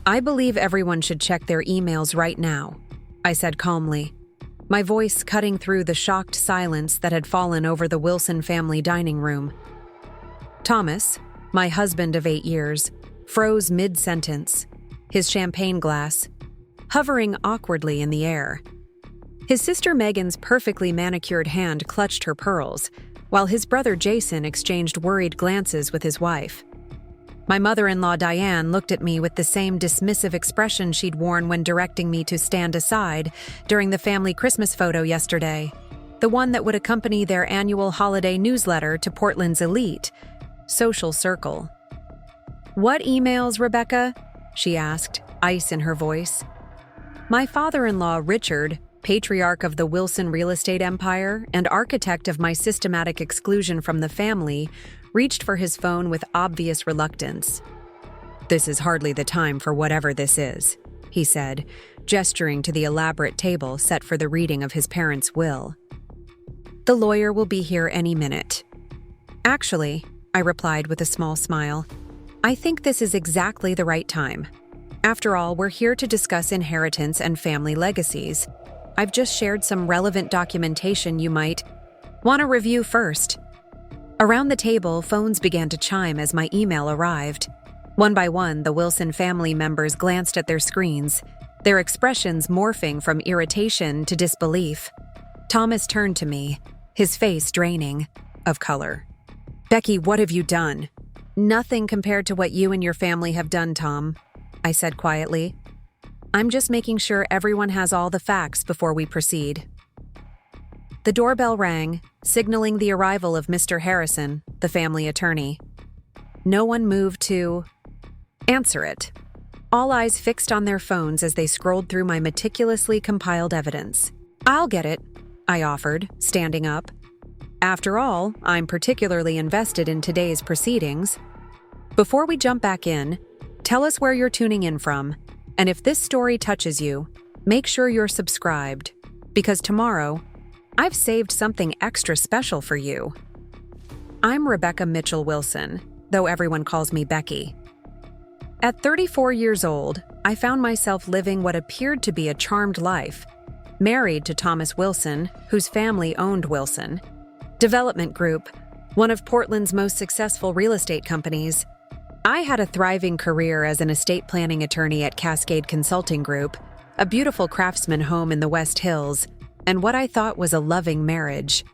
I believe everyone should check their emails right now, I said calmly, my voice cutting through the shocked silence that had fallen over the Wilson family dining room. Thomas, my husband of 8 years, froze mid-sentence, his champagne glass hovering awkwardly in the air. His sister Megan's perfectly manicured hand clutched her pearls, while his brother Jason exchanged worried glances with his wife. My mother-in-law Diane looked at me with the same dismissive expression she'd worn when directing me to stand aside during the family Christmas photo yesterday, the one that would accompany their annual holiday newsletter to Portland's elite social circle. "What emails, Rebecca?" she asked, ice in her voice. My father-in-law Richard, patriarch of the Wilson real estate empire and architect of my systematic exclusion from the family, reached for his phone with obvious reluctance. "This is hardly the time for whatever this is," he said, gesturing to the elaborate table set for the reading of his parents' will. "The lawyer will be here any minute." "Actually," I replied with a small smile, "I think this is exactly the right time. After all, we're here to discuss inheritance and family legacies. I've just shared some relevant documentation you might want to review first." Around the table, phones began to chime as my email arrived. One by one, the Wilson family members glanced at their screens, their expressions morphing from irritation to disbelief. Thomas turned to me, his face draining of color. "Becky, what have you done?" "Nothing compared to what you and your family have done, Tom," I said quietly. "I'm just making sure everyone has all the facts before we proceed." The doorbell rang, signaling the arrival of Mr. Harrison, the family attorney. No one moved to answer it. All eyes fixed on their phones as they scrolled through my meticulously compiled evidence. "I'll get it," I offered, standing up. After all, I'm particularly invested in today's proceedings. Before we jump back in, tell us where you're tuning in from, and if this story touches you, make sure you're subscribed, because tomorrow, I've saved something extra special for you. I'm Rebecca Mitchell Wilson, though everyone calls me Becky. At 34 years old, I found myself living what appeared to be a charmed life, married to Thomas Wilson, whose family owned Wilson Development Group, one of Portland's most successful real estate companies. I had a thriving career as an estate planning attorney at Cascade Consulting Group, a beautiful craftsman home in the West Hills, and what I thought was a loving marriage.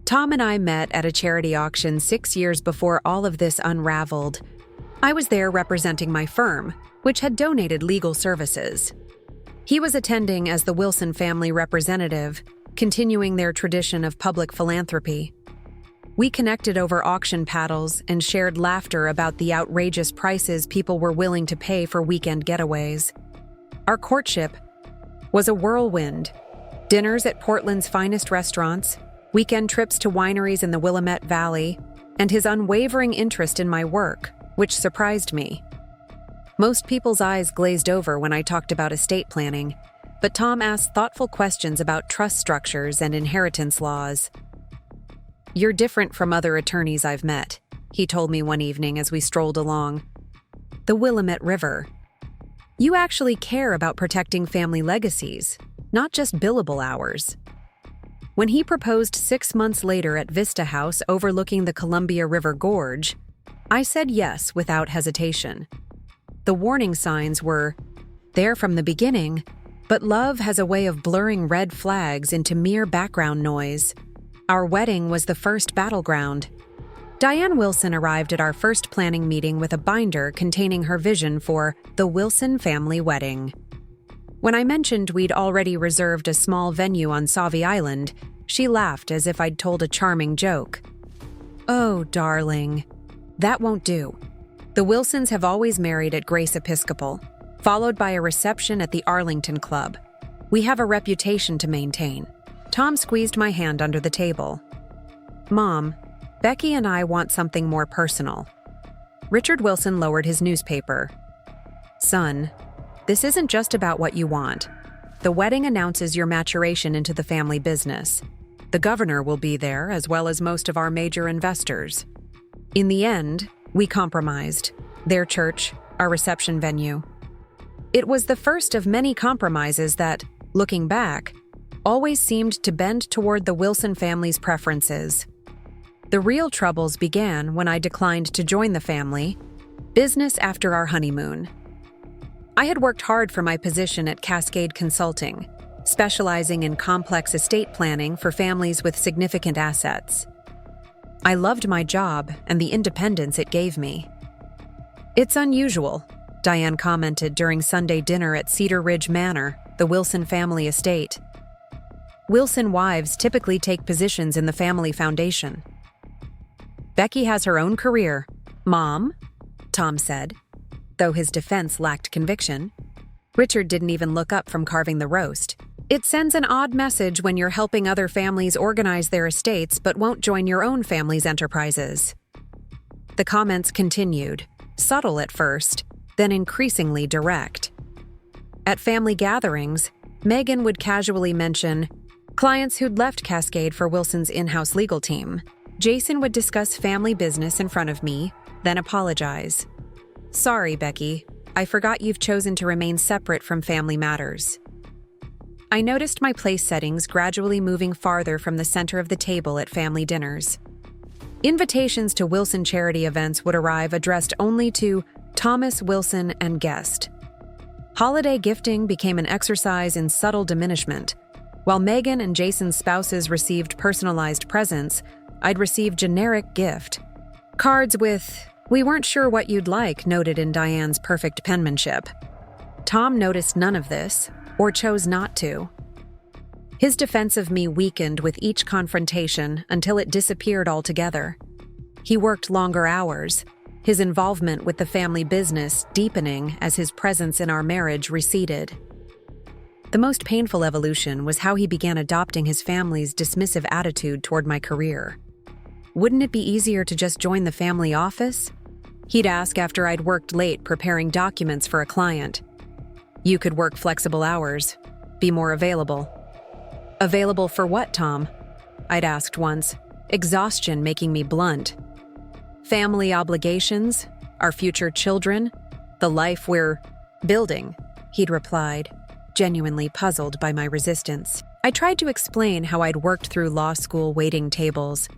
Tom and I met at a charity auction 6 years before all of this unraveled. I was there representing my firm, which had donated legal services. He was attending as the Wilson family representative, continuing their tradition of public philanthropy. We connected over auction paddles and shared laughter about the outrageous prices people were willing to pay for weekend getaways. Our courtship was a whirlwind. Dinners at Portland's finest restaurants, weekend trips to wineries in the Willamette Valley, and his unwavering interest in my work, which surprised me. Most people's eyes glazed over when I talked about estate planning, but Tom asked thoughtful questions about trust structures and inheritance laws. "You're different from other attorneys I've met," he told me one evening as we strolled along the Willamette River. "You actually care about protecting family legacies, not just billable hours." When he proposed 6 months later at Vista House overlooking the Columbia River Gorge, I said yes without hesitation. The warning signs were there from the beginning, but love has a way of blurring red flags into mere background noise. Our wedding was the first battleground. Diane Wilson arrived at our first planning meeting with a binder containing her vision for the Wilson family wedding. When I mentioned we'd already reserved a small venue on Sauvie Island, she laughed as if I'd told a charming joke. "Oh, darling, that won't do. The Wilsons have always married at Grace Episcopal, followed by a reception at the Arlington Club. We have a reputation to maintain." Tom squeezed my hand under the table. "Mom, Becky and I want something more personal." Richard Wilson lowered his newspaper. "Son, this isn't just about what you want. The wedding announces your maturation into the family business. The governor will be there, as well as most of our major investors." In the end, we compromised. Their church, our reception venue. It was the first of many compromises that, looking back, always seemed to bend toward the Wilson family's preferences. The real troubles began when I declined to join the family, business after our honeymoon. I had worked hard for my position at Cascade Consulting, specializing in complex estate planning for families with significant assets. I loved my job and the independence it gave me. "It's unusual," Diane commented during Sunday dinner at Cedar Ridge Manor, the Wilson family estate. "Wilson wives typically take positions in the family foundation." "Becky has her own career, Mom," Tom said, though his defense lacked conviction. Richard didn't even look up from carving the roast. "It sends an odd message when you're helping other families organize their estates but won't join your own family's enterprises." The comments continued, subtle at first, then increasingly direct. At family gatherings, Megan would casually mention clients who'd left Cascade for Wilson's in-house legal team. Jason would discuss family business in front of me, then apologize. "Sorry, Becky, I forgot you've chosen to remain separate from family matters." I noticed my place settings gradually moving farther from the center of the table at family dinners. Invitations to Wilson charity events would arrive addressed only to Thomas, Wilson, and guest. Holiday gifting became an exercise in subtle diminishment. While Megan and Jason's spouses received personalized presents, I'd receive generic gift. Cards with, "We weren't sure what you'd like," noted in Diane's perfect penmanship. Tom noticed none of this, or chose not to. His defense of me weakened with each confrontation until it disappeared altogether. He worked longer hours, his involvement with the family business deepening as his presence in our marriage receded. The most painful evolution was how he began adopting his family's dismissive attitude toward my career. Wouldn't it be easier to just join the family office? He'd ask after I'd worked late preparing documents for a client. "You could work flexible hours, be more available." "Available for what, Tom?" I'd asked once, exhaustion making me blunt. "Family obligations, our future children, the life we're building," he'd replied, genuinely puzzled by my resistance. I tried to explain how I'd worked through law school waiting tables,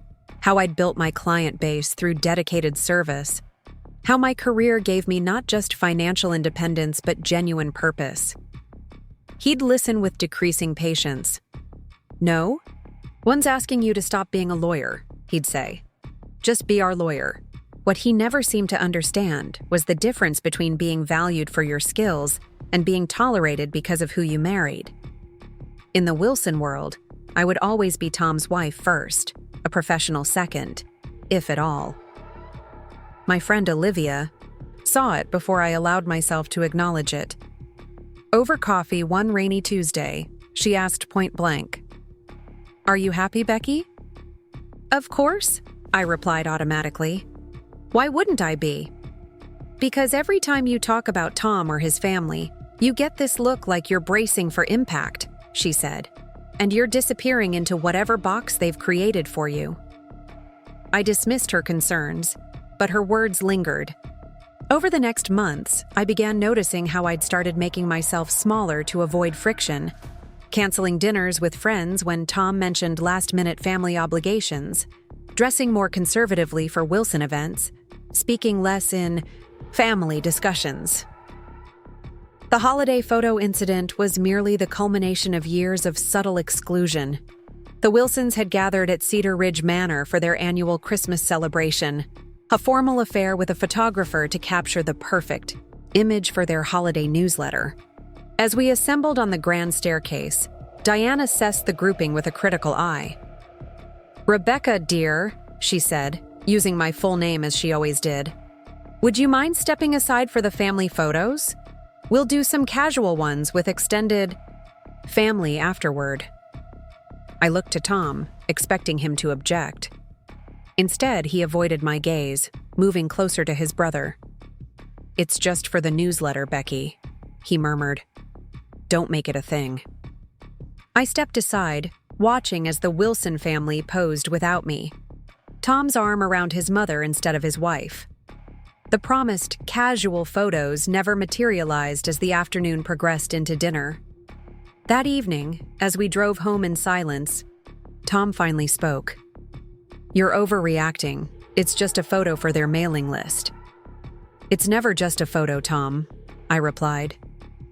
how I'd built my client base through dedicated service, how my career gave me not just financial independence but genuine purpose. He'd listen with decreasing patience. "No? One's asking you to stop being a lawyer," he'd say. "Just be our lawyer." What he never seemed to understand was the difference between being valued for your skills and being tolerated because of who you married. In the Wilson world, I would always be Tom's wife first, a professional second, if at all. My friend Olivia saw it before I allowed myself to acknowledge it. Over coffee one rainy Tuesday, she asked point blank, "Are you happy, Becky?" "Of course," I replied automatically. "Why wouldn't I be?" "Because every time you talk about Tom or his family, you get this look like you're bracing for impact," she said, "and you're disappearing into whatever box they've created for you." I dismissed her concerns, but her words lingered. Over the next months, I began noticing how I'd started making myself smaller to avoid friction, canceling dinners with friends when Tom mentioned last-minute family obligations, dressing more conservatively for Wilson events, speaking less in family discussions. The holiday photo incident was merely the culmination of years of subtle exclusion. The Wilsons had gathered at Cedar Ridge Manor for their annual Christmas celebration, a formal affair with a photographer to capture the perfect image for their holiday newsletter. As we assembled on the grand staircase, Diane assessed the grouping with a critical eye. "Rebecca, dear," she said, using my full name as she always did, "would you mind stepping aside for the family photos? We'll do some casual ones with extended family afterward." I looked to Tom, expecting him to object. Instead, he avoided my gaze, moving closer to his brother. "It's just for the newsletter, Becky," he murmured. "Don't make it a thing." I stepped aside, watching as the Wilson family posed without me. Tom's arm around his mother instead of his wife. The promised casual photos never materialized as the afternoon progressed into dinner. That evening, as we drove home in silence, Tom finally spoke. "You're overreacting. It's just a photo for their mailing list." "It's never just a photo, Tom," I replied.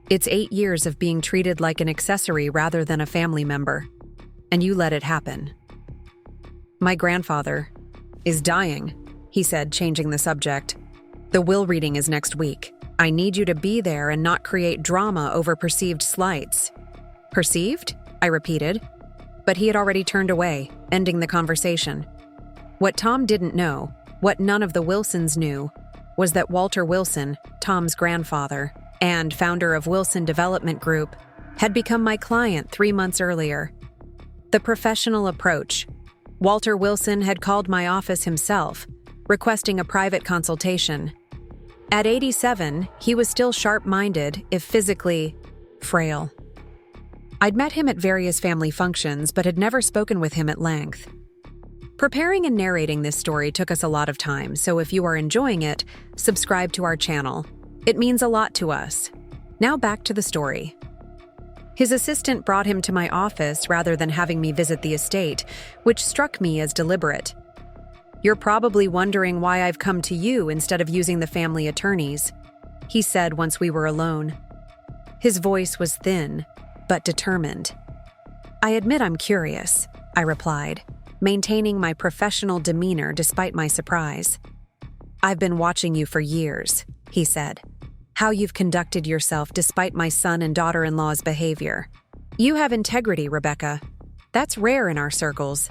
"It's 8 years of being treated like an accessory rather than a family member. And you let it happen." "My grandfather is dying," he said, changing the subject. "The will reading is next week. I need you to be there and not create drama over perceived slights." "Perceived?" I repeated. But he had already turned away, ending the conversation. What Tom didn't know, what none of the Wilsons knew, was that Walter Wilson, Tom's grandfather, and founder of Wilson Development Group, had become my client 3 months earlier. The professional approach. Walter Wilson had called my office himself, requesting a private consultation. At 87, he was still sharp-minded, if physically frail. I'd met him at various family functions, but had never spoken with him at length. Preparing and narrating this story took us a lot of time, so if you are enjoying it, subscribe to our channel. It means a lot to us. Now back to the story. His assistant brought him to my office rather than having me visit the estate, which struck me as deliberate. "You're probably wondering why I've come to you instead of using the family attorneys," he said once we were alone. His voice was thin, but determined. "I admit I'm curious," I replied, maintaining my professional demeanor despite my surprise. "I've been watching you for years," he said. "How you've conducted yourself despite my son and daughter-in-law's behavior. You have integrity, Rebecca. That's rare in our circles."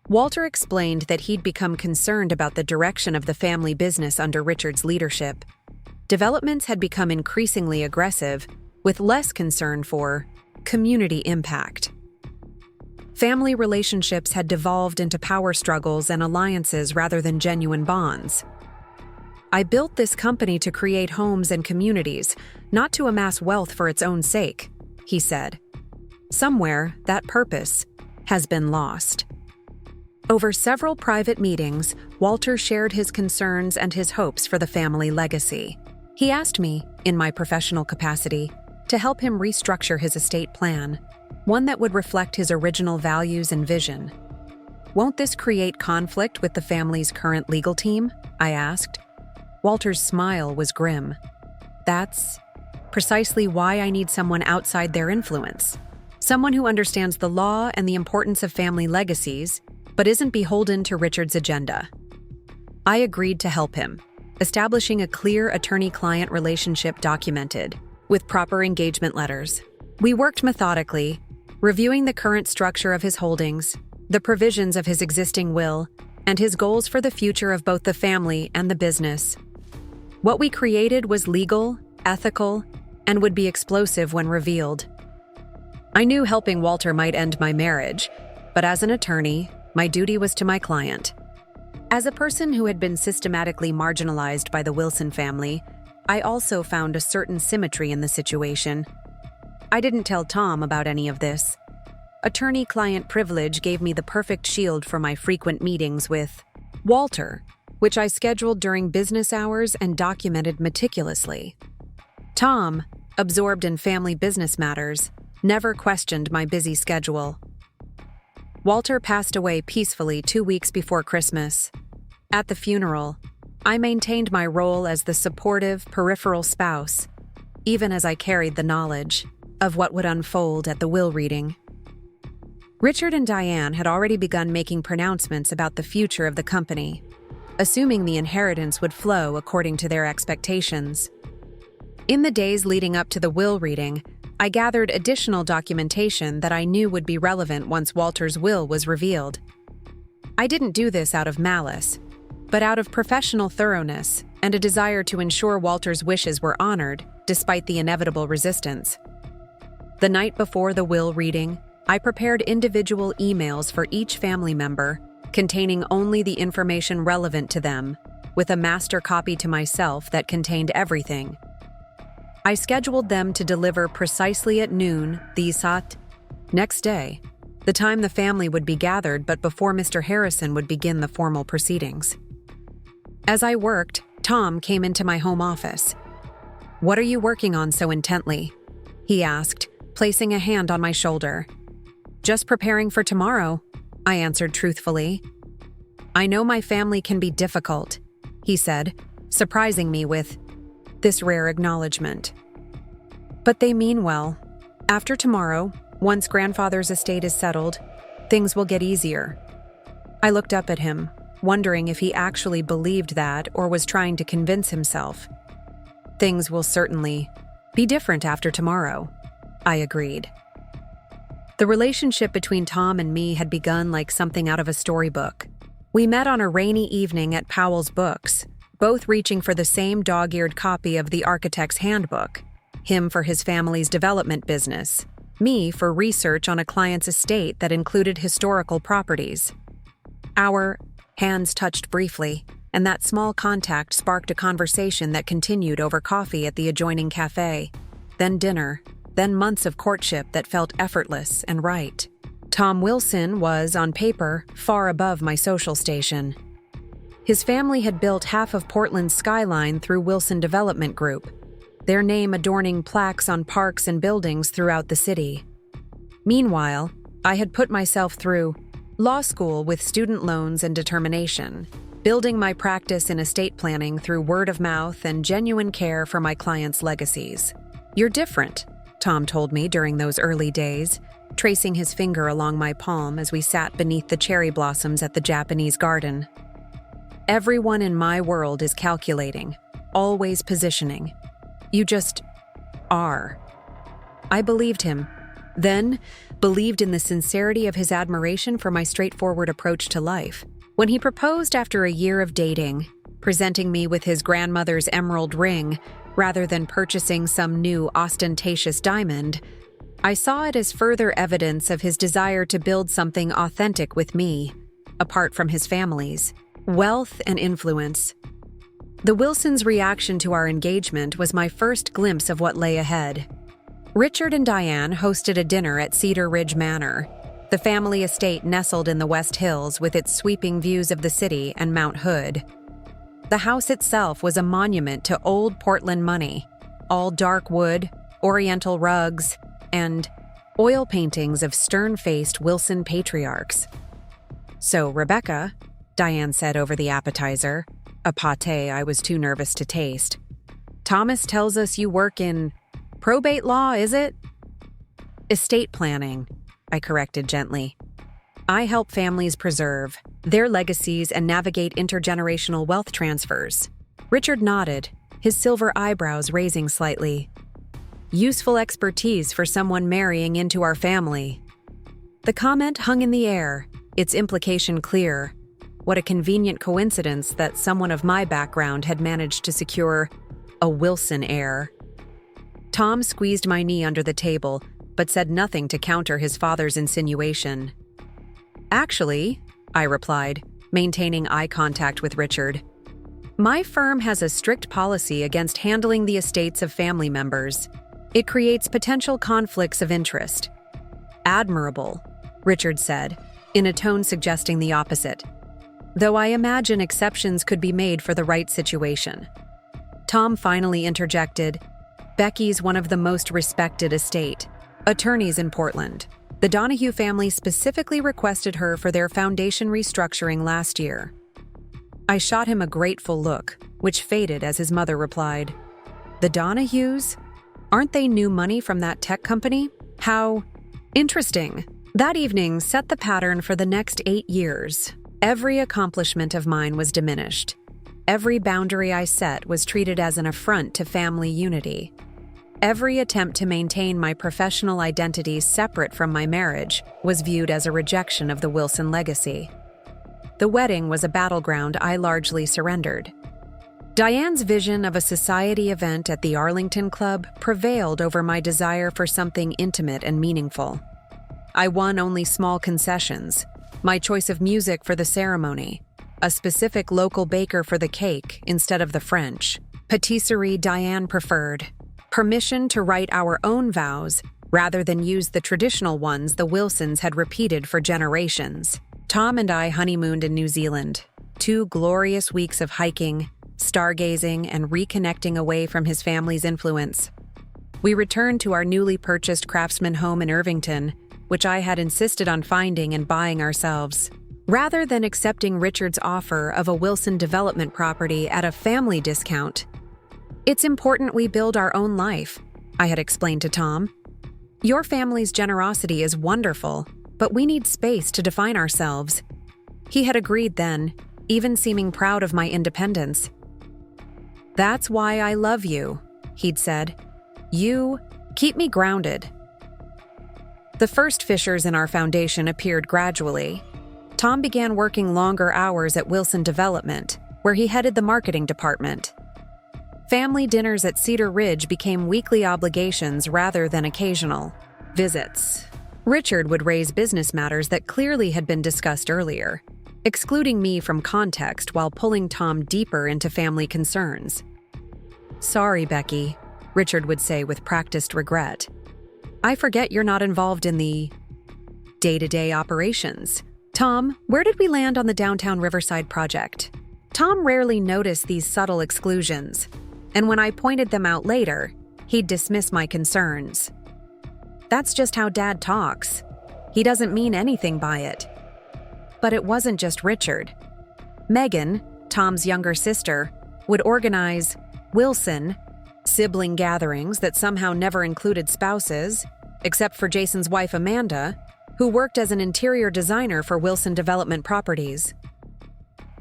Walter explained that he'd become concerned about the direction of the family business under Richard's leadership. Developments had become increasingly aggressive, with less concern for community impact. Family relationships had devolved into power struggles and alliances rather than genuine bonds. "I built this company to create homes and communities, not to amass wealth for its own sake," he said. "Somewhere, that purpose has been lost." Over several private meetings, Walter shared his concerns and his hopes for the family legacy. He asked me, in my professional capacity, to help him restructure his estate plan, one that would reflect his original values and vision. "Won't this create conflict with the family's current legal team?" I asked. Walter's smile was grim. "That's precisely why I need someone outside their influence. Someone who understands the law and the importance of family legacies, but isn't beholden to Richard's agenda." I agreed to help him, establishing a clear attorney-client relationship documented, with proper engagement letters. We worked methodically, reviewing the current structure of his holdings, the provisions of his existing will, and his goals for the future of both the family and the business. What we created was legal, ethical, and would be explosive when revealed. I knew helping Walter might end my marriage, but as an attorney, my duty was to my client. As a person who had been systematically marginalized by the Wilson family, I also found a certain symmetry in the situation. I didn't tell Tom about any of this. Attorney-client privilege gave me the perfect shield for my frequent meetings with Walter, which I scheduled during business hours and documented meticulously. Tom, absorbed in family business matters, never questioned my busy schedule. Walter passed away peacefully 2 weeks before Christmas. At the funeral, I maintained my role as the supportive, peripheral spouse, even as I carried the knowledge of what would unfold at the will reading. Richard and Diane had already begun making pronouncements about the future of the company, assuming the inheritance would flow according to their expectations. In the days leading up to the will reading, I gathered additional documentation that I knew would be relevant once Walter's will was revealed. I didn't do this out of malice, but out of professional thoroughness and a desire to ensure Walter's wishes were honored despite the inevitable resistance. The night before the will reading, I prepared individual emails for each family member, containing only the information relevant to them, with a master copy to myself that contained everything. I scheduled them to deliver precisely at noon, the next day, the time the family would be gathered but before Mr. Harrison would begin the formal proceedings. As I worked, Tom came into my home office. "What are you working on so intently?" he asked, placing a hand on my shoulder. "Just preparing for tomorrow," I answered truthfully. "I know my family can be difficult," he said, surprising me with this rare acknowledgement. "But they mean well. After tomorrow, once grandfather's estate is settled, things will get easier." I looked up at him, wondering if he actually believed that or was trying to convince himself. "Things will certainly be different after tomorrow," I agreed. The relationship between Tom and me had begun like something out of a storybook. We met on a rainy evening at Powell's Books, both reaching for the same dog-eared copy of the Architect's Handbook, him for his family's development business, me for research on a client's estate that included historical properties. Our hands touched briefly, and that small contact sparked a conversation that continued over coffee at the adjoining cafe, then dinner, then months of courtship that felt effortless and right. Tom Wilson was, on paper, far above my social station. His family had built half of Portland's skyline through Wilson Development Group, their name adorning plaques on parks and buildings throughout the city. Meanwhile, I had put myself through law school with student loans and determination, building my practice in estate planning through word of mouth and genuine care for my clients' legacies. "You're different," Tom told me during those early days, tracing his finger along my palm as we sat beneath the cherry blossoms at the Japanese garden. "Everyone in my world is calculating, always positioning. You just are." I believed him, then believed in the sincerity of his admiration for my straightforward approach to life. When he proposed after a year of dating, presenting me with his grandmother's emerald ring rather than purchasing some new ostentatious diamond, I saw it as further evidence of his desire to build something authentic with me, apart from his family's wealth and influence. The Wilsons' reaction to our engagement was my first glimpse of what lay ahead. Richard and Diane hosted a dinner at Cedar Ridge Manor, the family estate nestled in the West Hills with its sweeping views of the city and Mount Hood. The house itself was a monument to old Portland money, all dark wood, oriental rugs, and oil paintings of stern-faced Wilson patriarchs. "So, Rebecca," Diane said over the appetizer, a pâté I was too nervous to taste, "Thomas tells us you work in probate law, is it?" "Estate planning," I corrected gently. "I help families preserve their legacies and navigate intergenerational wealth transfers." Richard nodded, his silver eyebrows raising slightly. "Useful expertise for someone marrying into our family." The comment hung in the air, its implication clear. What a convenient coincidence that someone of my background had managed to secure a Wilson heir. Tom squeezed my knee under the table, but said nothing to counter his father's insinuation. "Actually," I replied, maintaining eye contact with Richard, "my firm has a strict policy against handling the estates of family members. It creates potential conflicts of interest." "Admirable," Richard said, in a tone suggesting the opposite. "Though I imagine exceptions could be made for the right situation." Tom finally interjected, "Becky's one of the most respected estate attorneys in Portland. The Donahue family specifically requested her for their foundation restructuring last year." I shot him a grateful look, which faded as his mother replied, "The Donahues? Aren't they new money from that tech company? How interesting." That evening set the pattern for the next 8 years. Every accomplishment of mine was diminished. Every boundary I set was treated as an affront to family unity. Every attempt to maintain my professional identity separate from my marriage was viewed as a rejection of the Wilson legacy. The wedding was a battleground I largely surrendered. Diane's vision of a society event at the Arlington Club prevailed over my desire for something intimate and meaningful. I won only small concessions, my choice of music for the ceremony, a specific local baker for the cake instead of the French, patisserie Diane preferred, permission to write our own vows rather than use the traditional ones the Wilsons had repeated for generations. Tom and I honeymooned in New Zealand, 2 glorious weeks of hiking, stargazing and reconnecting away from his family's influence. We returned to our newly purchased Craftsman home in Irvington, which I had insisted on finding and buying ourselves. Rather than accepting Richard's offer of a Wilson development property at a family discount, "It's important we build our own life," I had explained to Tom. "Your family's generosity is wonderful, but we need space to define ourselves." He had agreed then, even seeming proud of my independence. "That's why I love you," he'd said. "You keep me grounded." The first fissures in our foundation appeared gradually. Tom began working longer hours at Wilson Development, where he headed the marketing department. Family dinners at Cedar Ridge became weekly obligations rather than occasional visits. Richard would raise business matters that clearly had been discussed earlier, excluding me from context while pulling Tom deeper into family concerns. "Sorry, Becky," Richard would say with practiced regret. "I forget you're not involved in the day-to-day operations. Tom, where did we land on the downtown Riverside project?" Tom rarely noticed these subtle exclusions, and when I pointed them out later, he'd dismiss my concerns. "That's just how Dad talks. He doesn't mean anything by it." But it wasn't just Richard. Megan, Tom's younger sister, would organize Wilson sibling gatherings that somehow never included spouses, except for Jason's wife Amanda, who worked as an interior designer for Wilson Development Properties.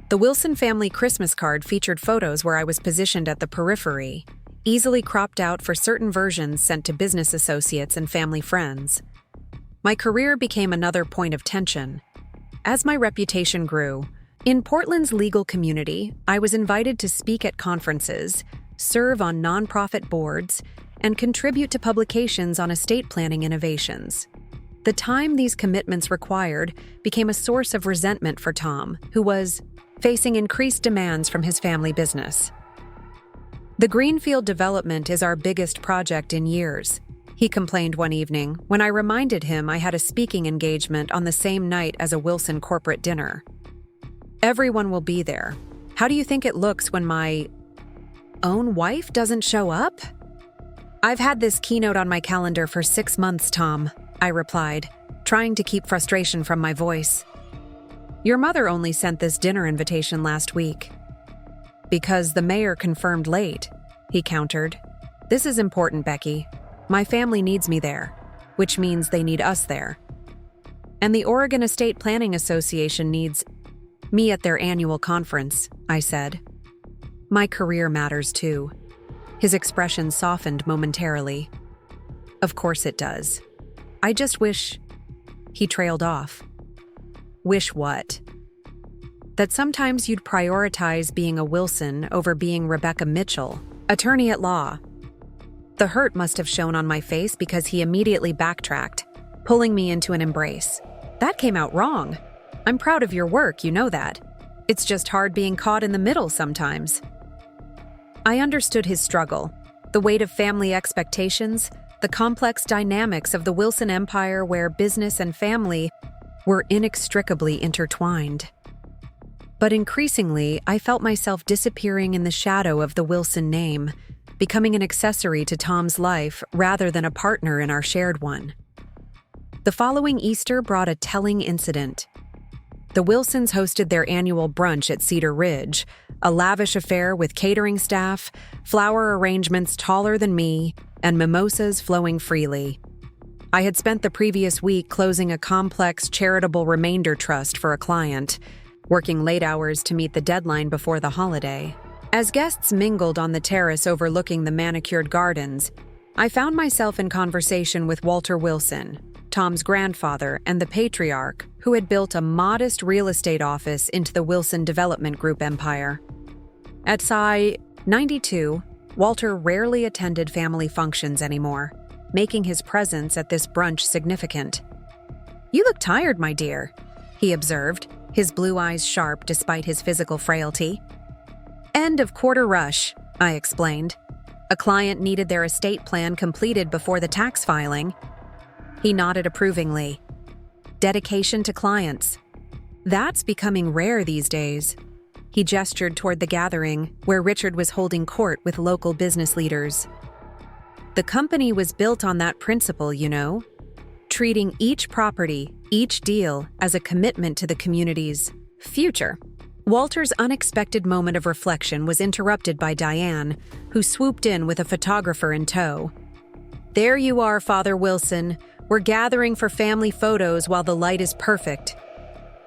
The Wilson family Christmas card featured photos where I was positioned at the periphery, easily cropped out for certain versions sent to business associates and family friends. My career became another point of tension. As my reputation grew, in Portland's legal community, I was invited to speak at conferences, serve on nonprofit boards, and contribute to publications on estate planning innovations. The time these commitments required became a source of resentment for Tom, who was facing increased demands from his family business. "The Greenfield development is our biggest project in years," he complained one evening when I reminded him I had a speaking engagement on the same night as a Wilson corporate dinner. "Everyone will be there. How do you think it looks when my own wife doesn't show up?" "I've had this keynote on my calendar for 6 months, Tom," I replied, trying to keep frustration from my voice. "Your mother only sent this dinner invitation last week." "Because the mayor confirmed late," he countered. "This is important, Becky. My family needs me there, which means they need us there. And the Oregon Estate Planning Association needs me at their annual conference," I said. "My career matters too." His expression softened momentarily. "Of course it does. I just wish—" He trailed off. "Wish what?" "That sometimes you'd prioritize being a Wilson over being Rebecca Mitchell, attorney at law." The hurt must have shown on my face because he immediately backtracked, pulling me into an embrace. "That came out wrong. I'm proud of your work, you know that. It's just hard being caught in the middle sometimes." I understood his struggle, the weight of family expectations, the complex dynamics of the Wilson empire where business and family were inextricably intertwined. But increasingly, I felt myself disappearing in the shadow of the Wilson name, becoming an accessory to Tom's life rather than a partner in our shared one. The following Easter brought a telling incident. The Wilsons hosted their annual brunch at Cedar Ridge, a lavish affair with catering staff, flower arrangements taller than me, and mimosas flowing freely. I had spent the previous week closing a complex charitable remainder trust for a client, working late hours to meet the deadline before the holiday. As guests mingled on the terrace overlooking the manicured gardens, I found myself in conversation with Walter Wilson, Tom's grandfather and the patriarch who had built a modest real estate office into the Wilson Development Group empire. At Psi 92, Walter rarely attended family functions anymore, making his presence at this brunch significant. "You look tired, my dear," he observed, his blue eyes sharp despite his physical frailty. "End of quarter rush," I explained. "A client needed their estate plan completed before the tax filing." He nodded approvingly. "Dedication to clients. That's becoming rare these days." He gestured toward the gathering, where Richard was holding court with local business leaders. The company was built on that principle, you know, treating each property, each deal, as a commitment to the community's future. Walter's unexpected moment of reflection was interrupted by Diane, who swooped in with a photographer in tow. "There you are, Father Wilson. We're gathering for family photos while the light is perfect."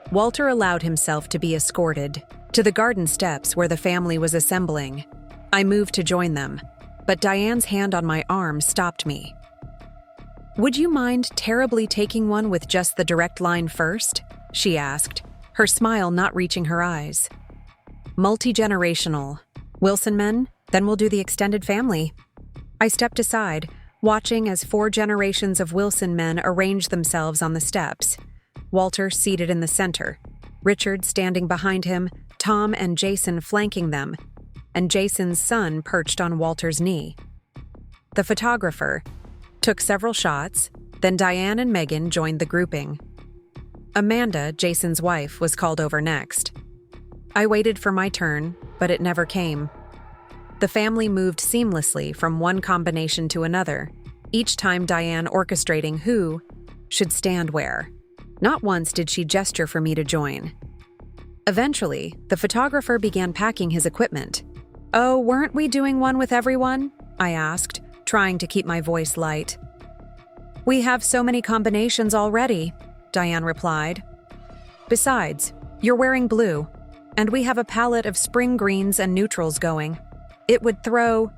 Walter allowed himself to be escorted to the garden steps where the family was assembling. I moved to join them, but Diane's hand on my arm stopped me. "Would you mind terribly taking one with just the direct line first?" she asked, her smile not reaching her eyes. "Multi-generational. Wilson men, then we'll do the extended family." I stepped aside, watching as 4 generations of Wilson men arranged themselves on the steps. Walter seated in the center, Richard standing behind him, Tom and Jason flanking them, and Jason's son perched on Walter's knee. The photographer took several shots, then Diane and Megan joined the grouping. Amanda, Jason's wife, was called over next. I waited for my turn, but it never came. The family moved seamlessly from one combination to another, each time Diane orchestrating who should stand where. Not once did she gesture for me to join. Eventually, the photographer began packing his equipment. "Oh, weren't we doing one with everyone?" I asked, trying to keep my voice light. "We have so many combinations already," Diane replied. "Besides, you're wearing blue, and we have a palette of spring greens and neutrals going. It would throw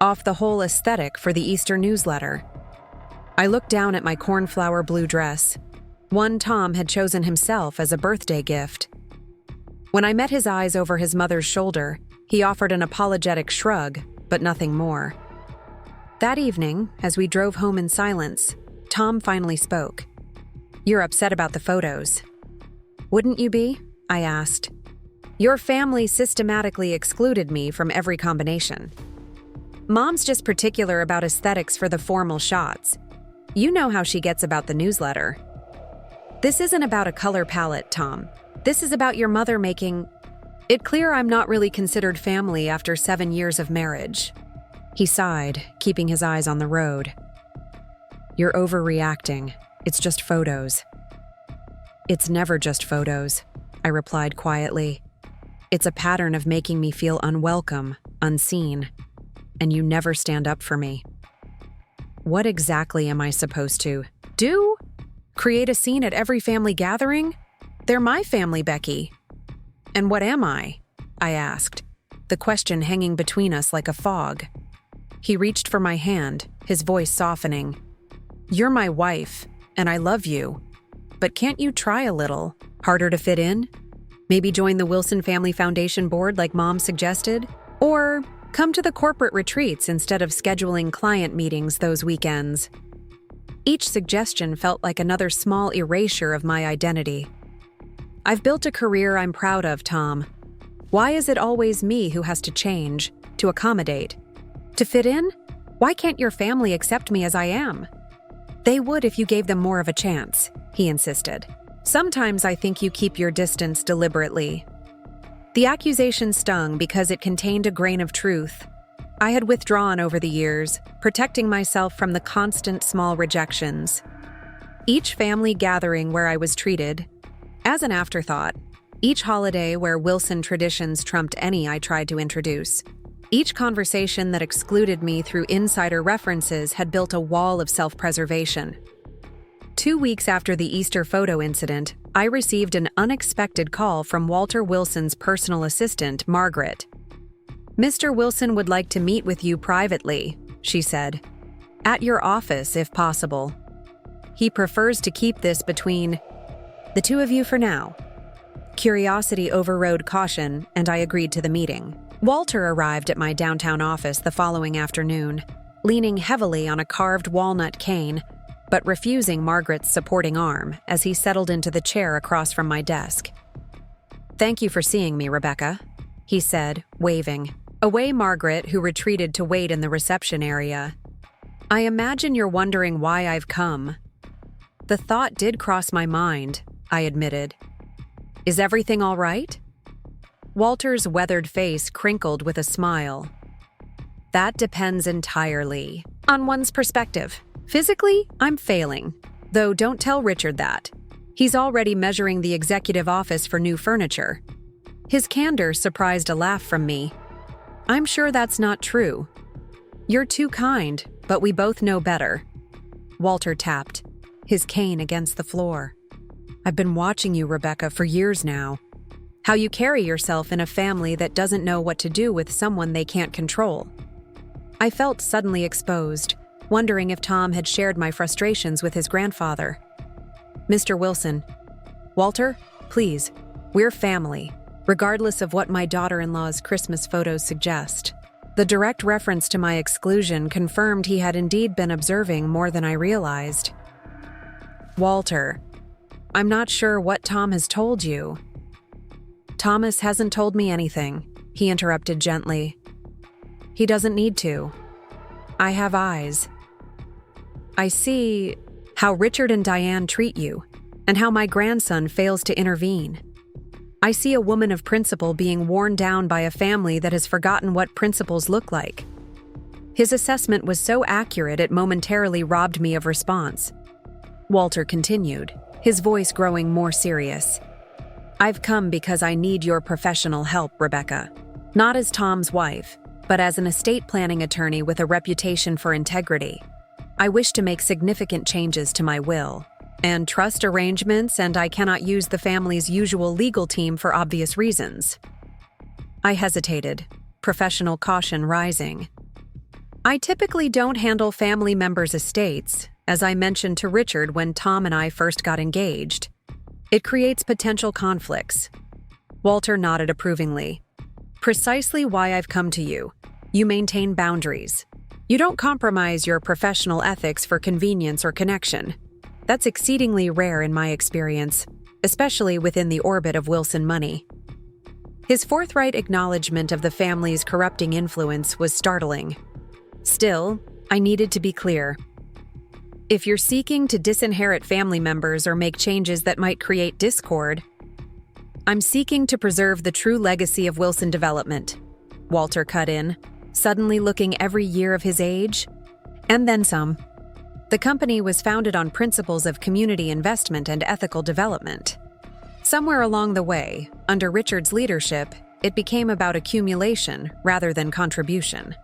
off the whole aesthetic for the Easter newsletter." I looked down at my cornflower blue dress. One Tom had chosen himself as a birthday gift. When I met his eyes over his mother's shoulder, he offered an apologetic shrug, but nothing more. That evening, as we drove home in silence, Tom finally spoke. "You're upset about the photos." "Wouldn't you be?" I asked. "Your family systematically excluded me from every combination. Mom's just particular about aesthetics for the formal shots. You know how she gets about the newsletter." "This isn't about a color palette, Tom. This is about your mother making it clear I'm not really considered family after 7 years of marriage." He sighed, keeping his eyes on the road. "You're overreacting. It's just photos." "It's never just photos," I replied quietly. "It's a pattern of making me feel unwelcome, unseen, and you never stand up for me." "What exactly am I supposed to do? Create a scene at every family gathering? They're my family, Becky." "And what am I?" I asked, the question hanging between us like a fog. He reached for my hand, his voice softening. "You're my wife, and I love you. But can't you try a little harder to fit in? Maybe join the Wilson Family Foundation board like Mom suggested? Or come to the corporate retreats instead of scheduling client meetings those weekends?" Each suggestion felt like another small erasure of my identity. "I've built a career I'm proud of, Tom. Why is it always me who has to change, to accommodate? To fit in? Why can't your family accept me as I am?" "They would if you gave them more of a chance," he insisted. "Sometimes I think you keep your distance deliberately." The accusation stung because it contained a grain of truth. I had withdrawn over the years, protecting myself from the constant small rejections. Each family gathering where I was treated as an afterthought, each holiday where Wilson traditions trumped any I tried to introduce, each conversation that excluded me through insider references had built a wall of self-preservation. 2 weeks after the Easter photo incident, I received an unexpected call from Walter Wilson's personal assistant, Margaret. "Mr. Wilson would like to meet with you privately," she said. "At your office, if possible. He prefers to keep this between the two of you for now." Curiosity overrode caution, and I agreed to the meeting. Walter arrived at my downtown office the following afternoon, leaning heavily on a carved walnut cane, but refusing Margaret's supporting arm as he settled into the chair across from my desk. "Thank you for seeing me, Rebecca," he said, waving. Away Margaret, who retreated to wait in the reception area. "I imagine you're wondering why I've come." "The thought did cross my mind," I admitted. "Is everything all right?" Walter's weathered face crinkled with a smile. That depends entirely on one's perspective. Physically, I'm failing, though don't tell Richard that. He's already measuring the executive office for new furniture. His candor surprised a laugh from me. I'm sure that's not true. You're too kind, but we both know better. Walter tapped, his cane against the floor. I've been watching you, Rebecca, for years now. How you carry yourself in a family that doesn't know what to do with someone they can't control. I felt suddenly exposed, wondering if Tom had shared my frustrations with his grandfather. Mr. Wilson, Walter, please, we're family, regardless of what my daughter-in-law's Christmas photos suggest. The direct reference to my exclusion confirmed he had indeed been observing more than I realized. Walter, I'm not sure what Tom has told you. Thomas hasn't told me anything, he interrupted gently. He doesn't need to. I have eyes. I see how Richard and Diane treat you, and how my grandson fails to intervene. I see a woman of principle being worn down by a family that has forgotten what principles look like. His assessment was so accurate it momentarily robbed me of response. Walter continued, his voice growing more serious. I've come because I need your professional help, Rebecca. Not as Tom's wife, but as an estate planning attorney with a reputation for integrity. I wish to make significant changes to my will and trust arrangements, and I cannot use the family's usual legal team for obvious reasons. I hesitated, professional caution rising. I typically don't handle family members' estates, as I mentioned to Richard when Tom and I first got engaged. It creates potential conflicts. Walter nodded approvingly. Precisely why I've come to you. You maintain boundaries. You don't compromise your professional ethics for convenience or connection. That's exceedingly rare in my experience, especially within the orbit of Wilson money. His forthright acknowledgement of the family's corrupting influence was startling. Still, I needed to be clear. If you're seeking to disinherit family members or make changes that might create discord, I'm seeking to preserve the true legacy of Wilson Development, Walter cut in, suddenly looking every year of his age, and then some. The company was founded on principles of community investment and ethical development. Somewhere along the way, under Richard's leadership, it became about accumulation rather than contribution.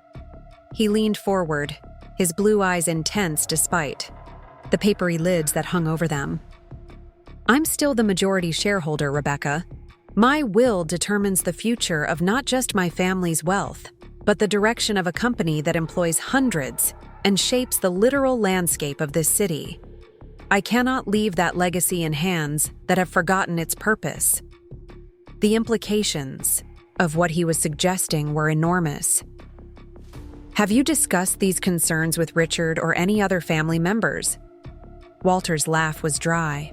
He leaned forward, his blue eyes intense despite the papery lids that hung over them. I'm still the majority shareholder, Rebecca. My will determines the future of not just my family's wealth, but the direction of a company that employs hundreds and shapes the literal landscape of this city. I cannot leave that legacy in hands that have forgotten its purpose. The implications of what he was suggesting were enormous. Have you discussed these concerns with Richard or any other family members? Walter's laugh was dry.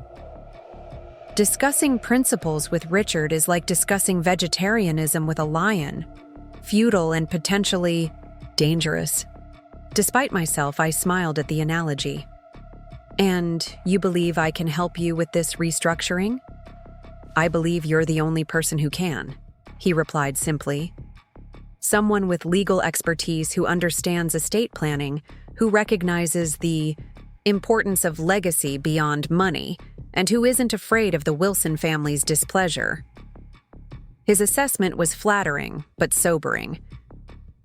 Discussing principles with Richard is like discussing vegetarianism with a lion, futile and potentially dangerous. Despite myself, I smiled at the analogy. And you believe I can help you with this restructuring? I believe you're the only person who can, he replied simply. Someone with legal expertise who understands estate planning, who recognizes the importance of legacy beyond money, and who isn't afraid of the Wilson family's displeasure. His assessment was flattering, but sobering.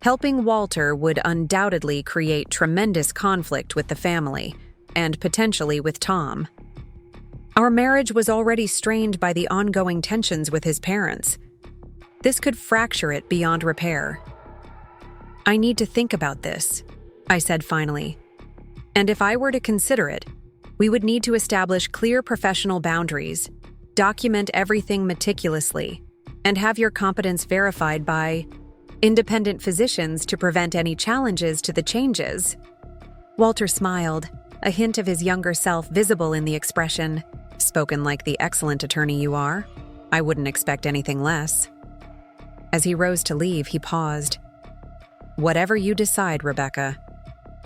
Helping Walter would undoubtedly create tremendous conflict with the family, and potentially with Tom. Our marriage was already strained by the ongoing tensions with his parents. This could fracture it beyond repair. I need to think about this, I said finally. And if I were to consider it, we would need to establish clear professional boundaries, document everything meticulously, and have your competence verified by independent physicians to prevent any challenges to the changes. Walter smiled, a hint of his younger self visible in the expression. Spoken like the excellent attorney you are. I wouldn't expect anything less. As he rose to leave, he paused. Whatever you decide, Rebecca,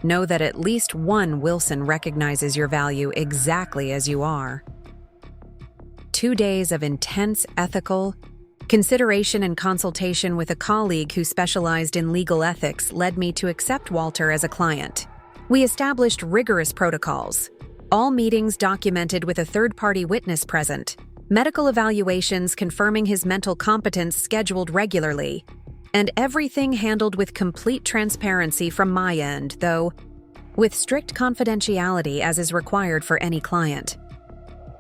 know that at least one Wilson recognizes your value exactly as you are. 2 days of intense ethical, Consideration and consultation with a colleague who specialized in legal ethics led me to accept Walter as a client. We established rigorous protocols. All meetings documented with a third-party witness present. Medical evaluations confirming his mental competence scheduled regularly. And everything handled with complete transparency from my end, though with strict confidentiality as is required for any client.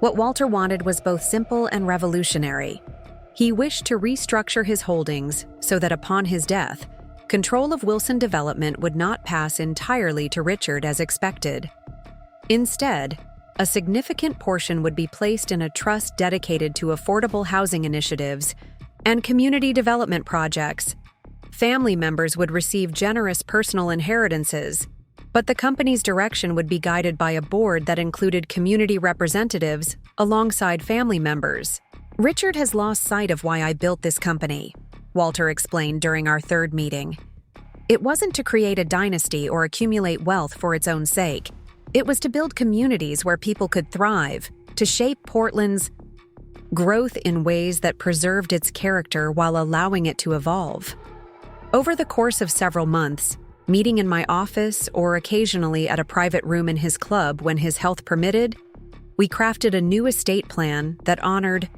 What Walter wanted was both simple and revolutionary. He wished to restructure his holdings so that upon his death, control of Wilson Development would not pass entirely to Richard as expected. Instead, a significant portion would be placed in a trust dedicated to affordable housing initiatives and community development projects. Family members would receive generous personal inheritances, but the company's direction would be guided by a board that included community representatives alongside family members. Richard has lost sight of why I built this company, Walter explained during our third meeting. It wasn't to create a dynasty or accumulate wealth for its own sake. It was to build communities where people could thrive, to shape Portland's growth in ways that preserved its character while allowing it to evolve. Over the course of several months, meeting in my office or occasionally at a private room in his club when his health permitted, we crafted a new estate plan that honored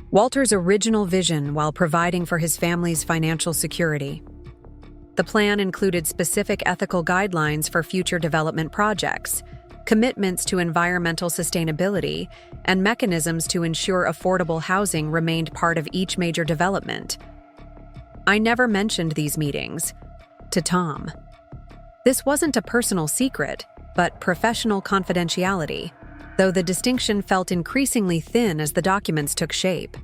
Walter's original vision while providing for his family's financial security. The plan included specific ethical guidelines for future development projects, commitments to environmental sustainability, and mechanisms to ensure affordable housing remained part of each major development. I never mentioned these meetings to Tom. This wasn't a personal secret, but professional confidentiality, though the distinction felt increasingly thin as the documents took shape.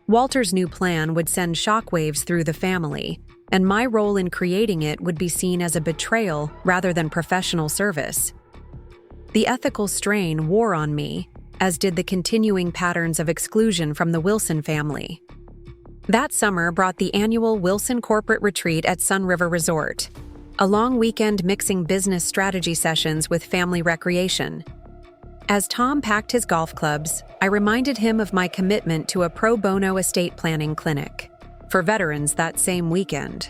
Walter's new plan would send shockwaves through the family, and my role in creating it would be seen as a betrayal rather than professional service. The ethical strain wore on me, as did the continuing patterns of exclusion from the Wilson family. That summer brought the annual Wilson Corporate Retreat at Sun River Resort, a long weekend mixing business strategy sessions with family recreation. As Tom packed his golf clubs, I reminded him of my commitment to a pro bono estate planning clinic for veterans that same weekend.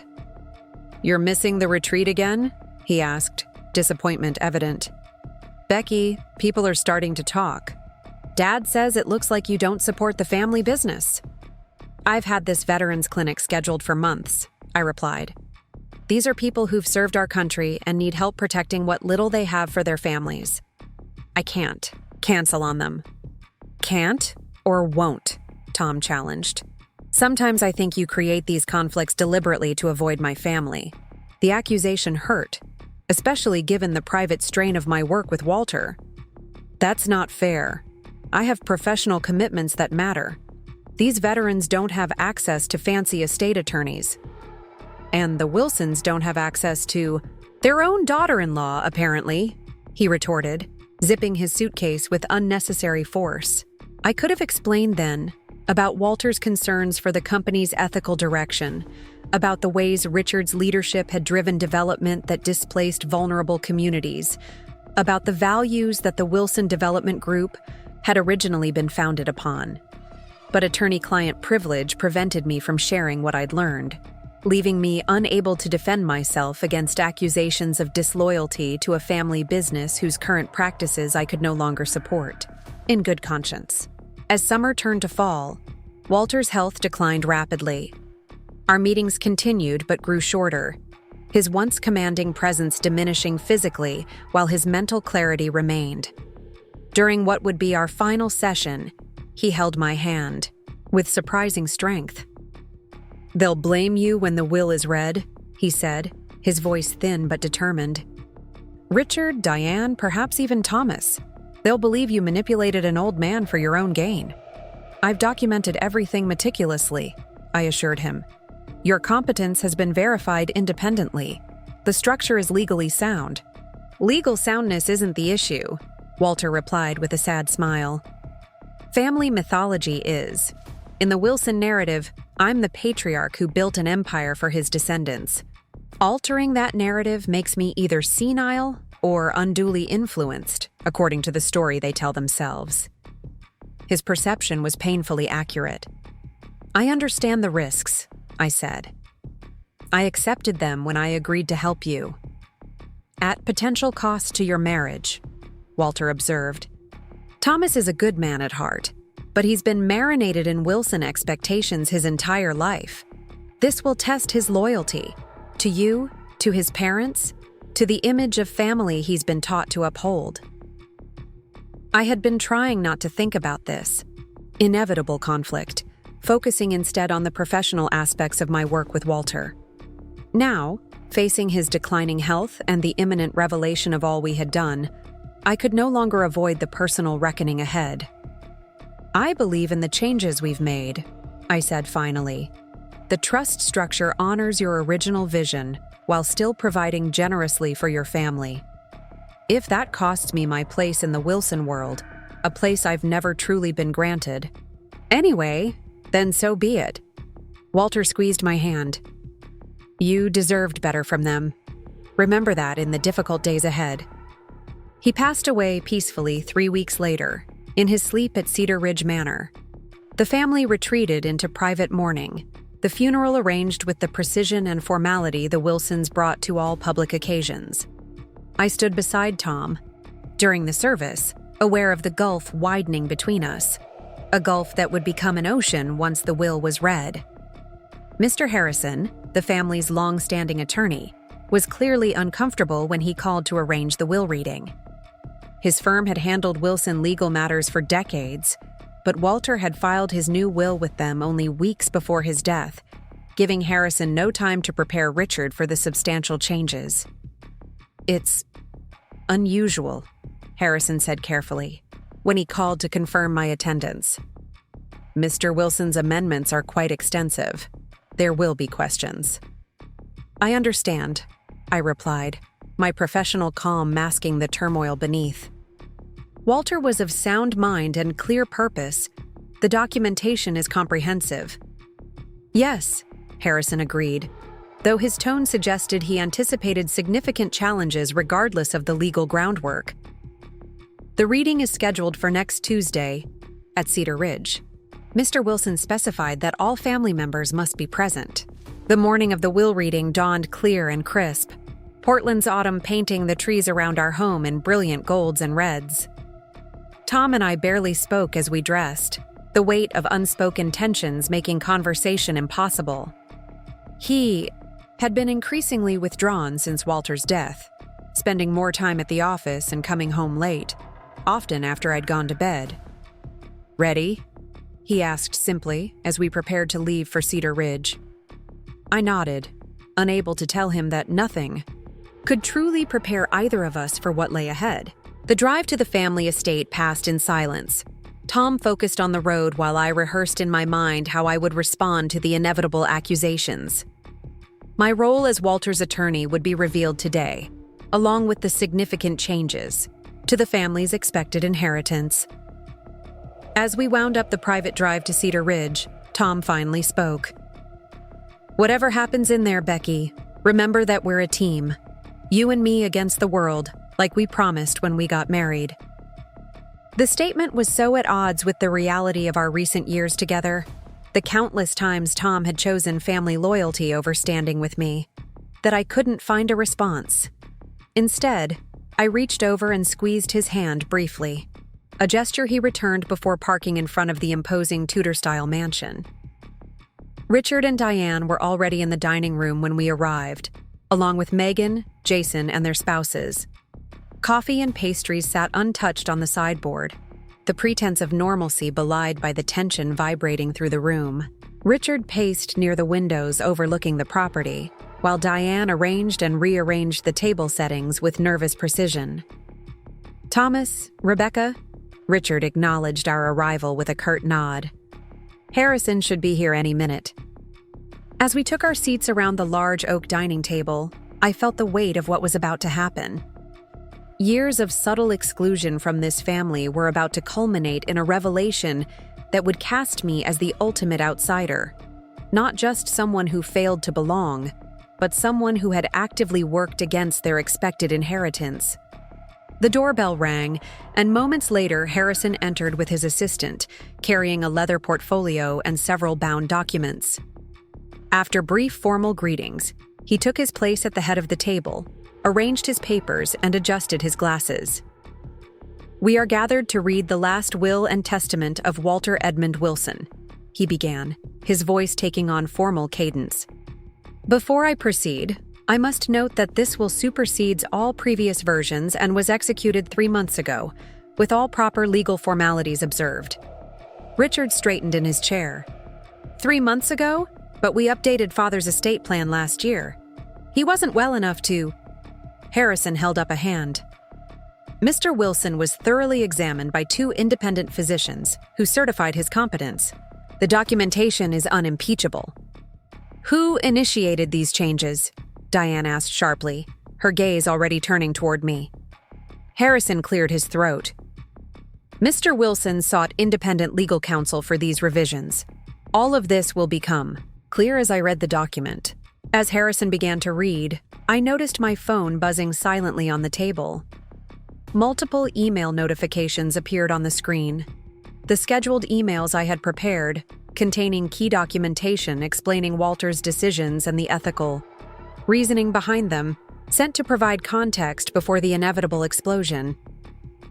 "You're missing the retreat again?" he asked, disappointment evident. "Becky, people are starting to talk. Dad says it looks like you don't support the family business." "I've had this veterans clinic scheduled for months," I replied. "These are people who've served our country and need help protecting what little they have for their families. I can't cancel on them." "Can't or won't?" Tom challenged. "Sometimes I think you create these conflicts deliberately to avoid my family." The accusation hurt, especially given the private strain of my work with Walter. "That's not fair. I have professional commitments that matter. These veterans don't have access to fancy estate attorneys. And the Wilsons don't have access to their own daughter-in-law, apparently," he retorted, zipping his suitcase with unnecessary force. I could have explained then about Walter's concerns for the company's ethical direction, about the ways Richard's leadership had driven development that displaced vulnerable communities, about the values that the Wilson Development Group had originally been founded upon. But attorney-client privilege prevented me from sharing what I'd learned, leaving me unable to defend myself against accusations of disloyalty to a family business whose current practices I could no longer support, in good conscience. As summer turned to fall, Walter's health declined rapidly. Our meetings continued but grew shorter, his once commanding presence diminishing physically while his mental clarity remained. During what would be our final session, he held my hand, with surprising strength. "They'll blame you when the will is read," he said, his voice thin but determined. "Richard, Diane, perhaps even Thomas. They'll believe you manipulated an old man for your own gain. I've documented everything meticulously," I assured him. "Your competence has been verified independently. The structure is legally sound." "Legal soundness isn't the issue," Walter replied with a sad smile. "Family mythology is. In the Wilson narrative, I'm the patriarch who built an empire for his descendants. Altering that narrative makes me either senile or unduly influenced, according to the story they tell themselves." His perception was painfully accurate. I understand the risks, I said. I accepted them when I agreed to help you. At potential cost to your marriage, Walter observed. Thomas is a good man at heart, but he's been marinated in Wilson expectations his entire life. This will test his loyalty to you, to his parents, to the image of family he's been taught to uphold. I had been trying not to think about this inevitable conflict, focusing instead on the professional aspects of my work with Walter. Now, facing his declining health and the imminent revelation of all we had done, I could no longer avoid the personal reckoning ahead. I believe in the changes we've made, I said finally. The trust structure honors your original vision while still providing generously for your family. If that costs me my place in the Wilson world, a place I've never truly been granted, anyway, then so be it. Walter squeezed my hand. You deserved better from them. Remember that in the difficult days ahead. He passed away peacefully 3 weeks later, in his sleep at Cedar Ridge Manor. The family retreated into private mourning, the funeral arranged with the precision and formality the Wilsons brought to all public occasions. I stood beside Tom, during the service, aware of the gulf widening between us, a gulf that would become an ocean once the will was read. Mr. Harrison, the family's long-standing attorney, was clearly uncomfortable when he called to arrange the will reading. His firm had handled Wilson legal matters for decades, but Walter had filed his new will with them only weeks before his death, giving Harrison no time to prepare Richard for the substantial changes. It's unusual, Harrison said carefully, when he called to confirm my attendance. Mr. Wilson's amendments are quite extensive. There will be questions. I understand, I replied, my professional calm masking the turmoil beneath. Walter was of sound mind and clear purpose. The documentation is comprehensive. Yes, Harrison agreed, though his tone suggested he anticipated significant challenges regardless of the legal groundwork. The reading is scheduled for next Tuesday at Cedar Ridge. Mr. Wilson specified that all family members must be present. The morning of the will reading dawned clear and crisp, Portland's autumn painting the trees around our home in brilliant golds and reds. Tom and I barely spoke as we dressed, the weight of unspoken tensions making conversation impossible. He had been increasingly withdrawn since Walter's death, spending more time at the office and coming home late, often after I'd gone to bed. Ready? He asked simply as we prepared to leave for Cedar Ridge. I nodded, unable to tell him that nothing could truly prepare either of us for what lay ahead. The drive to the family estate passed in silence. Tom focused on the road while I rehearsed in my mind how I would respond to the inevitable accusations. My role as Walter's attorney would be revealed today, along with the significant changes to the family's expected inheritance. As we wound up the private drive to Cedar Ridge, Tom finally spoke. Whatever happens in there, Becky, remember that we're a team. You and me against the world, like we promised when we got married. The statement was so at odds with the reality of our recent years together, the countless times Tom had chosen family loyalty over standing with me, that I couldn't find a response. Instead, I reached over and squeezed his hand briefly, a gesture he returned before parking in front of the imposing Tudor-style mansion. Richard and Diane were already in the dining room when we arrived, along with Megan, Jason, and their spouses. Coffee and pastries sat untouched on the sideboard, the pretense of normalcy belied by the tension vibrating through the room. Richard paced near the windows overlooking the property, while Diane arranged and rearranged the table settings with nervous precision. Thomas, Rebecca, Richard acknowledged our arrival with a curt nod. Harrison should be here any minute. As we took our seats around the large oak dining table, I felt the weight of what was about to happen. Years of subtle exclusion from this family were about to culminate in a revelation that would cast me as the ultimate outsider, not just someone who failed to belong, but someone who had actively worked against their expected inheritance. The doorbell rang, and moments later, Harrison entered with his assistant, carrying a leather portfolio and several bound documents. After brief formal greetings, he took his place at the head of the table, arranged his papers, and adjusted his glasses. "We are gathered to read the last will and testament of Walter Edmund Wilson," he began, his voice taking on formal cadence. "Before I proceed, I must note that this will supersede all previous versions and was executed 3 months ago, with all proper legal formalities observed." Richard straightened in his chair. 3 months ago? But we updated Father's estate plan last year. He wasn't well enough to— Harrison held up a hand. "Mr. Wilson was thoroughly examined by 2 independent physicians who certified his competence. The documentation is unimpeachable." "Who initiated these changes?" Diane asked sharply, her gaze already turning toward me. Harrison cleared his throat. "Mr. Wilson sought independent legal counsel for these revisions. All of this will become clear as I read the document. As Harrison began to read, I noticed my phone buzzing silently on the table. Multiple email notifications appeared on the screen. The scheduled emails I had prepared, containing key documentation explaining Walter's decisions and the ethical reasoning behind them, sent to provide context before the inevitable explosion.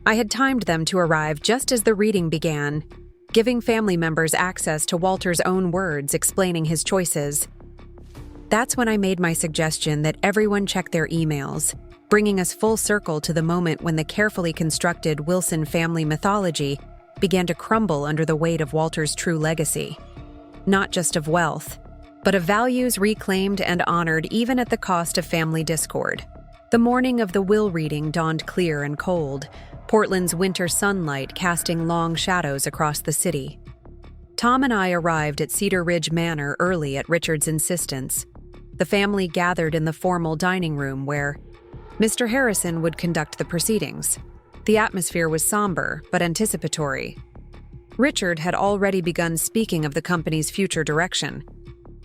I had timed them to arrive just as the reading began, giving family members access to Walter's own words explaining his choices. That's when I made my suggestion that everyone check their emails, bringing us full circle to the moment when the carefully constructed Wilson family mythology began to crumble under the weight of Walter's true legacy. Not just of wealth, but of values reclaimed and honored even at the cost of family discord. The morning of the will reading dawned clear and cold, Portland's winter sunlight casting long shadows across the city. Tom and I arrived at Cedar Ridge Manor early at Richard's insistence. The family gathered in the formal dining room where Mr. Harrison would conduct the proceedings. The atmosphere was somber but anticipatory. Richard had already begun speaking of the company's future direction.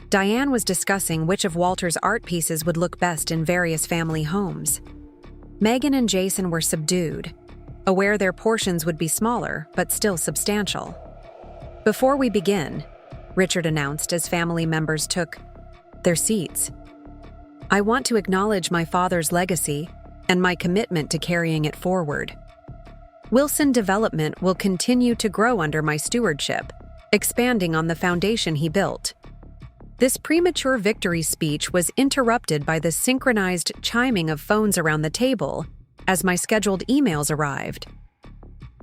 Diane was discussing which of Walter's art pieces would look best in various family homes. Megan and Jason were subdued, aware their portions would be smaller but still substantial. "Before we begin," Richard announced as family members took their seats, "I want to acknowledge my father's legacy and my commitment to carrying it forward. Wilson Development will continue to grow under my stewardship, expanding on the foundation he built." This premature victory speech was interrupted by the synchronized chiming of phones around the table as my scheduled emails arrived.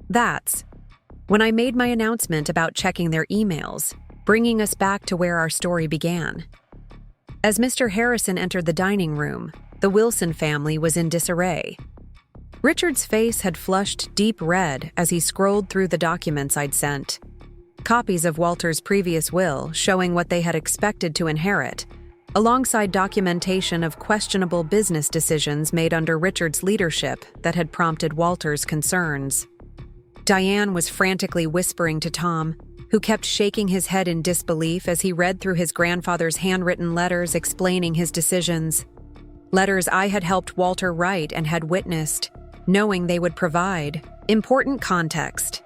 That's when I made my announcement about checking their emails, bringing us back to where our story began. As Mr. Harrison entered the dining room, the Wilson family was in disarray. Richard's face had flushed deep red as he scrolled through the documents I'd sent. Copies of Walter's previous will showing what they had expected to inherit, alongside documentation of questionable business decisions made under Richard's leadership that had prompted Walter's concerns. Diane was frantically whispering to Tom, who kept shaking his head in disbelief as he read through his grandfather's handwritten letters explaining his decisions. Letters I had helped Walter write and had witnessed, knowing they would provide important context.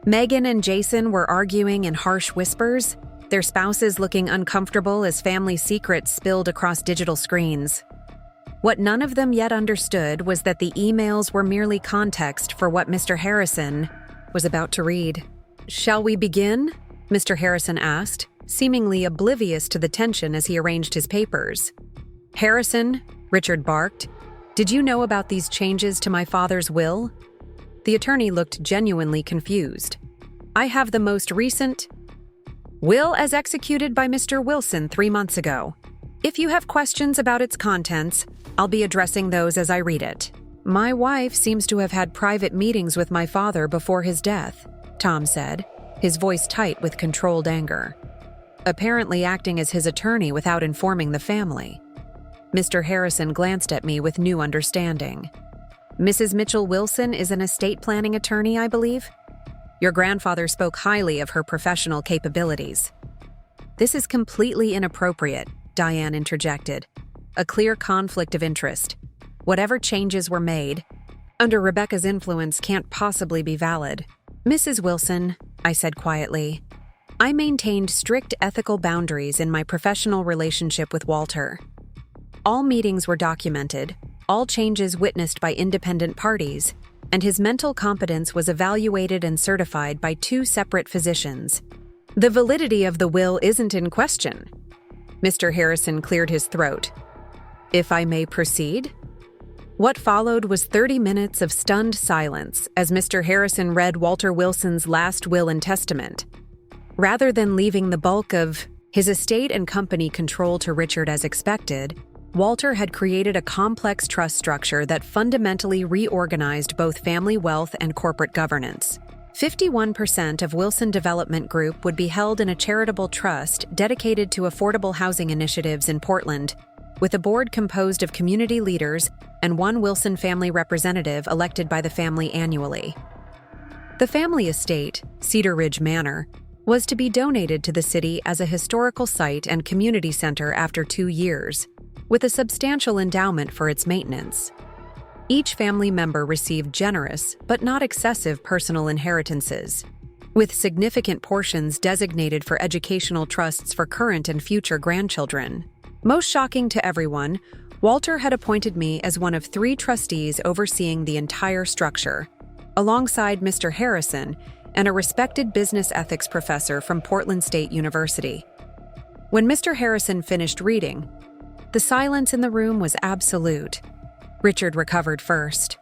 Megan and Jason were arguing in harsh whispers, their spouses looking uncomfortable as family secrets spilled across digital screens. What none of them yet understood was that the emails were merely context for what Mr. Harrison was about to read. "Shall we begin?" Mr. Harrison asked, seemingly oblivious to the tension as he arranged his papers. "Harrison," Richard barked, "did you know about these changes to my father's will?" The attorney looked genuinely confused. "I have the most recent will as executed by Mr. Wilson 3 months ago. If you have questions about its contents, I'll be addressing those as I read it. My wife seems to have had private meetings with my father before his death," Tom said, his voice tight with controlled anger, apparently acting as his attorney without informing the family. Mr. Harrison glanced at me with new understanding. "Mrs. Mitchell Wilson is an estate planning attorney, I believe? Your grandfather spoke highly of her professional capabilities." "This is completely inappropriate," Diane interjected. "A clear conflict of interest. Whatever changes were made, under Rebecca's influence can't possibly be valid. Mrs. Wilson, I said quietly, I maintained strict ethical boundaries in my professional relationship with Walter. All meetings were documented, all changes witnessed by independent parties, and his mental competence was evaluated and certified by 2 separate physicians. The validity of the will isn't in question. Mr. Harrison cleared his throat. If I may proceed? What followed was 30 minutes of stunned silence as Mr. Harrison read Walter Wilson's last will and testament. Rather than leaving the bulk of his estate and company control to Richard as expected, Walter had created a complex trust structure that fundamentally reorganized both family wealth and corporate governance. 51% of Wilson Development Group would be held in a charitable trust dedicated to affordable housing initiatives in Portland, with a board composed of community leaders and 1 Wilson family representative elected by the family annually. The family estate, Cedar Ridge Manor, was to be donated to the city as a historical site and community center after 2 years, with a substantial endowment for its maintenance. Each family member received generous, but not excessive personal inheritances, with significant portions designated for educational trusts for current and future grandchildren. Most shocking to everyone, Walter had appointed me as one of 3 trustees overseeing the entire structure, alongside Mr. Harrison and a respected business ethics professor from Portland State University. When Mr. Harrison finished reading, the silence in the room was absolute. Richard recovered first.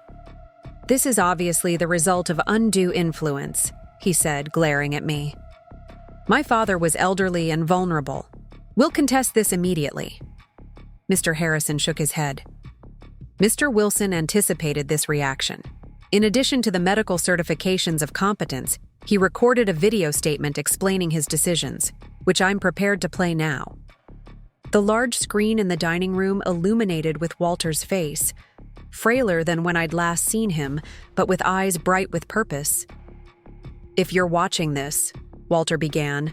This is obviously the result of undue influence, he said, glaring at me. My father was elderly and vulnerable. We'll contest this immediately. Mr. Harrison shook his head. Mr. Wilson anticipated this reaction. In addition to the medical certifications of competence, he recorded a video statement explaining his decisions, which I'm prepared to play now. The large screen in the dining room illuminated with Walter's face, frailer than when I'd last seen him, but with eyes bright with purpose. If you're watching this, Walter began,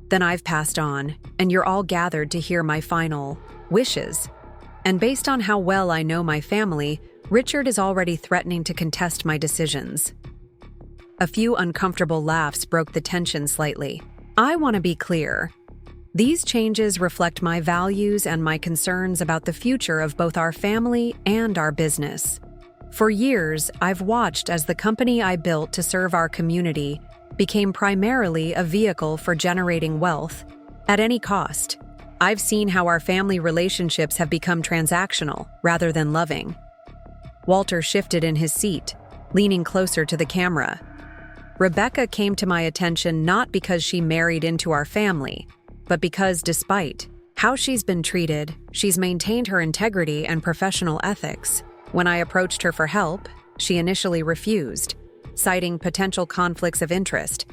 then I've passed on, and you're all gathered to hear my final wishes. And based on how well I know my family, Richard is already threatening to contest my decisions. A few uncomfortable laughs broke the tension slightly. I want to be clear. These changes reflect my values and my concerns about the future of both our family and our business. For years, I've watched as the company I built to serve our community became primarily a vehicle for generating wealth at any cost. I've seen how our family relationships have become transactional rather than loving. Walter shifted in his seat, leaning closer to the camera. Rebecca came to my attention not because she married into our family, but because despite how she's been treated, she's maintained her integrity and professional ethics. When I approached her for help, she initially refused, citing potential conflicts of interest.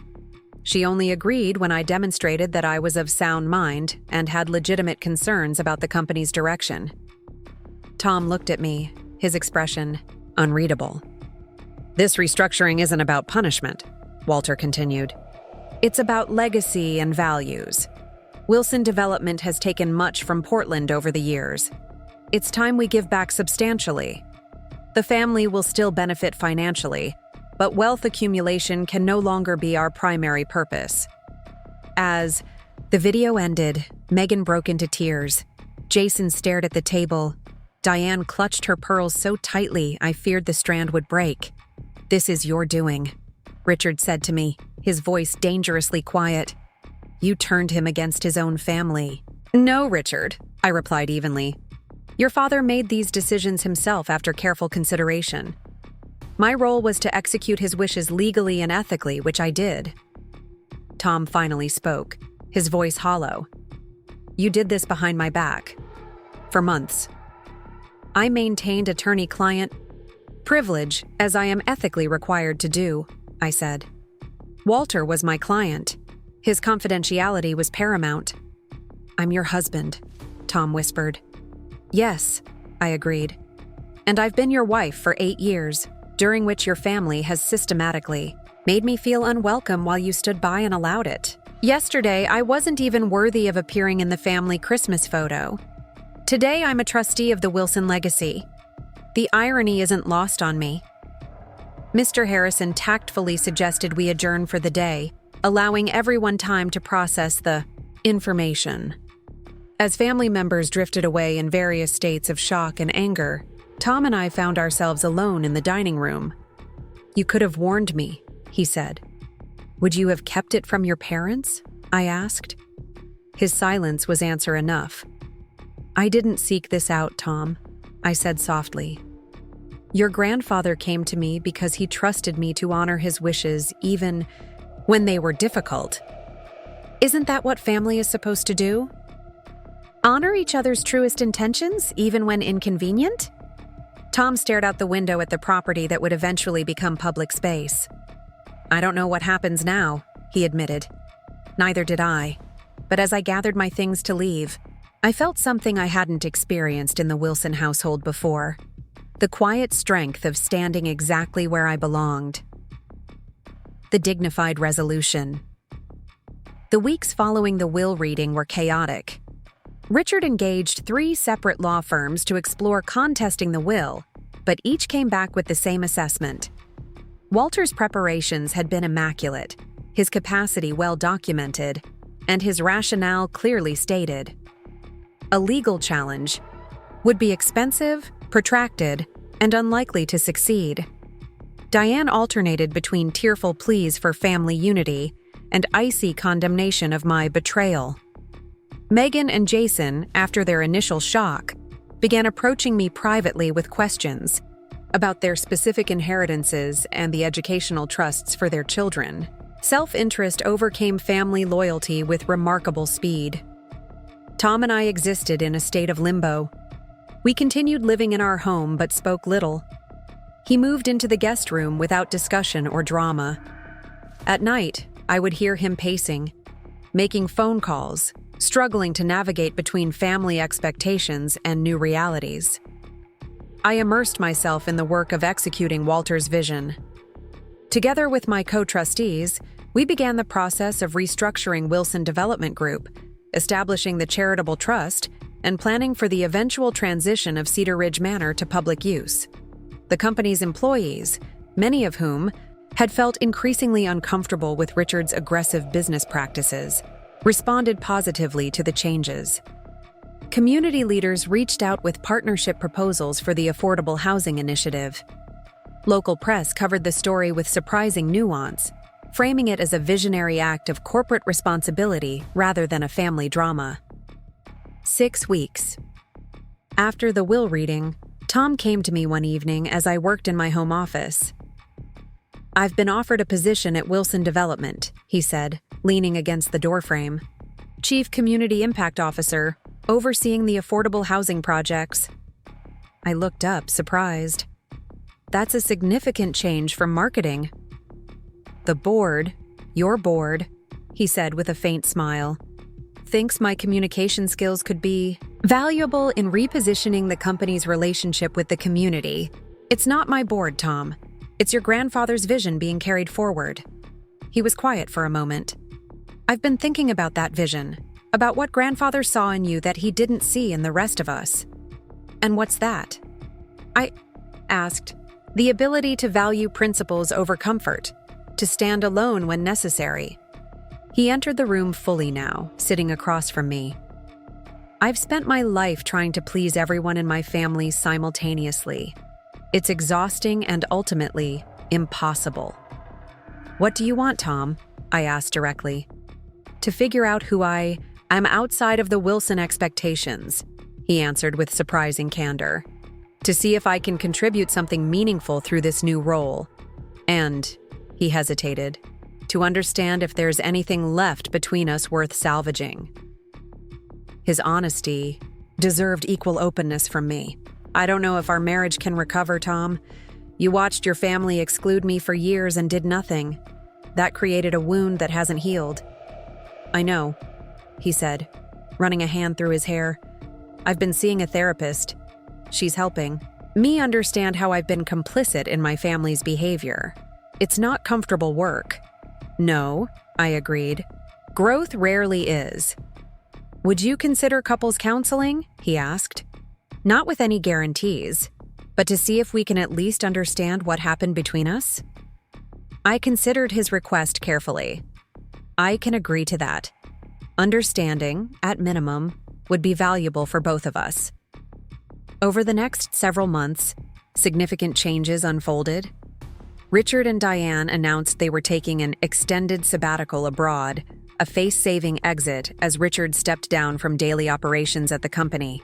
She only agreed when I demonstrated that I was of sound mind and had legitimate concerns about the company's direction. Tom looked at me, his expression unreadable. This restructuring isn't about punishment, Walter continued. It's about legacy and values. Wilson Development has taken much from Portland over the years. It's time we give back substantially. The family will still benefit financially, but wealth accumulation can no longer be our primary purpose. As the video ended, Megan broke into tears. Jason stared at the table. Diane clutched her pearls so tightly I feared the strand would break. This is your doing, Richard said to me, his voice dangerously quiet. You turned him against his own family. No, Richard, I replied evenly. Your father made these decisions himself after careful consideration. My role was to execute his wishes legally and ethically, which I did. Tom finally spoke, his voice hollow. You did this behind my back. For months. I maintained attorney-client privilege, as I am ethically required to do, I said. Walter was my client. His confidentiality was paramount. I'm your husband, Tom whispered. Yes, I agreed. And I've been your wife for 8 years, during which your family has systematically made me feel unwelcome while you stood by and allowed it. Yesterday, I wasn't even worthy of appearing in the family Christmas photo. Today, I'm a trustee of the Wilson legacy. The irony isn't lost on me. Mr. Harrison tactfully suggested we adjourn for the day, allowing everyone time to process the information. As family members drifted away in various states of shock and anger, Tom and I found ourselves alone in the dining room. "You could have warned me," he said. "Would you have kept it from your parents?" I asked. His silence was answer enough. "I didn't seek this out, Tom," I said softly. "Your grandfather came to me because he trusted me to honor his wishes even when they were difficult. Isn't that what family is supposed to do? Honor each other's truest intentions, even when inconvenient?" Tom stared out the window at the property that would eventually become public space. "I don't know what happens now," he admitted. Neither did I. But as I gathered my things to leave, I felt something I hadn't experienced in the Wilson household before. The quiet strength of standing exactly where I belonged. The dignified resolution. The weeks following the will reading were chaotic. Richard engaged 3 separate law firms to explore contesting the will, but each came back with the same assessment. Walter's preparations had been immaculate, his capacity well documented, and his rationale clearly stated. A legal challenge would be expensive, protracted, and unlikely to succeed. Diane alternated between tearful pleas for family unity and icy condemnation of my betrayal. Megan and Jason, after their initial shock, began approaching me privately with questions about their specific inheritances and the educational trusts for their children. Self-interest overcame family loyalty with remarkable speed. Tom and I existed in a state of limbo. We continued living in our home but spoke little. He moved into the guest room without discussion or drama. At night, I would hear him pacing, making phone calls, struggling to navigate between family expectations and new realities. I immersed myself in the work of executing Walter's vision. Together with my co-trustees, we began the process of restructuring Wilson Development Group, establishing the charitable trust, and planning for the eventual transition of Cedar Ridge Manor to public use. The company's employees, many of whom had felt increasingly uncomfortable with Richard's aggressive business practices, responded positively to the changes. Community leaders reached out with partnership proposals for the Affordable Housing Initiative. Local press covered the story with surprising nuance, framing it as a visionary act of corporate responsibility rather than a family drama. 6 weeks. After the will reading, Tom came to me one evening as I worked in my home office. "I've been offered a position at Wilson Development," he said, leaning against the doorframe. "Chief Community Impact Officer, overseeing the affordable housing projects." I looked up, surprised. "That's a significant change from marketing." "The board, your board," he said with a faint smile, "thinks my communication skills could be valuable in repositioning the company's relationship with the community. It's not my board, Tom. It's your grandfather's vision being carried forward." He was quiet for a moment. "I've been thinking about that vision, about what grandfather saw in you that he didn't see in the rest of us." "And what's that?" I asked. "The ability to value principles over comfort, to stand alone when necessary." He entered the room fully now, sitting across from me. "I've spent my life trying to please everyone in my family simultaneously. It's exhausting and ultimately impossible." "What do you want, Tom?" I asked directly. "To figure out who I am outside of the Wilson expectations," he answered with surprising candor. "To see if I can contribute something meaningful through this new role. And," he hesitated, "to understand if there's anything left between us worth salvaging." His honesty deserved equal openness from me. "I don't know if our marriage can recover, Tom. You watched your family exclude me for years and did nothing. That created a wound that hasn't healed." "I know," he said, running a hand through his hair. "I've been seeing a therapist. She's helping me understand how I've been complicit in my family's behavior. It's not comfortable work." "No," I agreed. "Growth rarely is." "Would you consider couples counseling?" he asked. "Not with any guarantees." but to see if we can at least understand what happened between us? I considered his request carefully. I can agree to that. Understanding, at minimum, would be valuable for both of us. Over the next several months, significant changes unfolded. Richard and Diane announced they were taking an extended sabbatical abroad, a face-saving exit as Richard stepped down from daily operations at the company.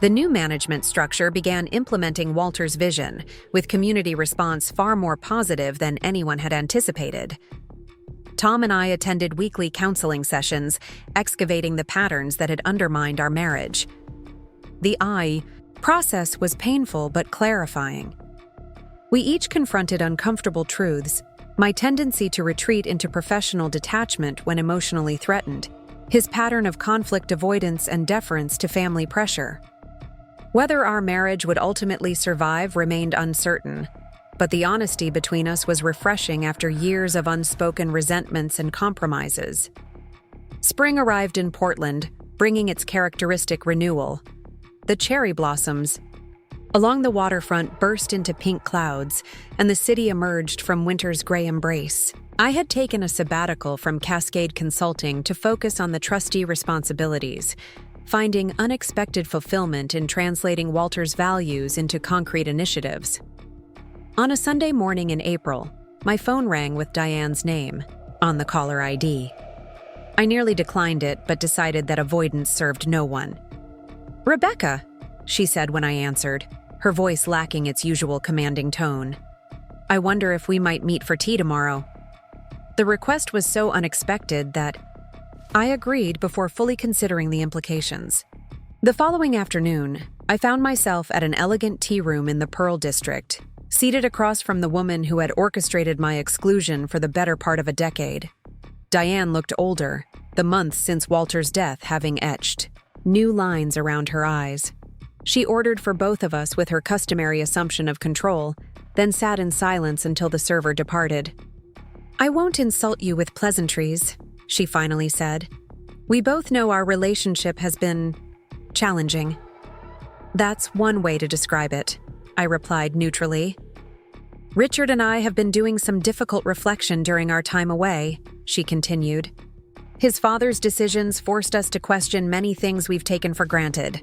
The new management structure began implementing Walter's vision, with community response far more positive than anyone had anticipated. Tom and I attended weekly counseling sessions, excavating the patterns that had undermined our marriage. The process was painful but clarifying. We each confronted uncomfortable truths: my tendency to retreat into professional detachment when emotionally threatened, his pattern of conflict avoidance and deference to family pressure. Whether our marriage would ultimately survive remained uncertain, but the honesty between us was refreshing after years of unspoken resentments and compromises. Spring arrived in Portland, bringing its characteristic renewal. The cherry blossoms along the waterfront burst into pink clouds, and the city emerged from winter's gray embrace. I had taken a sabbatical from Cascade Consulting to focus on the trustee responsibilities, finding unexpected fulfillment in translating Walter's values into concrete initiatives. On a Sunday morning in April, my phone rang with Diane's name on the caller ID. I nearly declined it, but decided that avoidance served no one. "Rebecca," she said when I answered, her voice lacking its usual commanding tone. "I wonder if we might meet for tea tomorrow." The request was so unexpected that I agreed before fully considering the implications. The following afternoon, I found myself at an elegant tea room in the Pearl District, seated across from the woman who had orchestrated my exclusion for the better part of a decade. Diane looked older, the months since Walter's death having etched new lines around her eyes. She ordered for both of us with her customary assumption of control, then sat in silence until the server departed. "I won't insult you with pleasantries," she finally said. "We both know our relationship has been challenging." "That's one way to describe it," I replied neutrally. "Richard and I have been doing some difficult reflection during our time away," she continued. "His father's decisions forced us to question many things we've taken for granted."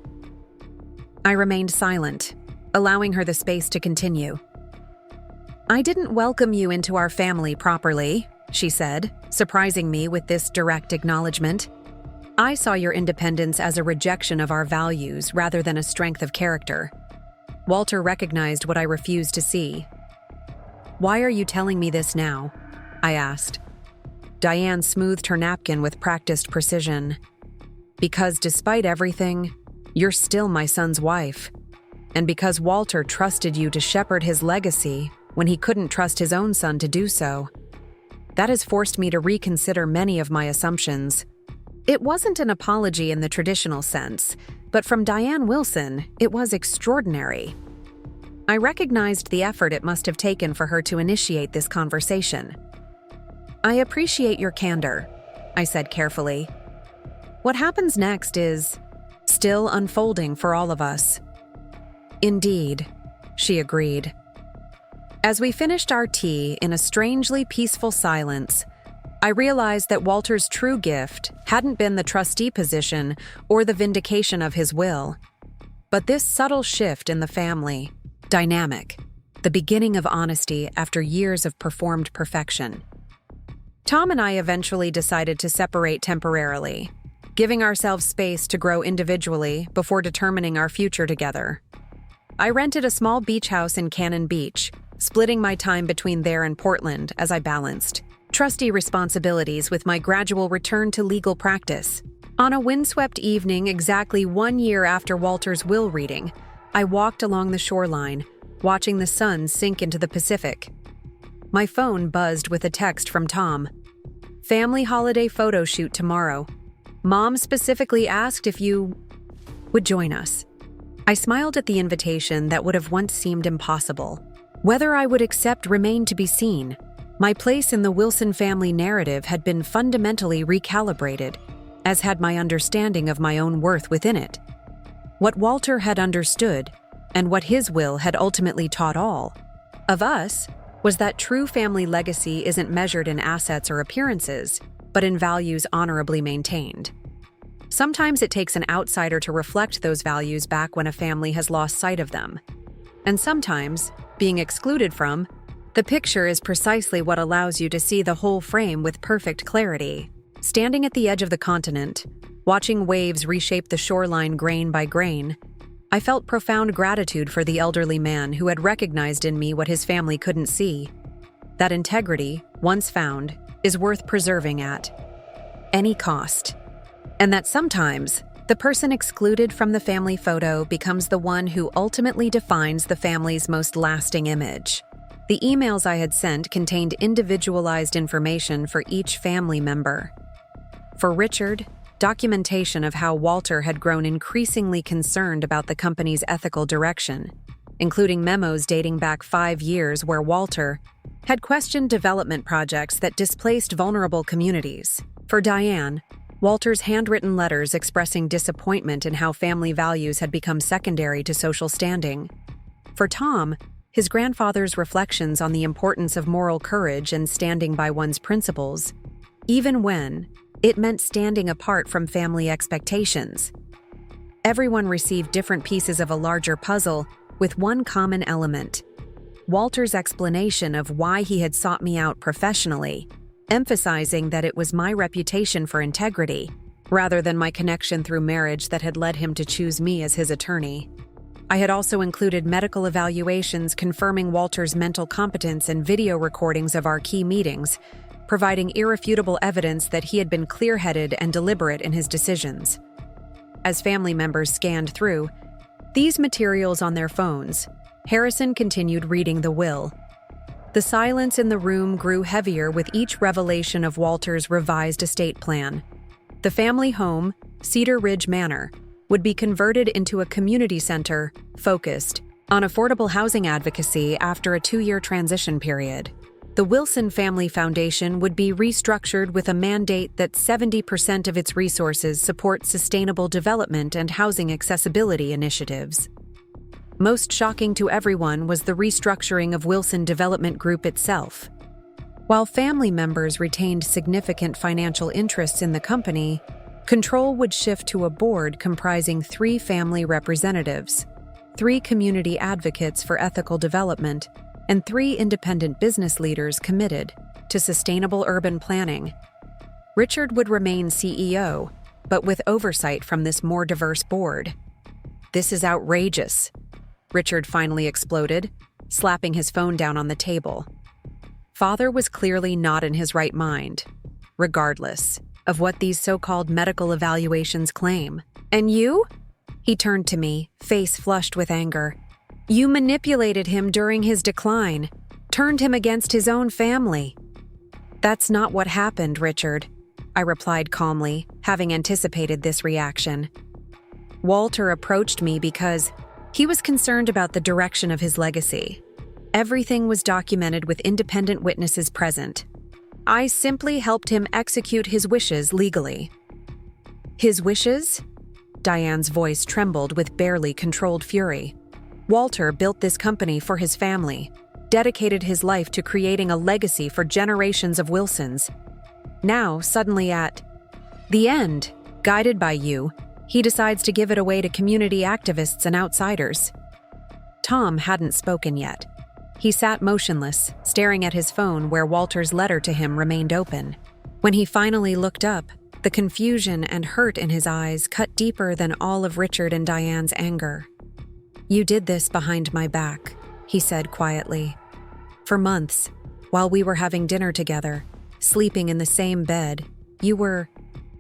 I remained silent, allowing her the space to continue. "I didn't welcome you into our family properly," she said, surprising me with this direct acknowledgement. "I saw your independence as a rejection of our values rather than a strength of character. Walter recognized what I refused to see." "Why are you telling me this now?" I asked. Diane smoothed her napkin with practiced precision. "Because despite everything, you're still my son's wife. And because Walter trusted you to shepherd his legacy when he couldn't trust his own son to do so. That has forced me to reconsider many of my assumptions." It wasn't an apology in the traditional sense, but from Diane Wilson, it was extraordinary. I recognized the effort it must have taken for her to initiate this conversation. "I appreciate your candor," I said carefully. "What happens next is still unfolding for all of us." "Indeed," she agreed. As we finished our tea in a strangely peaceful silence, I realized that Walter's true gift hadn't been the trustee position or the vindication of his will, but this subtle shift in the family dynamic, the beginning of honesty after years of performed perfection. Tom and I eventually decided to separate temporarily, giving ourselves space to grow individually before determining our future together. I rented a small beach house in Cannon Beach, splitting my time between there and Portland as I balanced trustee responsibilities with my gradual return to legal practice. On a windswept evening exactly 1 year after Walter's will reading, I walked along the shoreline, watching the sun sink into the Pacific. My phone buzzed with a text from Tom. "Family holiday photo shoot tomorrow. Mom specifically asked if you would join us." I smiled at the invitation that would have once seemed impossible. Whether I would accept remained to be seen. My place in the Wilson family narrative had been fundamentally recalibrated, as had my understanding of my own worth within it. What Walter had understood, and what his will had ultimately taught all of us was that true family legacy isn't measured in assets or appearances, but in values honorably maintained. Sometimes it takes an outsider to reflect those values back when a family has lost sight of them. And sometimes, being excluded from, the picture is precisely what allows you to see the whole frame with perfect clarity. Standing at the edge of the continent, watching waves reshape the shoreline grain by grain, I felt profound gratitude for the elderly man who had recognized in me what his family couldn't see. That integrity, once found, is worth preserving at any cost. And that sometimes, the person excluded from the family photo becomes the one who ultimately defines the family's most lasting image. The emails I had sent contained individualized information for each family member. For Richard, documentation of how Walter had grown increasingly concerned about the company's ethical direction, including memos dating back 5 years where Walter had questioned development projects that displaced vulnerable communities. For Diane, Walter's handwritten letters expressing disappointment in how family values had become secondary to social standing. For Tom, his grandfather's reflections on the importance of moral courage and standing by one's principles, even when it meant standing apart from family expectations. Everyone received different pieces of a larger puzzle with one common element: Walter's explanation of why he had sought me out professionally, emphasizing that it was my reputation for integrity, rather than my connection through marriage that had led him to choose me as his attorney. I had also included medical evaluations confirming Walter's mental competence and video recordings of our key meetings, providing irrefutable evidence that he had been clear-headed and deliberate in his decisions. As family members scanned through these materials on their phones, Harrison continued reading the will. The silence in the room grew heavier with each revelation of Walter's revised estate plan. The family home, Cedar Ridge Manor, would be converted into a community center focused on affordable housing advocacy after a 2-year transition period. The Wilson Family Foundation would be restructured with a mandate that 70% of its resources support sustainable development and housing accessibility initiatives. Most shocking to everyone was the restructuring of Wilson Development Group itself. While family members retained significant financial interests in the company, control would shift to a board comprising 3 family representatives, 3 community advocates for ethical development, and 3 independent business leaders committed to sustainable urban planning. Richard would remain CEO, but with oversight from this more diverse board. "This is outrageous," Richard finally exploded, slapping his phone down on the table. Father was clearly not in his right mind, regardless of what these so-called medical evaluations claim. "And you?" He turned to me, face flushed with anger. "You manipulated him during his decline, turned him against his own family." "That's not what happened, Richard," I replied calmly, having anticipated this reaction. "Walter approached me because he was concerned about the direction of his legacy. Everything was documented with independent witnesses present. I simply helped him execute his wishes legally." "His wishes?" Diane's voice trembled with barely controlled fury. "Walter built this company for his family, dedicated his life to creating a legacy for generations of Wilsons. Now, suddenly at the end, guided by you, he decides to give it away to community activists and outsiders." Tom hadn't spoken yet. He sat motionless, staring at his phone where Walter's letter to him remained open. When he finally looked up, the confusion and hurt in his eyes cut deeper than all of Richard and Diane's anger. "You did this behind my back," he said quietly. "For months, while we were having dinner together, sleeping in the same bed, you were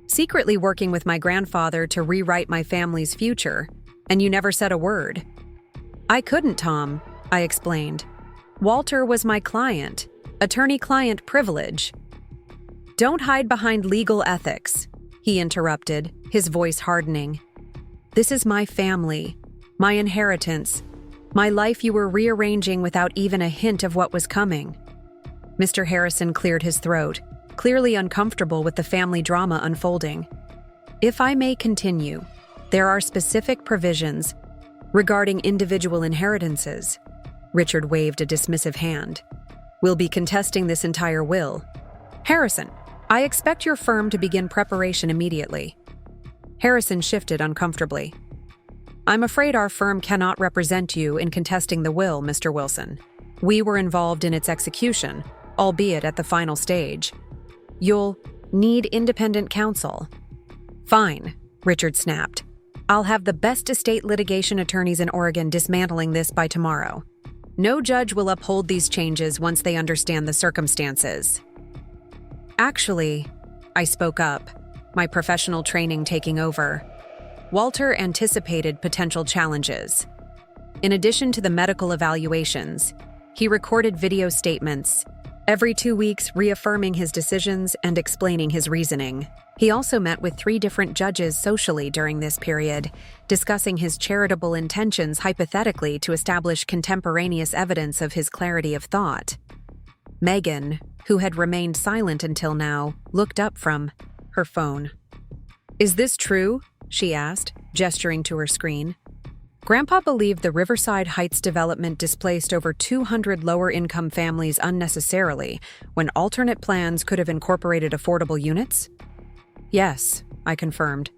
secretly working with my grandfather to rewrite my family's future, and you never said a word." "I couldn't, Tom," I explained. "Walter was my client, attorney-client privilege." "Don't hide behind legal ethics," he interrupted, his voice hardening. "This is my family, my inheritance, my life you were rearranging without even a hint of what was coming." Mr. Harrison cleared his throat, clearly uncomfortable with the family drama unfolding. "If I may continue, there are specific provisions Regarding individual inheritances, Richard waved a dismissive hand. We'll be contesting this entire will. Harrison, I expect your firm to begin preparation immediately. Harrison shifted uncomfortably. I'm afraid our firm cannot represent you in contesting the will, Mr. Wilson. We were involved in its execution, albeit at the final stage. You'll need independent counsel. Fine, Richard snapped. I'll have the best estate litigation attorneys in Oregon dismantling this by tomorrow. No judge will uphold these changes once they understand the circumstances. Actually, I spoke up, my professional training taking over. Walter anticipated potential challenges. In addition to the medical evaluations, he recorded video statements, every 2 weeks reaffirming his decisions and explaining his reasoning. He also met with 3 different judges socially during this period, discussing his charitable intentions hypothetically to establish contemporaneous evidence of his clarity of thought. Megan, who had remained silent until now, looked up from her phone. Is this true? She asked, gesturing to her screen. Grandpa believed the Riverside Heights development displaced over 200 lower-income families unnecessarily when alternate plans could have incorporated affordable units? Yes, I confirmed.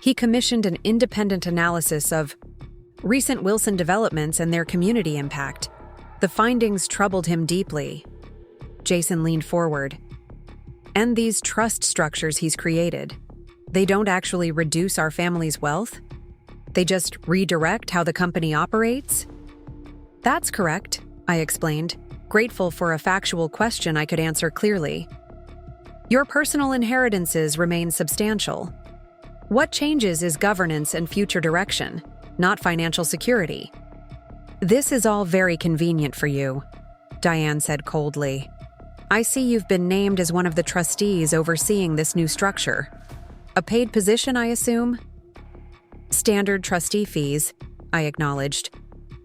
He commissioned an independent analysis of recent Wilson developments and their community impact. The findings troubled him deeply. Jason leaned forward. And these trust structures he's created, they don't actually reduce our family's wealth? They just redirect how the company operates? That's correct, I explained, grateful for a factual question I could answer clearly. Your personal inheritances remain substantial. What changes is governance and future direction, not financial security. This is all very convenient for you, Diane said coldly. I see you've been named as one of the trustees overseeing this new structure. A paid position, I assume? Standard trustee fees, I acknowledged,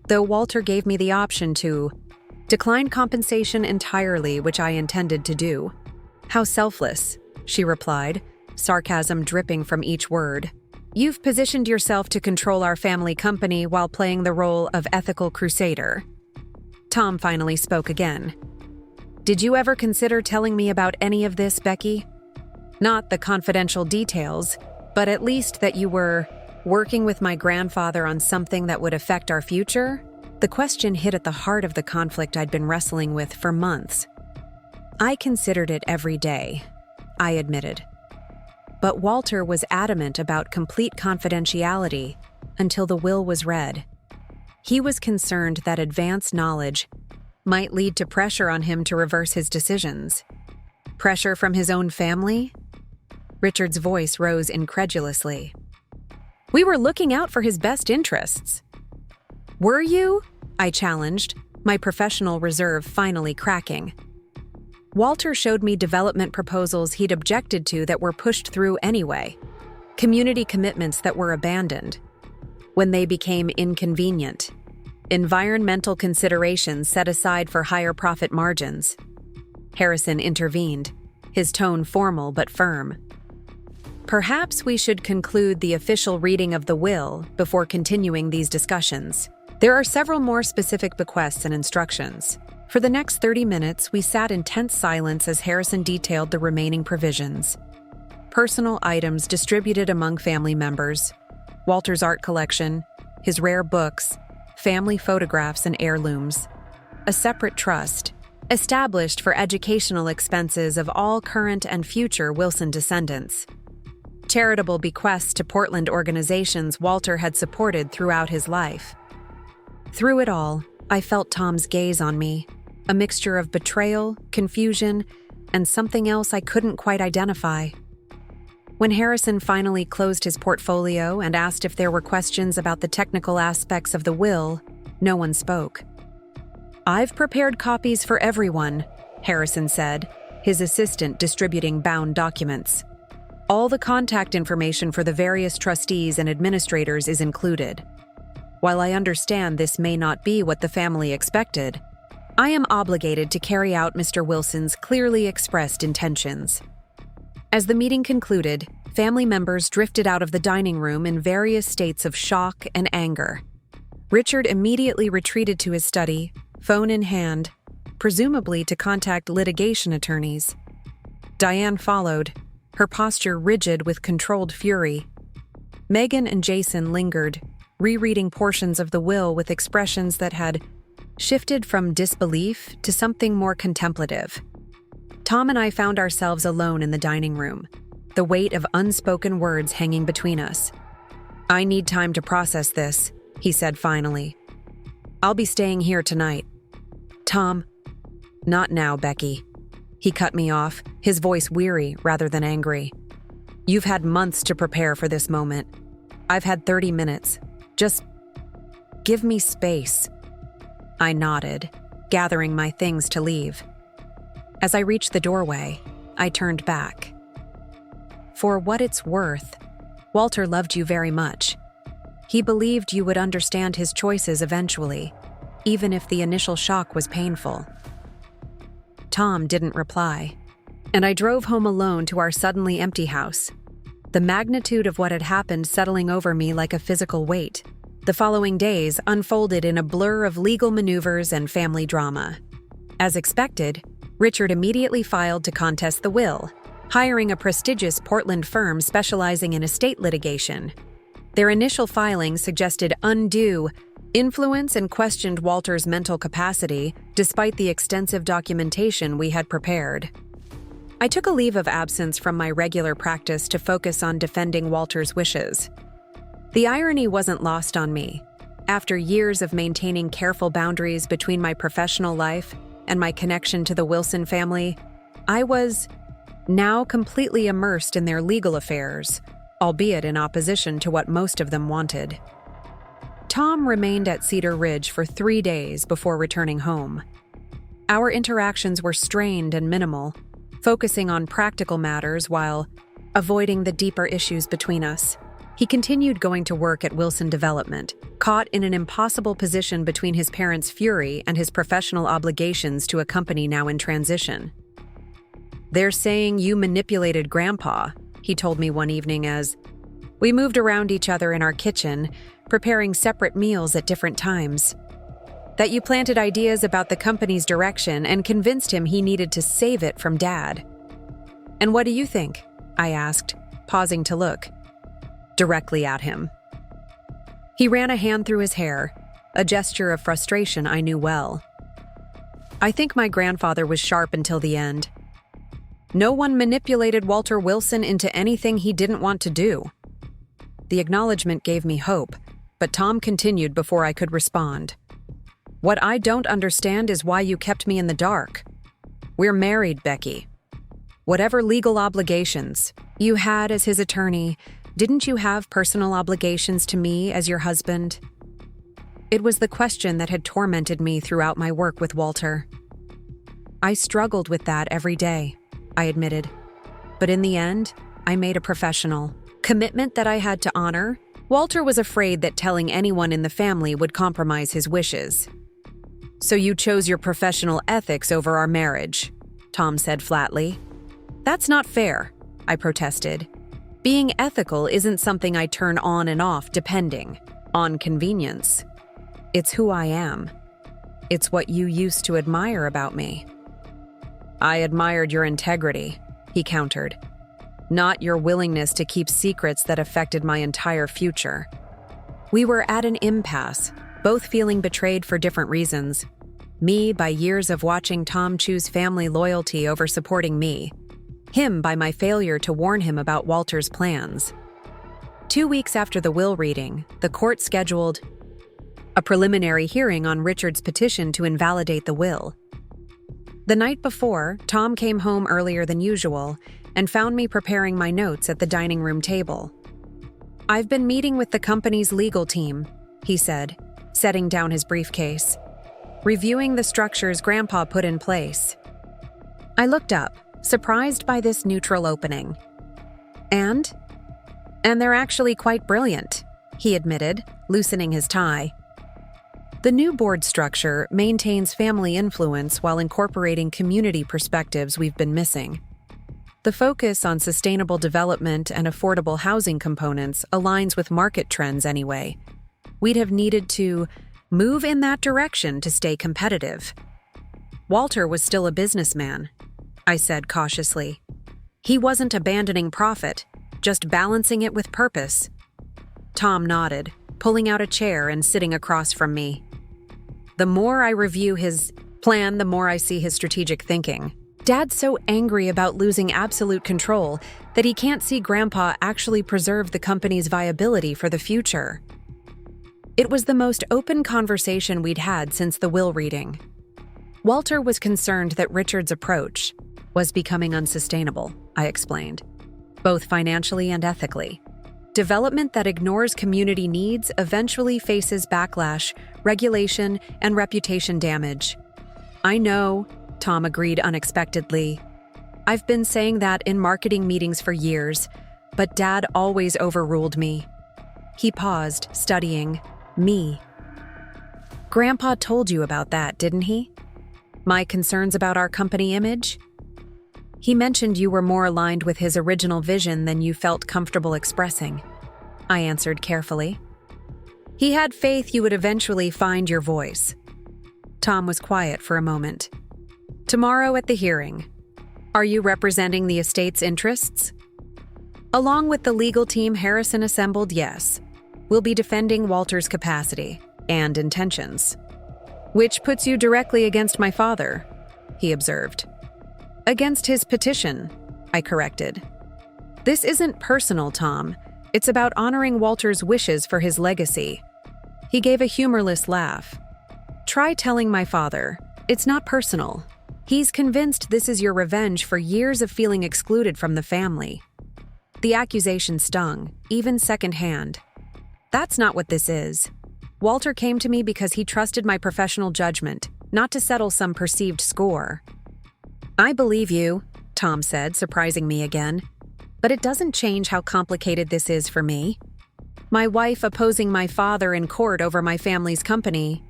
though Walter gave me the option to decline compensation entirely, which I intended to do. How selfless, she replied, sarcasm dripping from each word. You've positioned yourself to control our family company while playing the role of ethical crusader. Tom finally spoke again. Did you ever consider telling me about any of this, Becky? Not the confidential details, but at least that you were working with my grandfather on something that would affect our future? The question hit at the heart of the conflict I'd been wrestling with for months. I considered it every day, I admitted. But Walter was adamant about complete confidentiality until the will was read. He was concerned that advance knowledge might lead to pressure on him to reverse his decisions. Pressure from his own family? Richard's voice rose incredulously. We were looking out for his best interests. Were you? I challenged, my professional reserve finally cracking. Walter showed me development proposals he'd objected to that were pushed through anyway, community commitments that were abandoned when they became inconvenient, environmental considerations set aside for higher profit margins. Harrison intervened, his tone formal but firm. Perhaps we should conclude the official reading of the will before continuing these discussions. There are several more specific bequests and instructions. For the next 30 minutes, we sat in tense silence as Harrison detailed the remaining provisions. Personal items distributed among family members, Walter's art collection, his rare books, family photographs and heirlooms. A separate trust, established for educational expenses of all current and future Wilson descendants. Charitable bequests to Portland organizations Walter had supported throughout his life. Through it all, I felt Tom's gaze on me, a mixture of betrayal, confusion, and something else I couldn't quite identify. When Harrison finally closed his portfolio and asked if there were questions about the technical aspects of the will, no one spoke. I've prepared copies for everyone, Harrison said, his assistant distributing bound documents. All the contact information for the various trustees and administrators is included. While I understand this may not be what the family expected, I am obligated to carry out Mr. Wilson's clearly expressed intentions. As the meeting concluded, family members drifted out of the dining room in various states of shock and anger. Richard immediately retreated to his study, phone in hand, presumably to contact litigation attorneys. Diane followed, her posture rigid with controlled fury. Megan and Jason lingered, rereading portions of the will with expressions that had shifted from disbelief to something more contemplative. Tom and I found ourselves alone in the dining room, the weight of unspoken words hanging between us. "I need time to process this," he said finally. "I'll be staying here tonight." "Tom." "Not now, Becky." He cut me off, his voice weary rather than angry. "You've had months to prepare for this moment. I've had 30 minutes. Just give me space." I nodded, gathering my things to leave. As I reached the doorway, I turned back. "For what it's worth, Walter loved you very much. He believed you would understand his choices eventually, even if the initial shock was painful." Tom didn't reply, and I drove home alone to our suddenly empty house, the magnitude of what had happened settling over me like a physical weight. The following days unfolded in a blur of legal maneuvers and family drama. As expected, Richard immediately filed to contest the will, hiring a prestigious Portland firm specializing in estate litigation. Their initial filing suggested undue influence and questioned Walter's mental capacity, despite the extensive documentation we had prepared. I took a leave of absence from my regular practice to focus on defending Walter's wishes. The irony wasn't lost on me. After years of maintaining careful boundaries between my professional life and my connection to the Wilson family, I was now completely immersed in their legal affairs, albeit in opposition to what most of them wanted. Tom remained at Cedar Ridge for 3 days before returning home. Our interactions were strained and minimal, focusing on practical matters while avoiding the deeper issues between us. He continued going to work at Wilson Development, caught in an impossible position between his parents' fury and his professional obligations to a company now in transition. "They're saying you manipulated Grandpa," he told me one evening as we moved around each other in our kitchen, preparing separate meals at different times. "That you planted ideas about the company's direction and convinced him he needed to save it from Dad." "And what do you think?" I asked, pausing to look directly at him. He ran a hand through his hair, a gesture of frustration I knew well. "I think my grandfather was sharp until the end. No one manipulated Walter Wilson into anything he didn't want to do." The acknowledgement gave me hope, but Tom continued before I could respond. "What I don't understand is why you kept me in the dark. We're married, Becky. Whatever legal obligations you had as his attorney, didn't you have personal obligations to me as your husband?" It was the question that had tormented me throughout my work with Walter. "I struggled with that every day," I admitted. "But in the end, I made a professional commitment that I had to honor." Walter was afraid that telling anyone in the family would compromise his wishes. "So you chose your professional ethics over our marriage," Tom said flatly. "That's not fair," I protested. "Being ethical isn't something I turn on and off depending on convenience. It's who I am. It's what you used to admire about me." "I admired your integrity," he countered, "not your willingness to keep secrets that affected my entire future." We were at an impasse, both feeling betrayed for different reasons. Me by years of watching Tom choose family loyalty over supporting me. Him by my failure to warn him about Walter's plans. 2 weeks after the will reading, the court scheduled a preliminary hearing on Richard's petition to invalidate the will. The night before, Tom came home earlier than usual and found me preparing my notes at the dining room table. "I've been meeting with the company's legal team," he said, setting down his briefcase, "reviewing the structures Grandpa put in place." I looked up, surprised by this neutral opening. And they're actually quite brilliant," he admitted, loosening his tie. The new board structure maintains family influence while incorporating community perspectives we've been missing. The focus on sustainable development and affordable housing components aligns with market trends anyway. we'd have needed to move in that direction to stay competitive. Walter was still a businessman, I said cautiously. He wasn't abandoning profit, just balancing it with purpose. Tom nodded, pulling out a chair and sitting across from me. The more I review his plan, the more I see his strategic thinking. Dad's so angry about losing absolute control that he can't see Grandpa actually preserve the company's viability for the future. It was the most open conversation we'd had since the will reading. Walter was concerned that Richard's approach was becoming unsustainable, I explained, both financially and ethically. Development that ignores community needs eventually faces backlash, regulation, and reputation damage. I know, Tom agreed unexpectedly. I've been saying that in marketing meetings for years, but Dad always overruled me. He paused, studying me. Grandpa told you about that, didn't he? My concerns about our company image? He mentioned you were more aligned with his original vision than you felt comfortable expressing, I answered carefully. He had faith you would eventually find your voice. Tom was quiet for a moment. Tomorrow at the hearing, are you representing the estate's interests? Along with the legal team Harrison assembled, yes. We'll be defending Walter's capacity and intentions. Which puts you directly against my father, he observed. Against his petition, I corrected. This isn't personal, Tom. It's about honoring Walter's wishes for his legacy. He gave a humorless laugh. Try telling my father. It's not personal. He's convinced this is your revenge for years of feeling excluded from the family. The accusation stung, even secondhand. That's not what this is. Walter came to me because he trusted my professional judgment, not to settle some perceived score. I believe you, Tom said, surprising me again. But it doesn't change how complicated this is for me. My wife opposing my father in court over my family's company.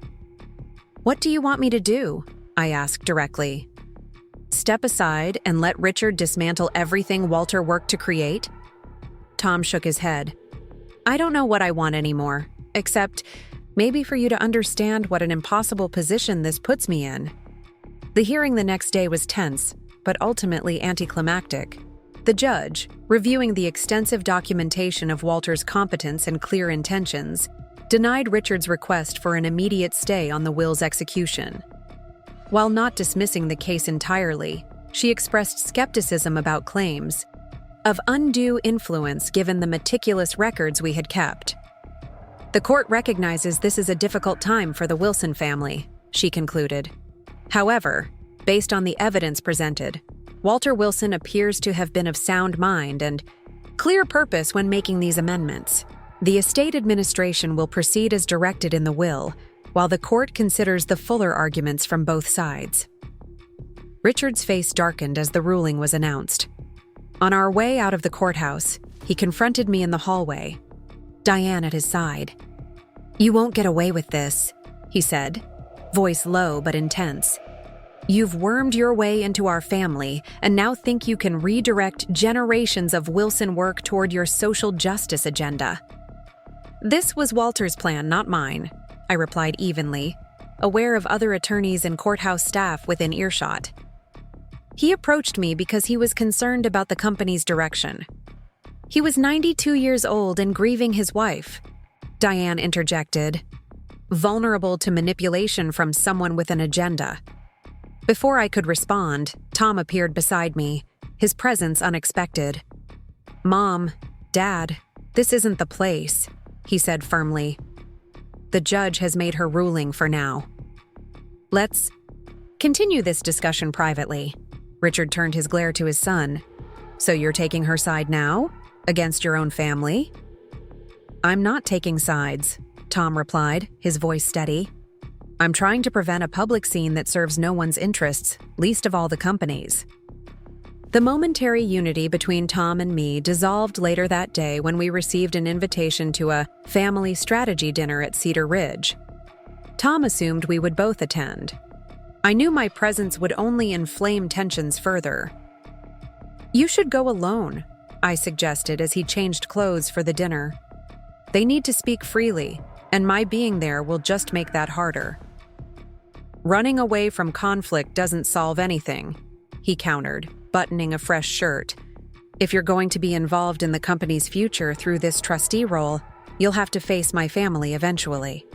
What do you want me to do? I asked directly. Step aside and let Richard dismantle everything Walter worked to create? Tom shook his head. I don't know what I want anymore, except maybe for you to understand what an impossible position this puts me in. The hearing the next day was tense, but ultimately anticlimactic. The judge, reviewing the extensive documentation of Walter's competence and clear intentions, denied Richard's request for an immediate stay on the will's execution. While not dismissing the case entirely, she expressed skepticism about claims of undue influence given the meticulous records we had kept. The court recognizes this is a difficult time for the Wilson family, she concluded. However, based on the evidence presented, Walter Wilson appears to have been of sound mind and clear purpose when making these amendments. The estate administration will proceed as directed in the will, while the court considers the fuller arguments from both sides. Richard's face darkened as the ruling was announced. On our way out of the courthouse, he confronted me in the hallway, Diane at his side. You won't get away with this, he said, voice low but intense. You've wormed your way into our family and now think you can redirect generations of Wilson work toward your social justice agenda. This was Walter's plan, not mine, I replied evenly, aware of other attorneys and courthouse staff within earshot. He approached me because he was concerned about the company's direction. He was 92 years old and grieving his wife, Diane interjected, vulnerable to manipulation from someone with an agenda. Before I could respond, Tom appeared beside me, his presence unexpected. Mom, Dad, this isn't the place, he said firmly. The judge has made her ruling for now. Let's continue this discussion privately. Richard turned his glare to his son. So you're taking her side now? Against your own family? I'm not taking sides, Tom replied, his voice steady. I'm trying to prevent a public scene that serves no one's interests, least of all the company's. The momentary unity between Tom and me dissolved later that day when we received an invitation to a family strategy dinner at Cedar Ridge. Tom assumed we would both attend. I knew my presence would only inflame tensions further. You should go alone, I suggested as he changed clothes for the dinner. They need to speak freely. and my being there will just make that harder. Running away from conflict doesn't solve anything, he countered, buttoning a fresh shirt. If you're going to be involved in the company's future through this trustee role, you'll have to face my family eventually.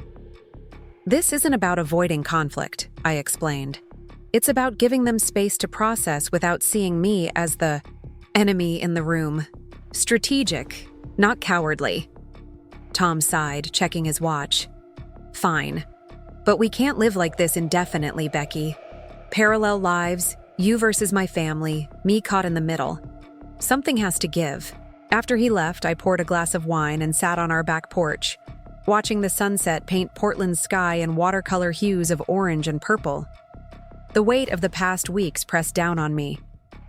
This isn't about avoiding conflict, I explained. It's about giving them space to process without seeing me as the enemy in the room. Strategic, not cowardly. Tom sighed, checking his watch. Fine. But we can't live like this indefinitely, Becky. Parallel lives, you versus my family, me caught in the middle. Something has to give. After he left, I poured a glass of wine and sat on our back porch, watching the sunset paint Portland's sky in watercolor hues of orange and purple. The weight of the past weeks pressed down on me,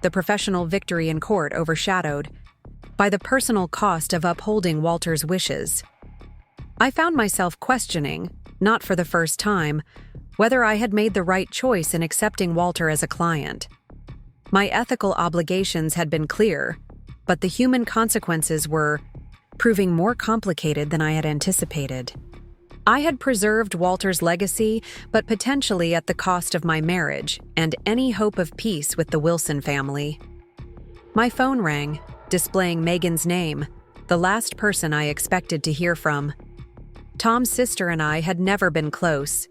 the professional victory in court overshadowed by the personal cost of upholding Walter's wishes. I found myself questioning, not for the first time, whether I had made the right choice in accepting Walter as a client. My ethical obligations had been clear, but the human consequences were proving more complicated than I had anticipated. I had preserved Walter's legacy, but potentially at the cost of my marriage and any hope of peace with the Wilson family. My phone rang, displaying Megan's name, the last person I expected to hear from. Tom's sister and I had never been close,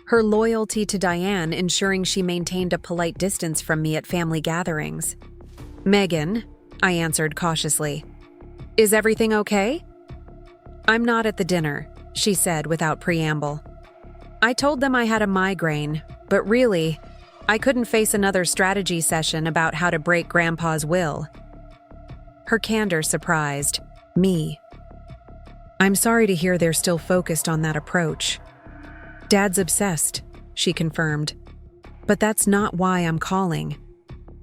her loyalty to Diane ensuring she maintained a polite distance from me at family gatherings. Megan, I answered cautiously. Is everything okay? I'm not at the dinner, she said without preamble. I told them I had a migraine, but really, I couldn't face another strategy session about how to break Grandpa's will. Her candor surprised me. I'm sorry to hear they're still focused on that approach. Dad's obsessed, she confirmed. But that's not why I'm calling.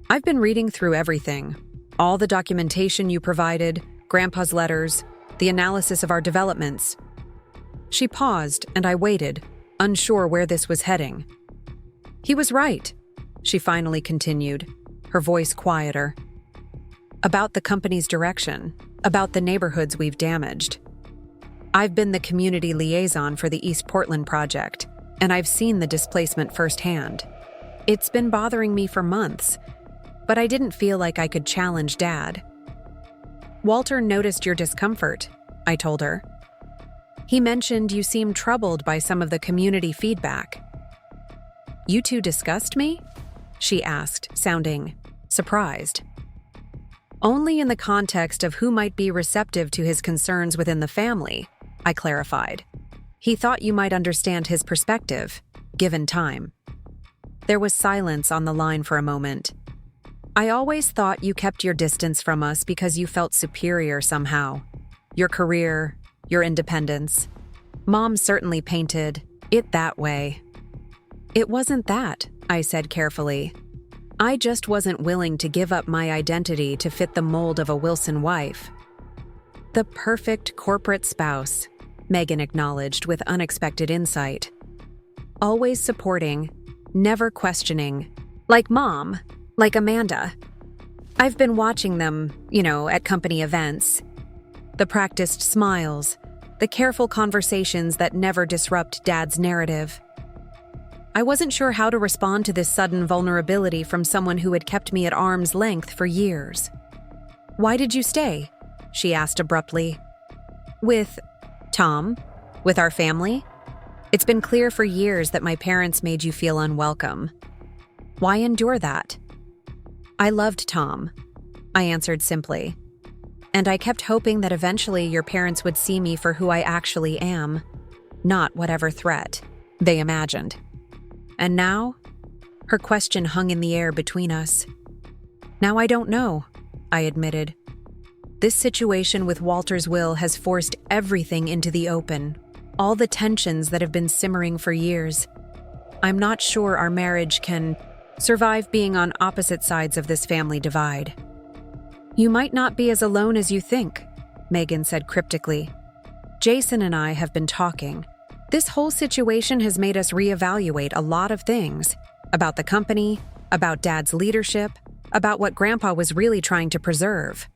I've been reading through everything. All the documentation you provided, Grandpa's letters, the analysis of our developments. She paused, and I waited, unsure where this was heading. He was right, she finally continued, her voice quieter. About the company's direction, about the neighborhoods we've damaged. I've been the community liaison for the East Portland project, and I've seen the displacement firsthand. It's been bothering me for months, but I didn't feel like I could challenge Dad. Walter noticed your discomfort, I told her. He mentioned you seemed troubled by some of the community feedback. You two discussed me? She asked, sounding surprised. Only in the context of who might be receptive to his concerns within the family, I clarified. He thought you might understand his perspective, given time. There was silence on the line for a moment. I always thought you kept your distance from us because you felt superior somehow. Your career, your independence. Mom certainly painted it that way. It wasn't that, I said carefully. I just wasn't willing to give up my identity to fit the mold of a Wilson wife. The perfect corporate spouse, Megan acknowledged with unexpected insight. Always supporting, never questioning. Like Mom, like Amanda. I've been watching them, at company events. The practiced smiles, the careful conversations that never disrupt Dad's narrative. I wasn't sure how to respond to this sudden vulnerability from someone who had kept me at arm's length for years. Why did you stay? She asked abruptly. With Tom? With our family? It's been clear for years that my parents made you feel unwelcome. Why endure that? I loved Tom, I answered simply. And I kept hoping that eventually your parents would see me for who I actually am, not whatever threat they imagined. And now? Her question hung in the air between us. Now I don't know, I admitted. This situation with Walter's will has forced everything into the open, all the tensions that have been simmering for years. I'm not sure our marriage can survive being on opposite sides of this family divide. You might not be as alone as you think, Megan said cryptically. Jason and I have been talking. This whole situation has made us reevaluate a lot of things about the company, about Dad's leadership, about what Grandpa was really trying to preserve.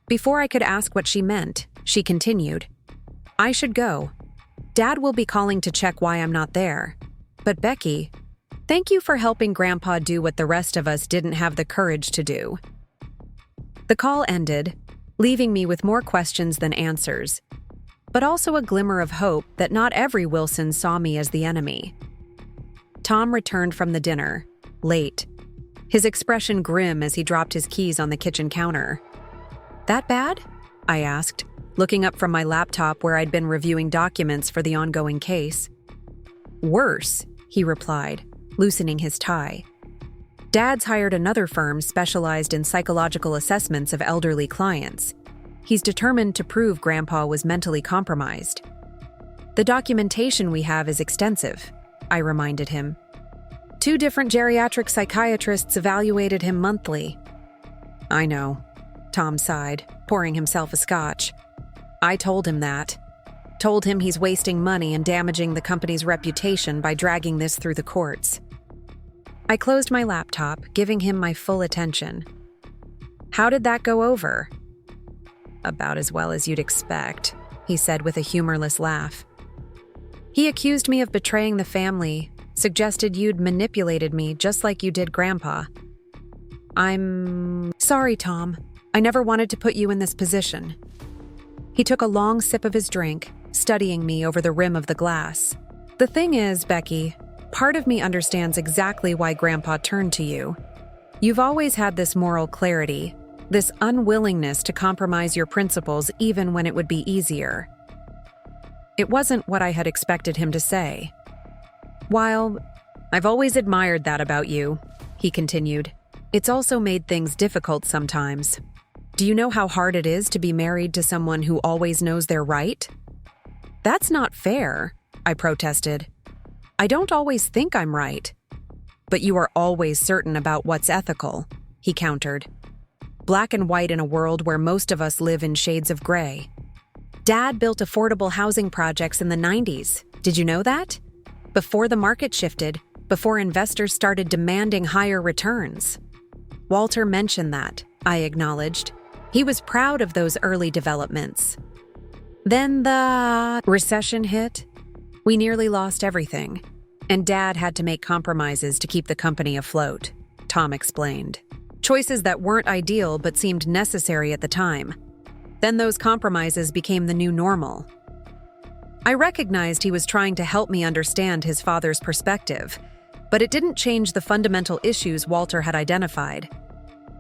Before I could ask what she meant, she continued, I should go. Dad will be calling to check why I'm not there. But Becky, thank you for helping Grandpa do what the rest of us didn't have the courage to do." The call ended, leaving me with more questions than answers, but also a glimmer of hope that not every Wilson saw me as the enemy. Tom returned from the dinner, late, his expression grim as he dropped his keys on the kitchen counter. "That bad?" I asked, looking up from my laptop where I'd been reviewing documents for the ongoing case. "Worse," he replied, loosening his tie. "Dad's hired another firm specialized in psychological assessments of elderly clients. He's determined to prove Grandpa was mentally compromised. The documentation we have is extensive," I reminded him. "2 different geriatric psychiatrists evaluated him monthly." "I know," Tom sighed, pouring himself a scotch. "I told him that. Told him he's wasting money and damaging the company's reputation by dragging this through the courts." I closed my laptop, giving him my full attention. "How did that go over?" "About as well as you'd expect," he said with a humorless laugh. "He accused me of betraying the family, suggested you'd manipulated me just like you did Grandpa." "I'm sorry, Tom. I never wanted to put you in this position." He took a long sip of his drink, studying me over the rim of the glass. "The thing is, Becky, part of me understands exactly why Grandpa turned to you. You've always had this moral clarity, this unwillingness to compromise your principles even when it would be easier." It wasn't what I had expected him to say. "While I've always admired that about you," he continued, "it's also made things difficult sometimes. Do you know how hard it is to be married to someone who always knows they're right?" "That's not fair," I protested. "I don't always think I'm right." "But you are always certain about what's ethical," he countered. "Black and white in a world where most of us live in shades of gray. Dad built affordable housing projects in the 90s. Did you know that? Before the market shifted, before investors started demanding higher returns." Walter mentioned that, I acknowledged. He was proud of those early developments. Then the recession hit. We nearly lost everything, and Dad had to make compromises to keep the company afloat, Tom explained. Choices that weren't ideal but seemed necessary at the time. Then those compromises became the new normal. I recognized he was trying to help me understand his father's perspective, but it didn't change the fundamental issues Walter had identified.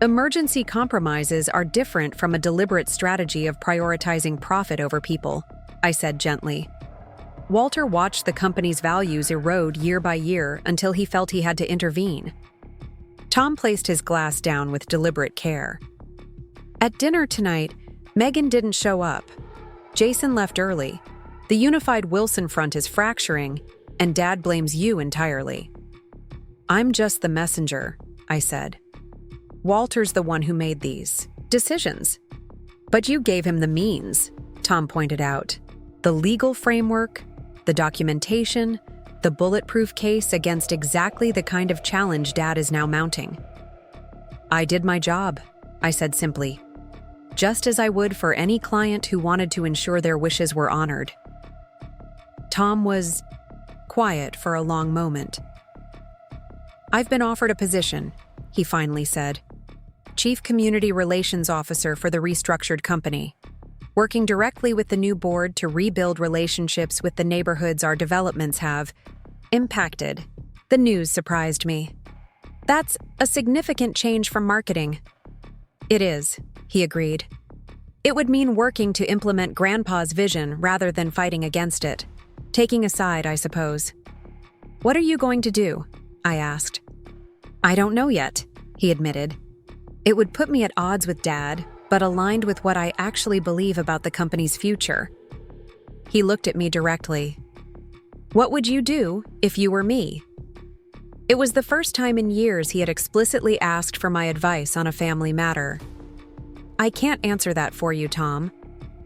Emergency compromises are different from a deliberate strategy of prioritizing profit over people, I said gently. Walter watched the company's values erode year by year until he felt he had to intervene. Tom placed his glass down with deliberate care. At dinner tonight, Megan didn't show up. Jason left early. The unified Wilson front is fracturing, and Dad blames you entirely. I'm just the messenger, I said. Walter's the one who made these decisions. But you gave him the means, Tom pointed out. The legal framework, the documentation, the bulletproof case against exactly the kind of challenge Dad is now mounting. I did my job, I said simply. Just as I would for any client who wanted to ensure their wishes were honored. Tom was quiet for a long moment. I've been offered a position, he finally said. Chief Community Relations Officer for the restructured company, working directly with the new board to rebuild relationships with the neighborhoods our developments have impacted. The news surprised me. That's a significant change from marketing. It is, he agreed. It would mean working to implement Grandpa's vision rather than fighting against it. Taking a side, I suppose. What are you going to do? I asked. I don't know yet, he admitted. It would put me at odds with Dad, but aligned with what I actually believe about the company's future. He looked at me directly. What would you do if you were me? It was the first time in years he had explicitly asked for my advice on a family matter. I can't answer that for you, Tom,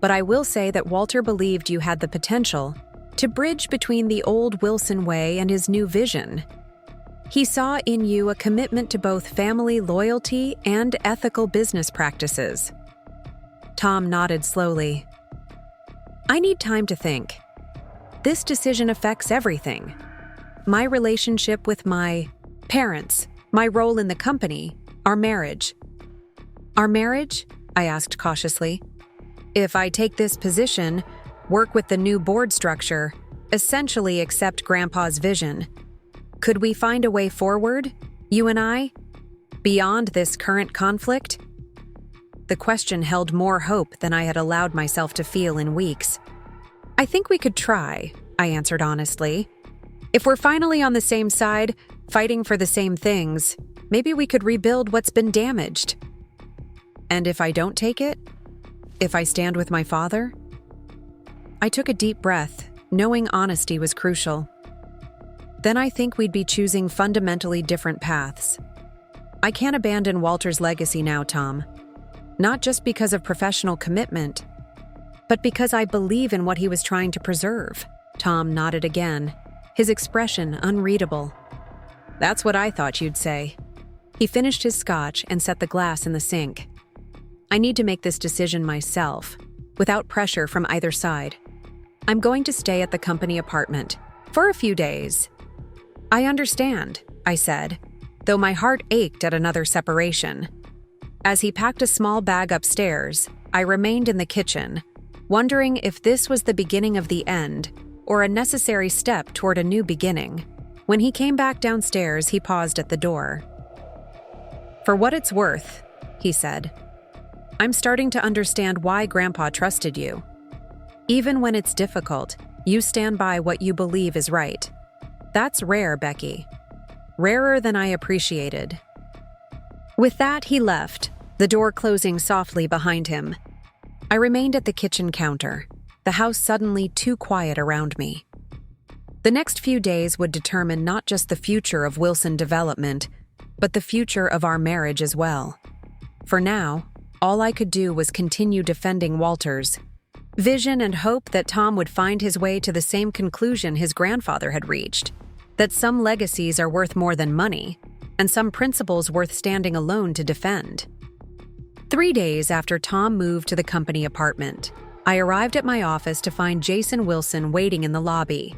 but I will say that Walter believed you had the potential to bridge between the old Wilson way and his new vision. He saw in you a commitment to both family loyalty and ethical business practices. Tom nodded slowly. I need time to think. This decision affects everything. My relationship with my parents, my role in the company, our marriage. Our marriage? I asked cautiously. If I take this position, work with the new board structure, essentially accept Grandpa's vision, could we find a way forward, you and I, beyond this current conflict? The question held more hope than I had allowed myself to feel in weeks. I think we could try, I answered honestly. If we're finally on the same side, fighting for the same things, maybe we could rebuild what's been damaged. And if I don't take it? If I stand with my father? I took a deep breath, knowing honesty was crucial. Then I think we'd be choosing fundamentally different paths. I can't abandon Walter's legacy now, Tom. Not just because of professional commitment, but because I believe in what he was trying to preserve. Tom nodded again, his expression unreadable. That's what I thought you'd say. He finished his scotch and set the glass in the sink. I need to make this decision myself, without pressure from either side. I'm going to stay at the company apartment for a few days. I understand, I said, though my heart ached at another separation. As he packed a small bag upstairs, I remained in the kitchen, wondering if this was the beginning of the end or a necessary step toward a new beginning. When he came back downstairs, he paused at the door. For what it's worth, he said, I'm starting to understand why Grandpa trusted you. Even when it's difficult, you stand by what you believe is right. That's rare, Becky. Rarer than I appreciated. With that, he left, the door closing softly behind him. I remained at the kitchen counter, the house suddenly too quiet around me. The next few days would determine not just the future of Wilson Development, but the future of our marriage as well. For now, all I could do was continue defending Walter's vision and hope that Tom would find his way to the same conclusion his grandfather had reached, that some legacies are worth more than money, and some principles worth standing alone to defend. 3 days after Tom moved to the company apartment, I arrived at my office to find Jason Wilson waiting in the lobby.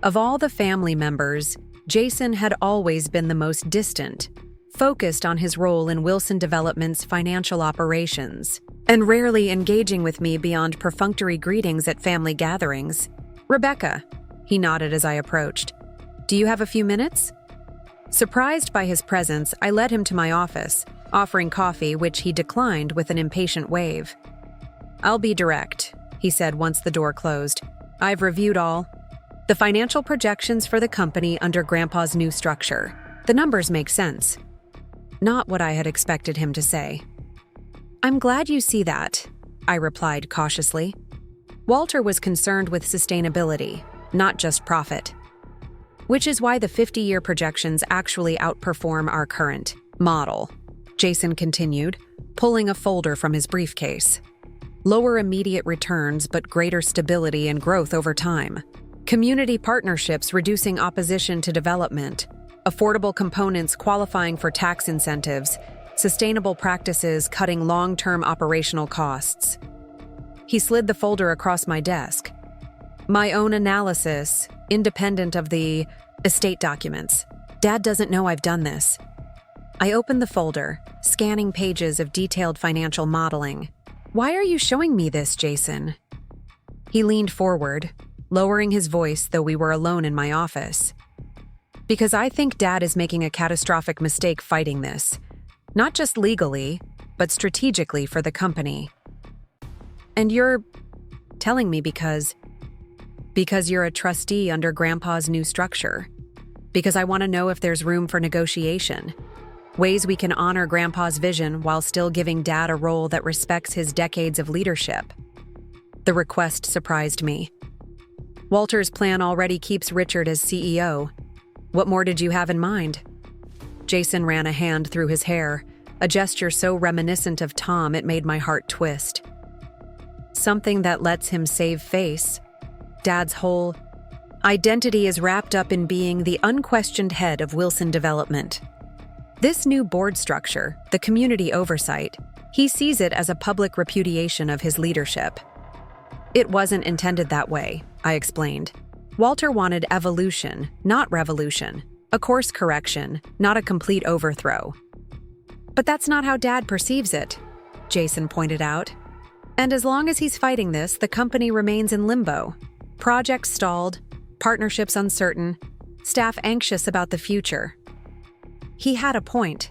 Of all the family members, Jason had always been the most distant, focused on his role in Wilson Development's financial operations, and rarely engaging with me beyond perfunctory greetings at family gatherings. Rebecca, he nodded as I approached. Do you have a few minutes? Surprised by his presence, I led him to my office, offering coffee, which he declined with an impatient wave. I'll be direct, he said once the door closed. I've reviewed all the financial projections for the company under Grandpa's new structure. The numbers make sense. Not what I had expected him to say. I'm glad you see that, I replied cautiously. Walter was concerned with sustainability, not just profit. Which is why the 50-year projections actually outperform our current model, Jason continued, pulling a folder from his briefcase. Lower immediate returns but greater stability and growth over time. Community partnerships reducing opposition to development. Affordable components qualifying for tax incentives. Sustainable practices cutting long-term operational costs. He slid the folder across my desk. My own analysis, independent of the estate documents. Dad doesn't know I've done this. I opened the folder, scanning pages of detailed financial modeling. Why are you showing me this, Jason? He leaned forward, lowering his voice though we were alone in my office. Because I think Dad is making a catastrophic mistake fighting this. Not just legally, but strategically for the company. And you're telling me because you're a trustee under Grandpa's new structure. Because I want to know if there's room for negotiation. Ways we can honor Grandpa's vision while still giving Dad a role that respects his decades of leadership. The request surprised me. Walter's plan already keeps Richard as CEO. What more did you have in mind? Jason ran a hand through his hair, a gesture so reminiscent of Tom it made my heart twist. Something that lets him save face. Dad's whole identity is wrapped up in being the unquestioned head of Wilson Development. This new board structure, the community oversight, he sees it as a public repudiation of his leadership. It wasn't intended that way, I explained. Walter wanted evolution, not revolution. A course correction, not a complete overthrow. But that's not how Dad perceives it, Jason pointed out. And as long as he's fighting this, the company remains in limbo. Projects stalled, partnerships uncertain, staff anxious about the future. He had a point.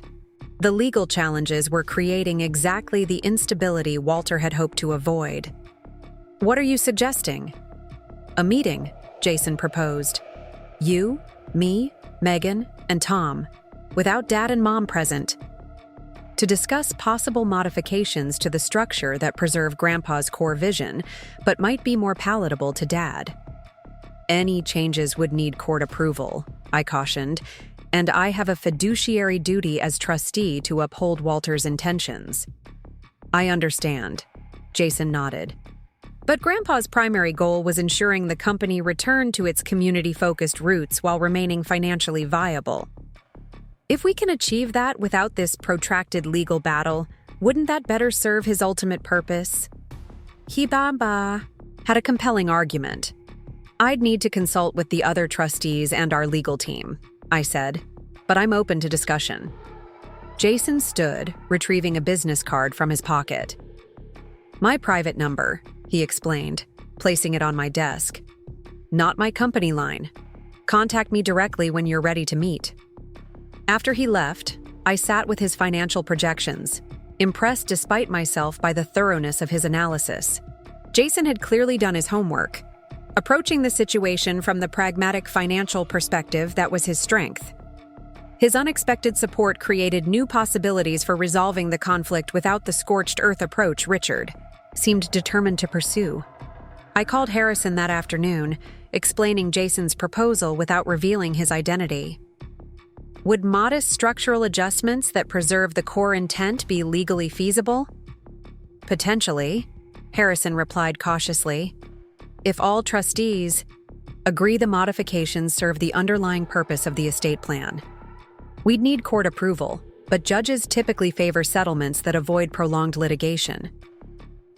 The legal challenges were creating exactly the instability Walter had hoped to avoid. What are you suggesting? A meeting, Jason proposed. You, me, Megan, and Tom, without Dad and Mom present, to discuss possible modifications to the structure that preserve Grandpa's core vision, but might be more palatable to Dad. Any changes would need court approval, I cautioned, and I have a fiduciary duty as trustee to uphold Walter's intentions. I understand, Jason nodded. But Grandpa's primary goal was ensuring the company returned to its community-focused roots while remaining financially viable. If we can achieve that without this protracted legal battle, wouldn't that better serve his ultimate purpose? Baba had a compelling argument. I'd need to consult with the other trustees and our legal team, I said, but I'm open to discussion. Jason stood, retrieving a business card from his pocket. My private number, he explained, placing it on my desk. Not my company line. Contact me directly when you're ready to meet. After he left, I sat with his financial projections, impressed despite myself by the thoroughness of his analysis. Jason had clearly done his homework, approaching the situation from the pragmatic financial perspective that was his strength. His unexpected support created new possibilities for resolving the conflict without the scorched earth approach Richard seemed determined to pursue. I called Harrison that afternoon, explaining Jason's proposal without revealing his identity. Would modest structural adjustments that preserve the core intent be legally feasible? Potentially, Harrison replied cautiously. If all trustees agree the modifications serve the underlying purpose of the estate plan. We'd need court approval, but judges typically favor settlements that avoid prolonged litigation.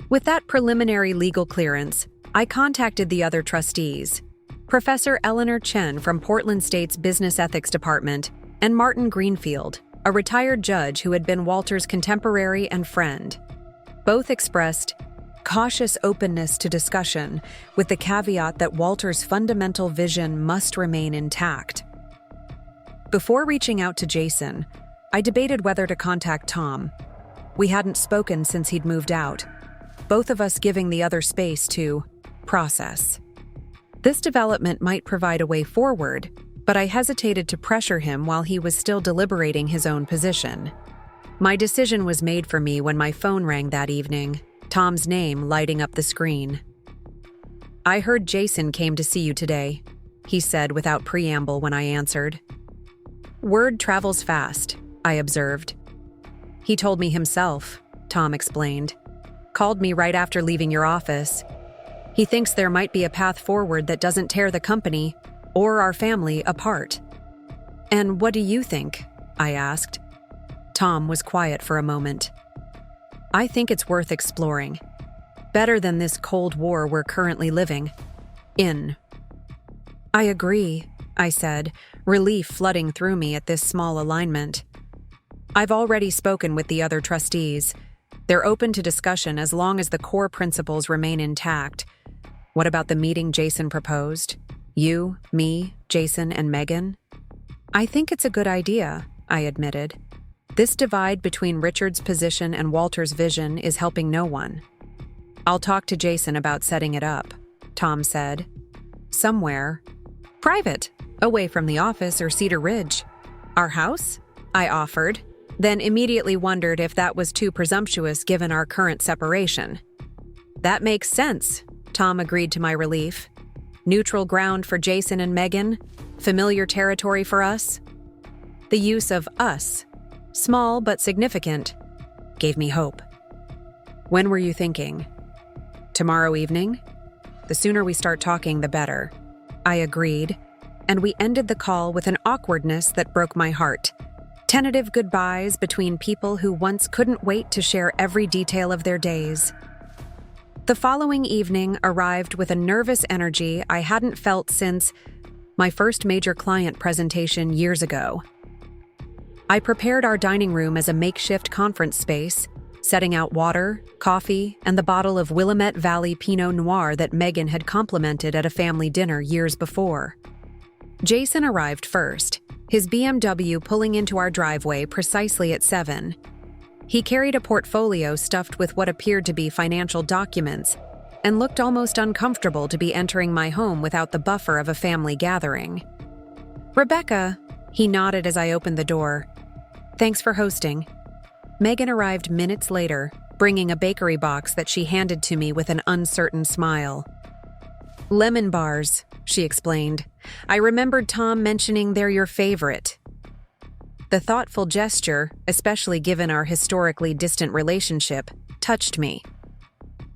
With that preliminary legal clearance, I contacted the other trustees, Professor Eleanor Chen from Portland State's Business Ethics Department, and Martin Greenfield, a retired judge who had been Walter's contemporary and friend. Both expressed cautious openness to discussion, with the caveat that Walter's fundamental vision must remain intact. Before reaching out to Jason, I debated whether to contact Tom. We hadn't spoken since he'd moved out, both of us giving the other space to process. This development might provide a way forward, but I hesitated to pressure him while he was still deliberating his own position. My decision was made for me when my phone rang that evening, Tom's name lighting up the screen. I heard Jason came to see you today, he said without preamble when I answered. Word travels fast, I observed. He told me himself, Tom explained. Called me right after leaving your office. He thinks there might be a path forward that doesn't tear the company or our family apart. And what do you think? I asked. Tom was quiet for a moment. I think it's worth exploring. Better than this Cold War we're currently living in. I agree, I said, relief flooding through me at this small alignment. I've already spoken with the other trustees. They're open to discussion as long as the core principles remain intact. What about the meeting Jason proposed? You, me, Jason, and Megan? I think it's a good idea, I admitted. This divide between Richard's position and Walter's vision is helping no one. I'll talk to Jason about setting it up, Tom said. Somewhere. Private, away from the office or Cedar Ridge. Our house? I offered, then immediately wondered if that was too presumptuous given our current separation. That makes sense, Tom agreed to my relief. Neutral ground for Jason and Megan, familiar territory for us. The use of us, small but significant, gave me hope. When were you thinking? Tomorrow evening? The sooner we start talking, the better. I agreed, and we ended the call with an awkwardness that broke my heart. Tentative goodbyes between people who once couldn't wait to share every detail of their days. The following evening arrived with a nervous energy I hadn't felt since my first major client presentation years ago. I prepared our dining room as a makeshift conference space, setting out water, coffee, and the bottle of Willamette Valley Pinot Noir that Megan had complimented at a family dinner years before. Jason arrived first, his BMW pulling into our driveway precisely at 7. He carried a portfolio stuffed with what appeared to be financial documents and looked almost uncomfortable to be entering my home without the buffer of a family gathering. "Rebecca," he nodded as I opened the door. "Thanks for hosting." Megan arrived minutes later, bringing a bakery box that she handed to me with an uncertain smile. "Lemon bars," she explained. "I remembered Tom mentioning they're your favorite." The thoughtful gesture, especially given our historically distant relationship, touched me.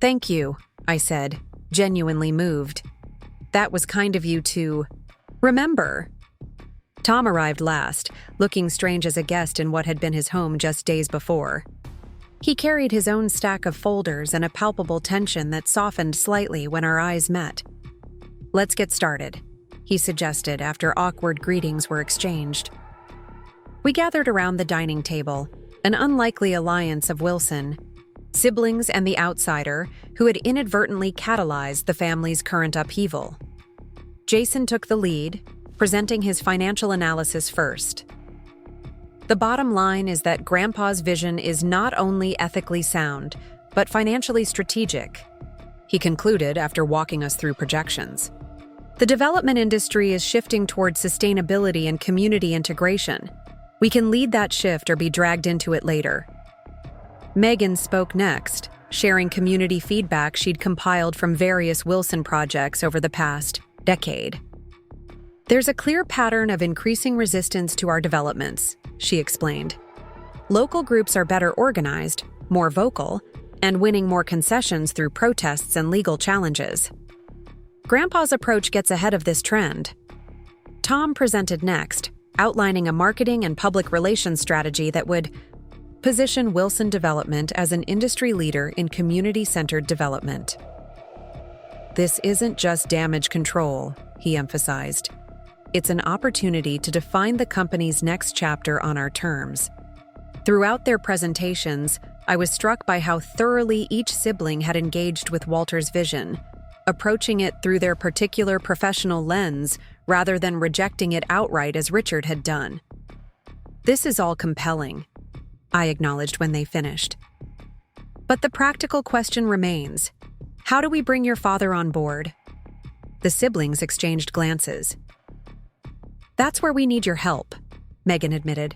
"Thank you," I said, genuinely moved. "That was kind of you to remember." Tom arrived last, looking strange as a guest in what had been his home just days before. He carried his own stack of folders and a palpable tension that softened slightly when our eyes met. "Let's get started," he suggested after awkward greetings were exchanged. We gathered around the dining table, an unlikely alliance of Wilson, siblings and the outsider who had inadvertently catalyzed the family's current upheaval. Jason took the lead, presenting his financial analysis first. "The bottom line is that Grandpa's vision is not only ethically sound, but financially strategic," he concluded after walking us through projections. "The development industry is shifting towards sustainability and community integration. We can lead that shift or be dragged into it later." Megan spoke next, sharing community feedback she'd compiled from various Wilson projects over the past decade. "There's a clear pattern of increasing resistance to our developments," she explained. "Local groups are better organized, more vocal, and winning more concessions through protests and legal challenges. Grandpa's approach gets ahead of this trend." Tom presented next, outlining a marketing and public relations strategy that would position Wilson Development as an industry leader in community-centered development. "This isn't just damage control," he emphasized. "It's an opportunity to define the company's next chapter on our terms." Throughout their presentations, I was struck by how thoroughly each sibling had engaged with Walter's vision, approaching it through their particular professional lens rather than rejecting it outright as Richard had done. "This is all compelling," I acknowledged when they finished. "But the practical question remains. How do we bring your father on board?" The siblings exchanged glances. "That's where we need your help," Megan admitted.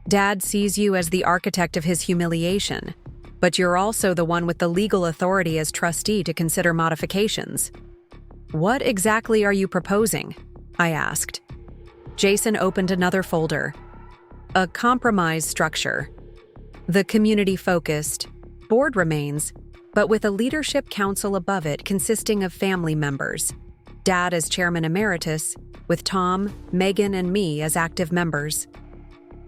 "Dad sees you as the architect of his humiliation, but you're also the one with the legal authority as trustee to consider modifications." "What exactly are you proposing?" I asked. Jason opened another folder. "A compromise structure. The community-focused. Board remains, but with a leadership council above it consisting of family members. Dad as chairman emeritus, with Tom, Megan, and me as active members.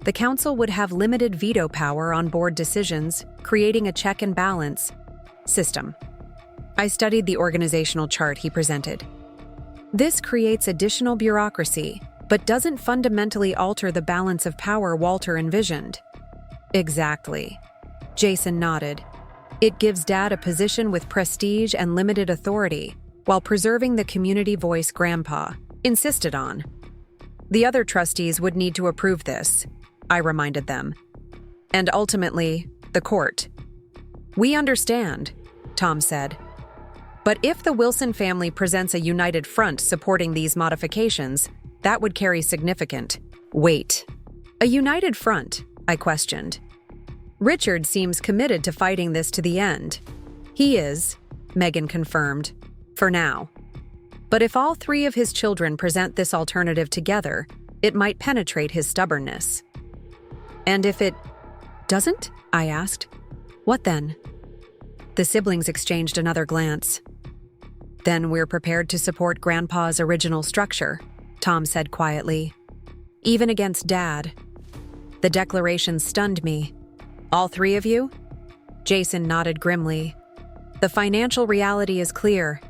The council would have limited veto power on board decisions, creating a check and balance system." I studied the organizational chart he presented. "This creates additional bureaucracy, but doesn't fundamentally alter the balance of power Walter envisioned." "Exactly." Jason nodded. "It gives Dad a position with prestige and limited authority, while preserving the community voice Grandpa insisted on. The other trustees would need to approve this," I reminded them. "And ultimately, the court." "We understand," Tom said. "But if the Wilson family presents a united front supporting these modifications, that would carry significant weight." "A united front?" I questioned. "Richard seems committed to fighting this to the end." "He is," Megan confirmed, "for now. But if all three of his children present this alternative together, it might penetrate his stubbornness." "And if it doesn't?" I asked. "What then?" The siblings exchanged another glance. "Then we're prepared to support Grandpa's original structure," Tom said quietly. "Even against Dad." The declaration stunned me. "All three of you?" Jason nodded grimly. The financial reality is clear.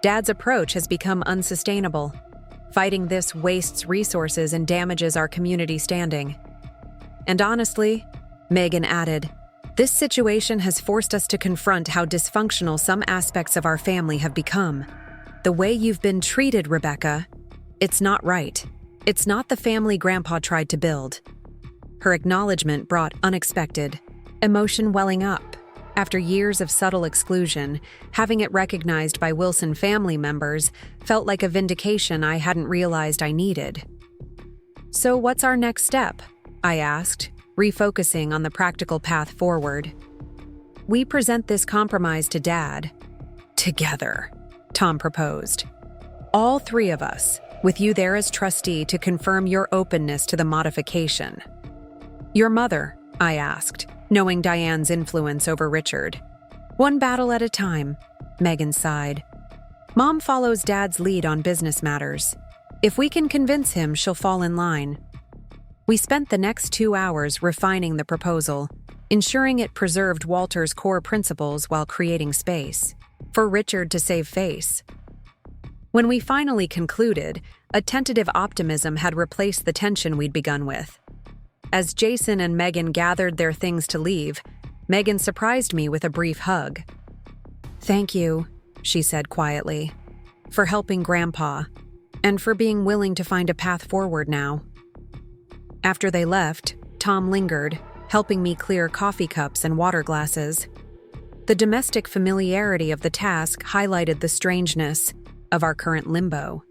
Dad's approach has become unsustainable. Fighting this wastes resources and damages our community standing. And honestly, Megan added, this situation has forced us to confront how dysfunctional some aspects of our family have become. The way you've been treated, Rebecca, it's not right. It's not the family Grandpa tried to build. Her acknowledgement brought unexpected emotion welling up. After years of subtle exclusion, having it recognized by Wilson family members felt like a vindication I hadn't realized I needed. So what's our next step? I asked, refocusing on the practical path forward. We present this compromise to Dad. Together, Tom proposed. All three of us, with you there as trustee to confirm your openness to the modification. Your mother, I asked, knowing Diane's influence over Richard. One battle at a time, Megan sighed. Mom follows Dad's lead on business matters. If we can convince him, she'll fall in line. We spent the next 2 hours refining the proposal, ensuring it preserved Walter's core principles while creating space for Richard to save face. When we finally concluded, a tentative optimism had replaced the tension we'd begun with. As Jason and Megan gathered their things to leave, Megan surprised me with a brief hug. Thank you, she said quietly, for helping Grandpa, and for being willing to find a path forward now. After they left, Tom lingered, helping me clear coffee cups and water glasses. The domestic familiarity of the task highlighted the strangeness of our current limbo.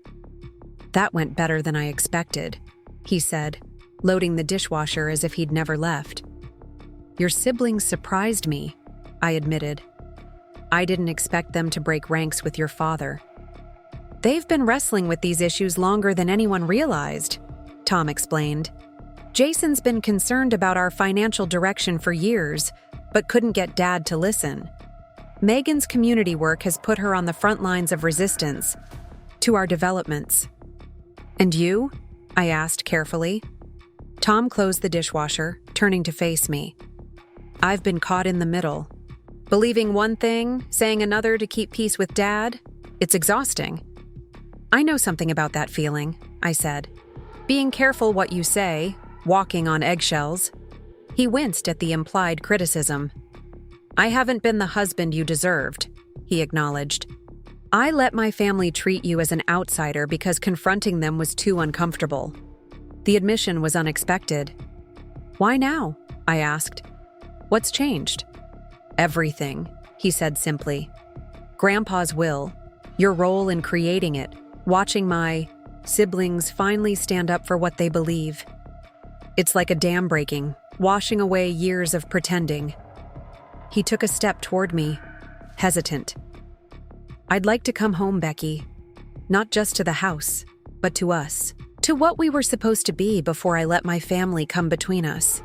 That went better than I expected, he said, loading the dishwasher as if he'd never left. Your siblings surprised me, I admitted. I didn't expect them to break ranks with your father. They've been wrestling with these issues longer than anyone realized, Tom explained. Jason's been concerned about our financial direction for years, but couldn't get Dad to listen. Megan's community work has put her on the front lines of resistance to our developments. And you? I asked carefully. Tom closed the dishwasher, turning to face me. I've been caught in the middle. Believing one thing, saying another to keep peace with Dad, it's exhausting. I know something about that feeling, I said. Being careful what you say, walking on eggshells. He winced at the implied criticism. I haven't been the husband you deserved, he acknowledged. I let my family treat you as an outsider because confronting them was too uncomfortable. The admission was unexpected. Why now? I asked. What's changed? Everything, he said simply. Grandpa's will, your role in creating it, watching my siblings finally stand up for what they believe. It's like a dam breaking, washing away years of pretending. He took a step toward me, hesitant. I'd like to come home, Becky. Not just to the house, but to us. To what we were supposed to be before I let my family come between us.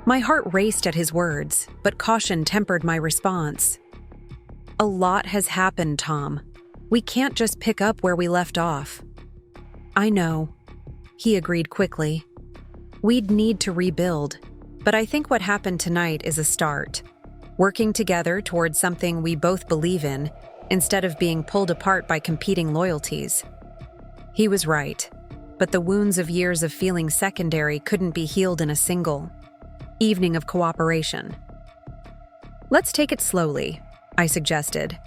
My heart raced at his words, but caution tempered my response. A lot has happened, Tom. We can't just pick up where we left off. I know, he agreed quickly. We'd need to rebuild, but I think what happened tonight is a start. Working together towards something we both believe in, instead of being pulled apart by competing loyalties. He was right, but the wounds of years of feeling secondary couldn't be healed in a single evening of cooperation. Let's take it slowly, I suggested.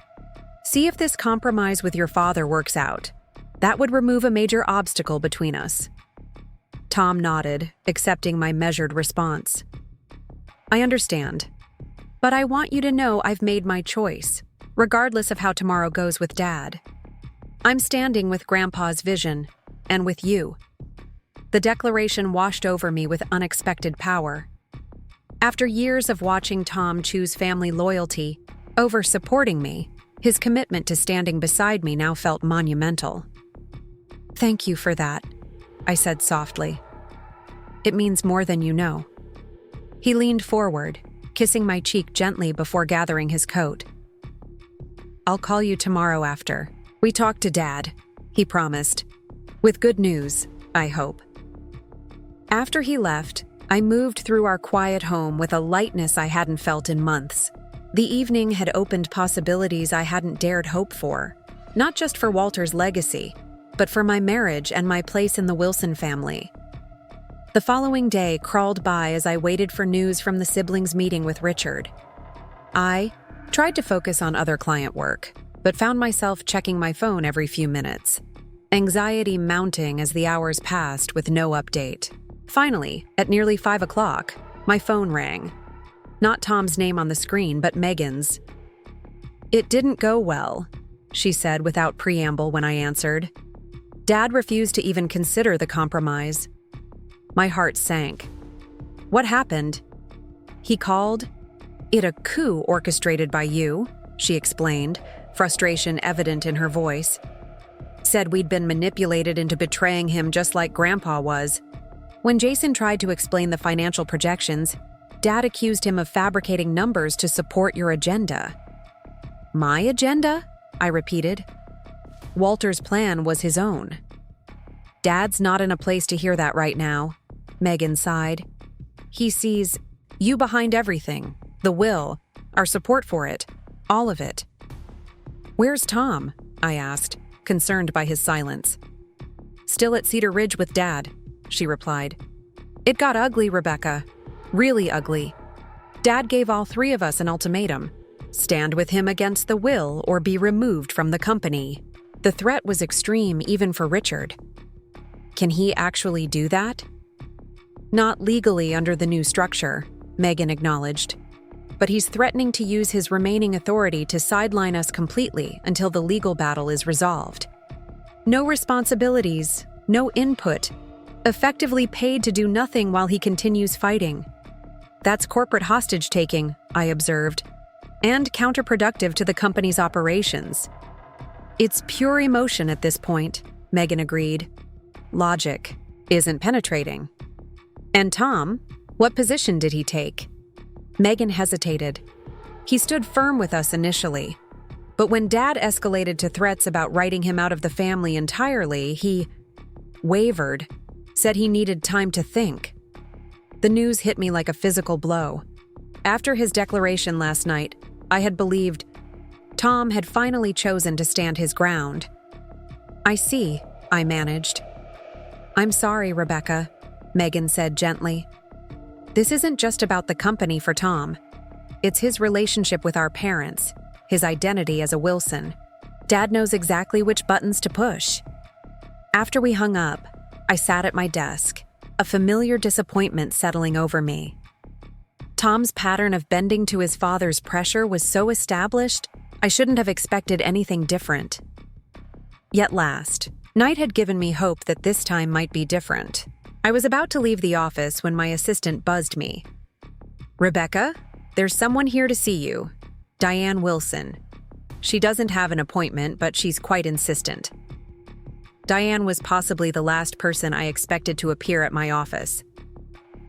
See if this compromise with your father works out. That would remove a major obstacle between us. Tom nodded, accepting my measured response. I understand, but I want you to know I've made my choice, regardless of how tomorrow goes with Dad. I'm standing with Grandpa's vision, and with you. The declaration washed over me with unexpected power. After years of watching Tom choose family loyalty over supporting me, his commitment to standing beside me now felt monumental. Thank you for that, I said softly. It means more than you know. He leaned forward, kissing my cheek gently before gathering his coat. I'll call you tomorrow after we talk to Dad, he promised. With good news, I hope. After he left, I moved through our quiet home with a lightness I hadn't felt in months. The evening had opened possibilities I hadn't dared hope for, not just for Walter's legacy, but for my marriage and my place in the Wilson family. The following day crawled by as I waited for news from the siblings' meeting with Richard. I tried to focus on other client work, but found myself checking my phone every few minutes, anxiety mounting as the hours passed with no update. Finally, at nearly 5 o'clock, my phone rang. Not Tom's name on the screen, but Megan's. "It didn't go well," she said without preamble when I answered. Dad refused to even consider the compromise. My heart sank. "What happened?" "He called it a coup orchestrated by you," she explained, frustration evident in her voice. "Said we'd been manipulated into betraying him just like Grandpa was." When Jason tried to explain the financial projections, Dad accused him of fabricating numbers to support your agenda. "My agenda?" I repeated. Walter's plan was his own. "Dad's not in a place to hear that right now," Megan sighed. "He sees you behind everything, the will, our support for it, all of it." "Where's Tom?" I asked, concerned by his silence. "Still at Cedar Ridge with Dad," she replied. "It got ugly, Rebecca. Really ugly. Dad gave all 3 of us an ultimatum. Stand with him against the will or be removed from the company. The threat was extreme even for Richard. Can he actually do that? Not legally under the new structure, Megan acknowledged. But he's threatening to use his remaining authority to sideline us completely until the legal battle is resolved. No responsibilities, no input, effectively paid to do nothing while he continues fighting. That's corporate hostage-taking, I observed, and counterproductive to the company's operations. It's pure emotion at this point, Megan agreed. Logic isn't penetrating. And Tom, what position did he take? Megan hesitated. He stood firm with us initially, but when Dad escalated to threats about writing him out of the family entirely, he wavered, said he needed time to think. The news hit me like a physical blow. After his declaration last night, I had believed Tom had finally chosen to stand his ground. "I see," I managed. "I'm sorry, Rebecca," Megan said gently. "This isn't just about the company for Tom. It's his relationship with our parents, his identity as a Wilson. Dad knows exactly which buttons to push." After we hung up, I sat at my desk, a familiar disappointment settling over me. Tom's pattern of bending to his father's pressure was so established, I shouldn't have expected anything different. Yet last, night had given me hope that this time might be different. I was about to leave the office when my assistant buzzed me. "Rebecca, there's someone here to see you. Diane Wilson. She doesn't have an appointment, but she's quite insistent." Diane was possibly the last person I expected to appear at my office.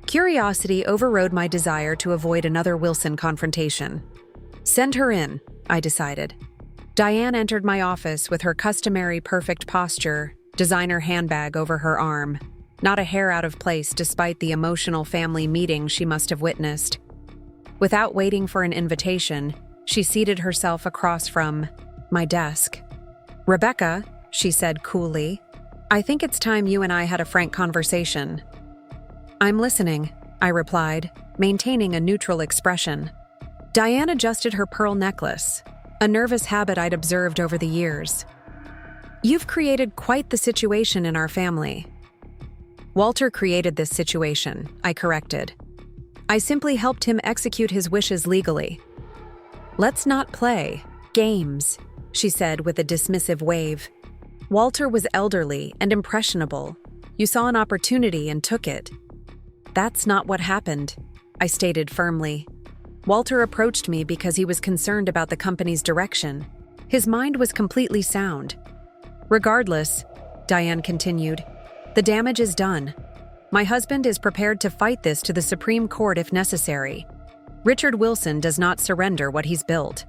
Curiosity overrode my desire to avoid another Wilson confrontation. "Send her in," I decided. Diane entered my office with her customary perfect posture, designer handbag over her arm, not a hair out of place despite the emotional family meeting she must have witnessed. Without waiting for an invitation, she seated herself across from my desk. "Rebecca," she said coolly, "I think it's time you and I had a frank conversation." "I'm listening," I replied, maintaining a neutral expression. Diane adjusted her pearl necklace, a nervous habit I'd observed over the years. "You've created quite the situation in our family." "Walter created this situation," I corrected. "I simply helped him execute his wishes legally." "Let's not play games," she said with a dismissive wave. "Walter was elderly and impressionable. You saw an opportunity and took it." "That's not what happened," I stated firmly. "Walter approached me because he was concerned about the company's direction. His mind was completely sound. Regardless," Diane continued, "the damage is done. My husband is prepared to fight this to the Supreme Court if necessary. Richard Wilson does not surrender what he's built."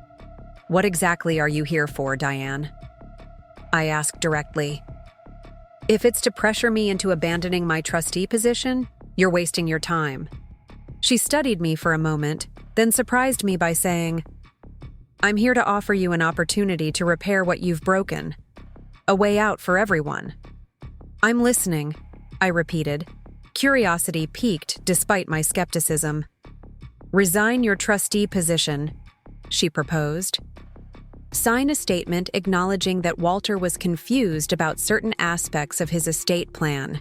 "What exactly are you here for, Diane?" I asked directly. "If it's to pressure me into abandoning my trustee position, you're wasting your time." She studied me for a moment, then surprised me by saying, I'm here to offer you an opportunity to repair what you've broken. A way out for everyone. I'm listening, I repeated. Curiosity piqued despite my skepticism. Resign your trustee position, she proposed. Sign a statement acknowledging that Walter was confused about certain aspects of his estate plan.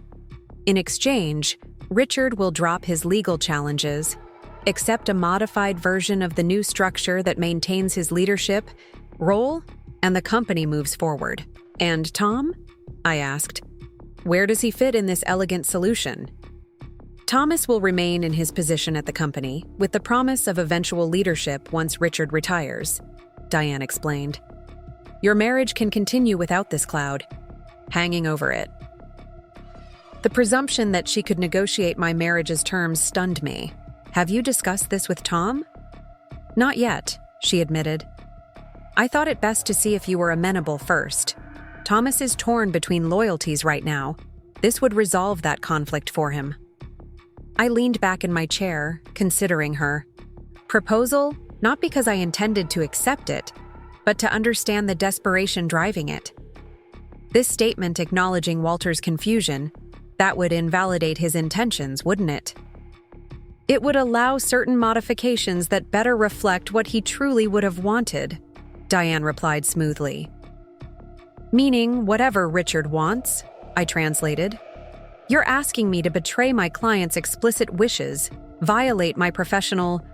In exchange, Richard will drop his legal challenges, accept a modified version of the new structure that maintains his leadership role, and the company moves forward. And Tom? I asked. Where does he fit in this elegant solution? Thomas will remain in his position at the company, with the promise of eventual leadership once Richard retires, Diane explained. Your marriage can continue without this cloud, hanging over it. The presumption that she could negotiate my marriage's terms stunned me. Have you discussed this with Tom? Not yet, she admitted. I thought it best to see if you were amenable first. Thomas is torn between loyalties right now. This would resolve that conflict for him. I leaned back in my chair, considering her proposal, not because I intended to accept it, but to understand the desperation driving it. This statement acknowledging Walter's confusion, that would invalidate his intentions, wouldn't it? It would allow certain modifications that better reflect what he truly would have wanted, Diane replied smoothly. Meaning whatever Richard wants, I translated. You're asking me to betray my client's explicit wishes, violate my professional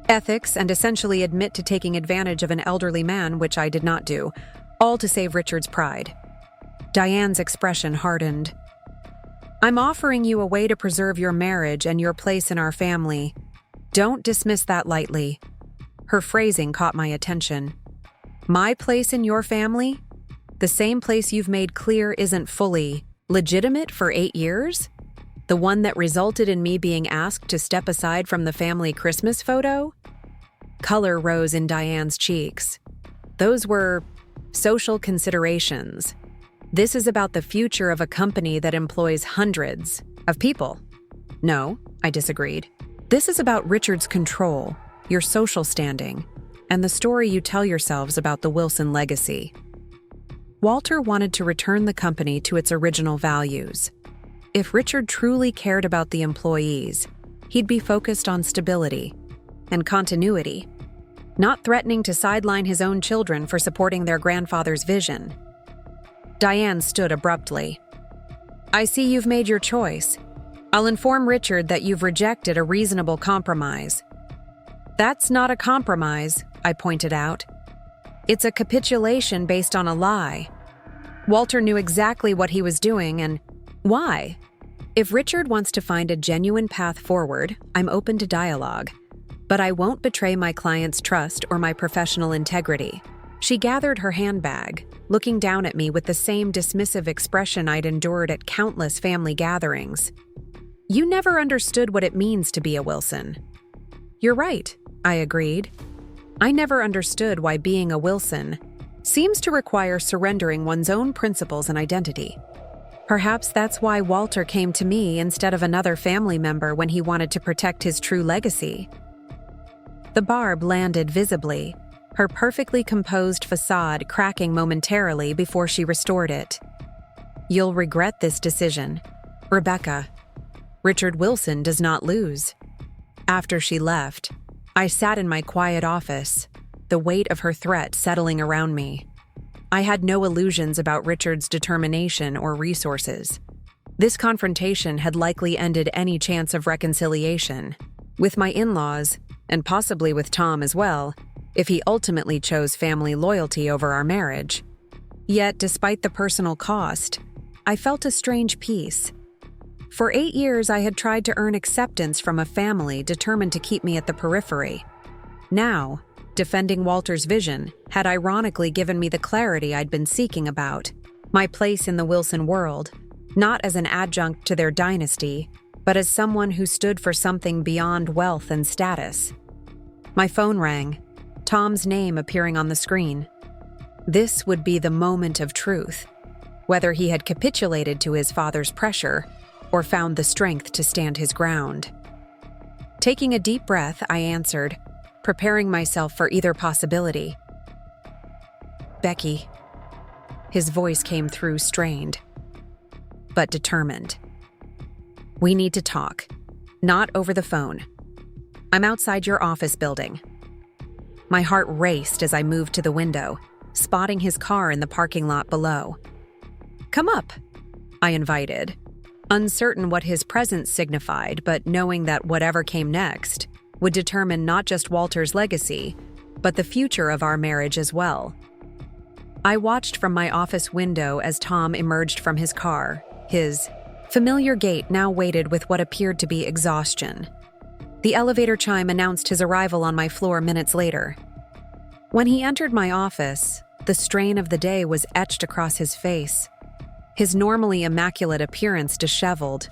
ethics, and essentially admit to taking advantage of an elderly man, which I did not do, all to save Richard's pride. Diane's expression hardened. I'm offering you a way to preserve your marriage and your place in our family. Don't dismiss that lightly. Her phrasing caught my attention. My place in your family? The same place you've made clear isn't fully legitimate for 8 years? The one that resulted in me being asked to step aside from the family Christmas photo? Color rose in Diane's cheeks. Those were social considerations. This is about the future of a company that employs hundreds of people. No, I disagreed. This is about Richard's control, your social standing, and the story you tell yourselves about the Wilson legacy. Walter wanted to return the company to its original values. If Richard truly cared about the employees, he'd be focused on stability and continuity, not threatening to sideline his own children for supporting their grandfather's vision. Diane stood abruptly. I see you've made your choice. I'll inform Richard that you've rejected a reasonable compromise. That's not a compromise, I pointed out. It's a capitulation based on a lie. Walter knew exactly what he was doing and why. If Richard wants to find a genuine path forward, I'm open to dialogue. But I won't betray my client's trust or my professional integrity. She gathered her handbag, looking down at me with the same dismissive expression I'd endured at countless family gatherings. You never understood what it means to be a Wilson. You're right, I agreed. I never understood why being a Wilson seems to require surrendering one's own principles and identity. Perhaps that's why Walter came to me instead of another family member when he wanted to protect his true legacy. The barb landed visibly, her perfectly composed facade cracking momentarily before she restored it. You'll regret this decision, Rebecca. Richard Wilson does not lose. After she left, I sat in my quiet office, the weight of her threat settling around me. I had no illusions about Richard's determination or resources. This confrontation had likely ended any chance of reconciliation, with my in-laws, and possibly with Tom as well, if he ultimately chose family loyalty over our marriage. Yet, despite the personal cost, I felt a strange peace. For 8 years, I had tried to earn acceptance from a family determined to keep me at the periphery. Now, defending Walter's vision had ironically given me the clarity I'd been seeking about my place in the Wilson world, not as an adjunct to their dynasty, but as someone who stood for something beyond wealth and status. My phone rang, Tom's name appearing on the screen. This would be the moment of truth, whether he had capitulated to his father's pressure or found the strength to stand his ground. Taking a deep breath, I answered, preparing myself for either possibility. Becky. His voice came through strained, but determined. We need to talk. Not over the phone. I'm outside your office building. My heart raced as I moved to the window, spotting his car in the parking lot below. Come up, I invited, uncertain what his presence signified, but knowing that whatever came next would determine not just Walter's legacy, but the future of our marriage as well. I watched from my office window as Tom emerged from his car. His familiar gait now waited with what appeared to be exhaustion. The elevator chime announced his arrival on my floor minutes later. When he entered my office, the strain of the day was etched across his face. His normally immaculate appearance disheveled,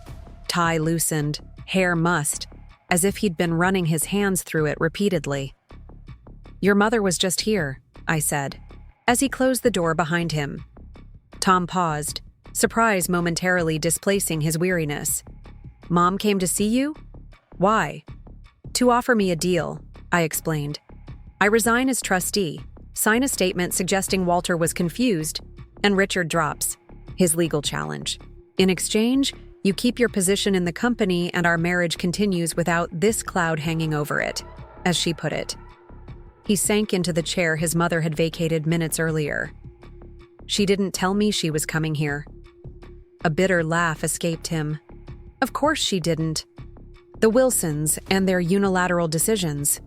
tie loosened, hair mussed, as if he'd been running his hands through it repeatedly. Your mother was just here, I said, as he closed the door behind him. Tom paused, surprise momentarily displacing his weariness. Mom came to see you? Why? To offer me a deal, I explained. I resign as trustee, sign a statement suggesting Walter was confused, and Richard drops his legal challenge. In exchange, you keep your position in the company and our marriage continues without this cloud hanging over it, as she put it. He sank into the chair his mother had vacated minutes earlier. She didn't tell me she was coming here. A bitter laugh escaped him. Of course she didn't. The Wilsons and their unilateral decisions.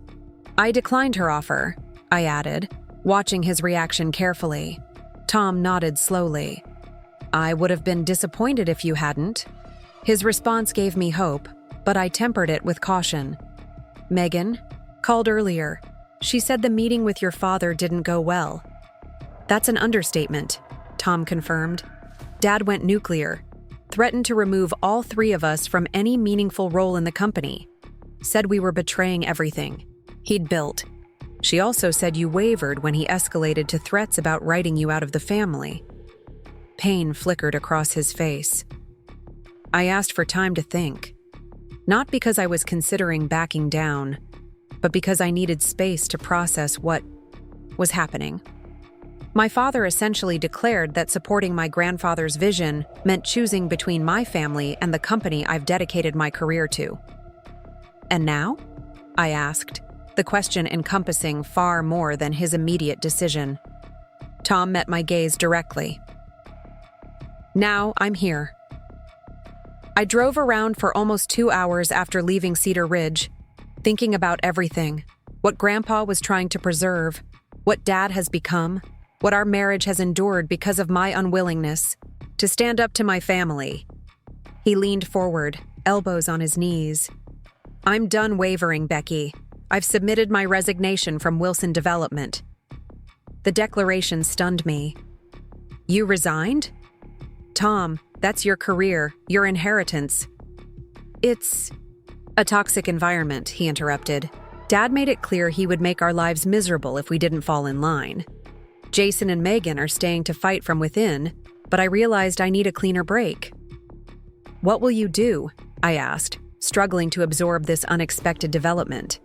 I declined her offer, I added, watching his reaction carefully. Tom nodded slowly. I would have been disappointed if you hadn't. His response gave me hope, but I tempered it with caution. Megan called earlier. She said the meeting with your father didn't go well. That's an understatement, Tom confirmed. Dad went nuclear, threatened to remove all three of us from any meaningful role in the company, said we were betraying everything he'd built. She also said you wavered when he escalated to threats about writing you out of the family. Pain flickered across his face. I asked for time to think, not because I was considering backing down, but because I needed space to process what was happening. My father essentially declared that supporting my grandfather's vision meant choosing between my family and the company I've dedicated my career to. And now? I asked, the question encompassing far more than his immediate decision. Tom met my gaze directly. Now I'm here. I drove around for almost 2 hours after leaving Cedar Ridge, thinking about everything, what Grandpa was trying to preserve, what Dad has become, what our marriage has endured because of my unwillingness to stand up to my family. He leaned forward, elbows on his knees. I'm done wavering, Becky. I've submitted my resignation from Wilson Development. The declaration stunned me. You resigned? Tom, that's your career, your inheritance. It's a toxic environment, he interrupted. Dad made it clear he would make our lives miserable if we didn't fall in line. Jason and Megan are staying to fight from within, but I realized I need a cleaner break. What will you do? I asked, struggling to absorb this unexpected development.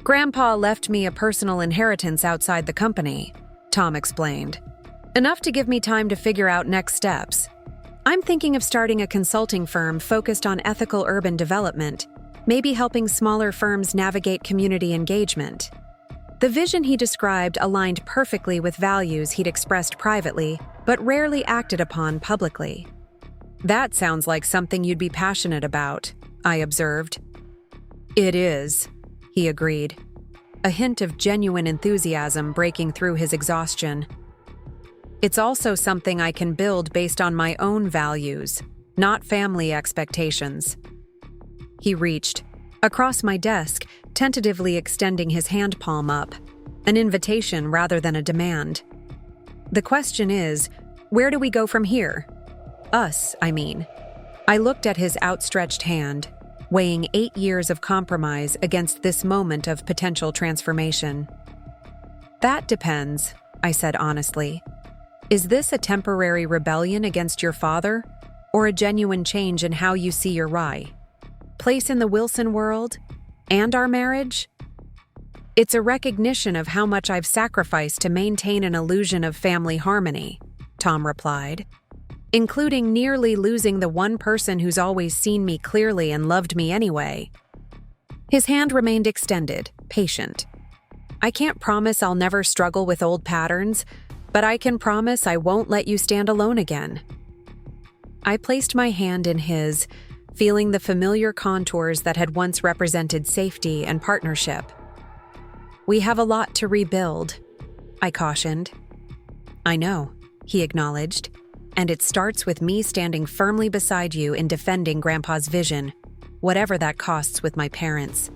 Grandpa left me a personal inheritance outside the company, Tom explained. Enough to give me time to figure out next steps. I'm thinking of starting a consulting firm focused on ethical urban development, maybe helping smaller firms navigate community engagement. The vision he described aligned perfectly with values he'd expressed privately, but rarely acted upon publicly. That sounds like something you'd be passionate about, I observed. It is, he agreed, a hint of genuine enthusiasm breaking through his exhaustion. It's also something I can build based on my own values, not family expectations. He reached across my desk, tentatively extending his hand palm up, an invitation rather than a demand. The question is, where do we go from here? Us, I mean. I looked at his outstretched hand, weighing 8 years of compromise against this moment of potential transformation. That depends, I said honestly. Is this a temporary rebellion against your father, or a genuine change in how you see your place in the Wilson world, and our marriage? It's a recognition of how much I've sacrificed to maintain an illusion of family harmony, Tom replied, including nearly losing the one person who's always seen me clearly and loved me anyway. His hand remained extended, patient. I can't promise I'll never struggle with old patterns, but I can promise I won't let you stand alone again. I placed my hand in his, feeling the familiar contours that had once represented safety and partnership. We have a lot to rebuild, I cautioned. I know, he acknowledged, and it starts with me standing firmly beside you in defending Grandpa's vision, whatever that costs with my parents.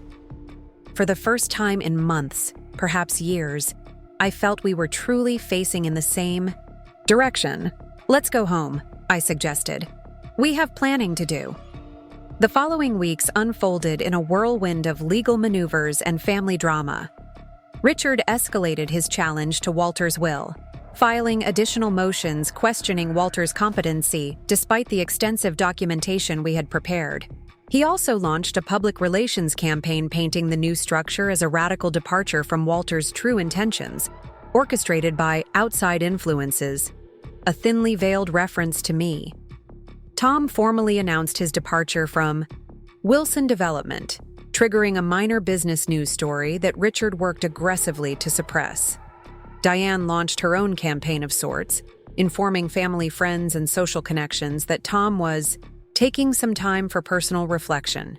For the first time in months, perhaps years, I felt we were truly facing in the same direction. Let's go home, I suggested. We have planning to do. The following weeks unfolded in a whirlwind of legal maneuvers and family drama. Richard escalated his challenge to Walter's will, filing additional motions questioning Walter's competency despite the extensive documentation we had prepared. He also launched a public relations campaign painting the new structure as a radical departure from Walter's true intentions, orchestrated by outside influences, a thinly veiled reference to me. Tom formally announced his departure from Wilson Development, triggering a minor business news story that Richard worked aggressively to suppress. Diane launched her own campaign of sorts, informing family, friends, and social connections that Tom was taking some time for personal reflection,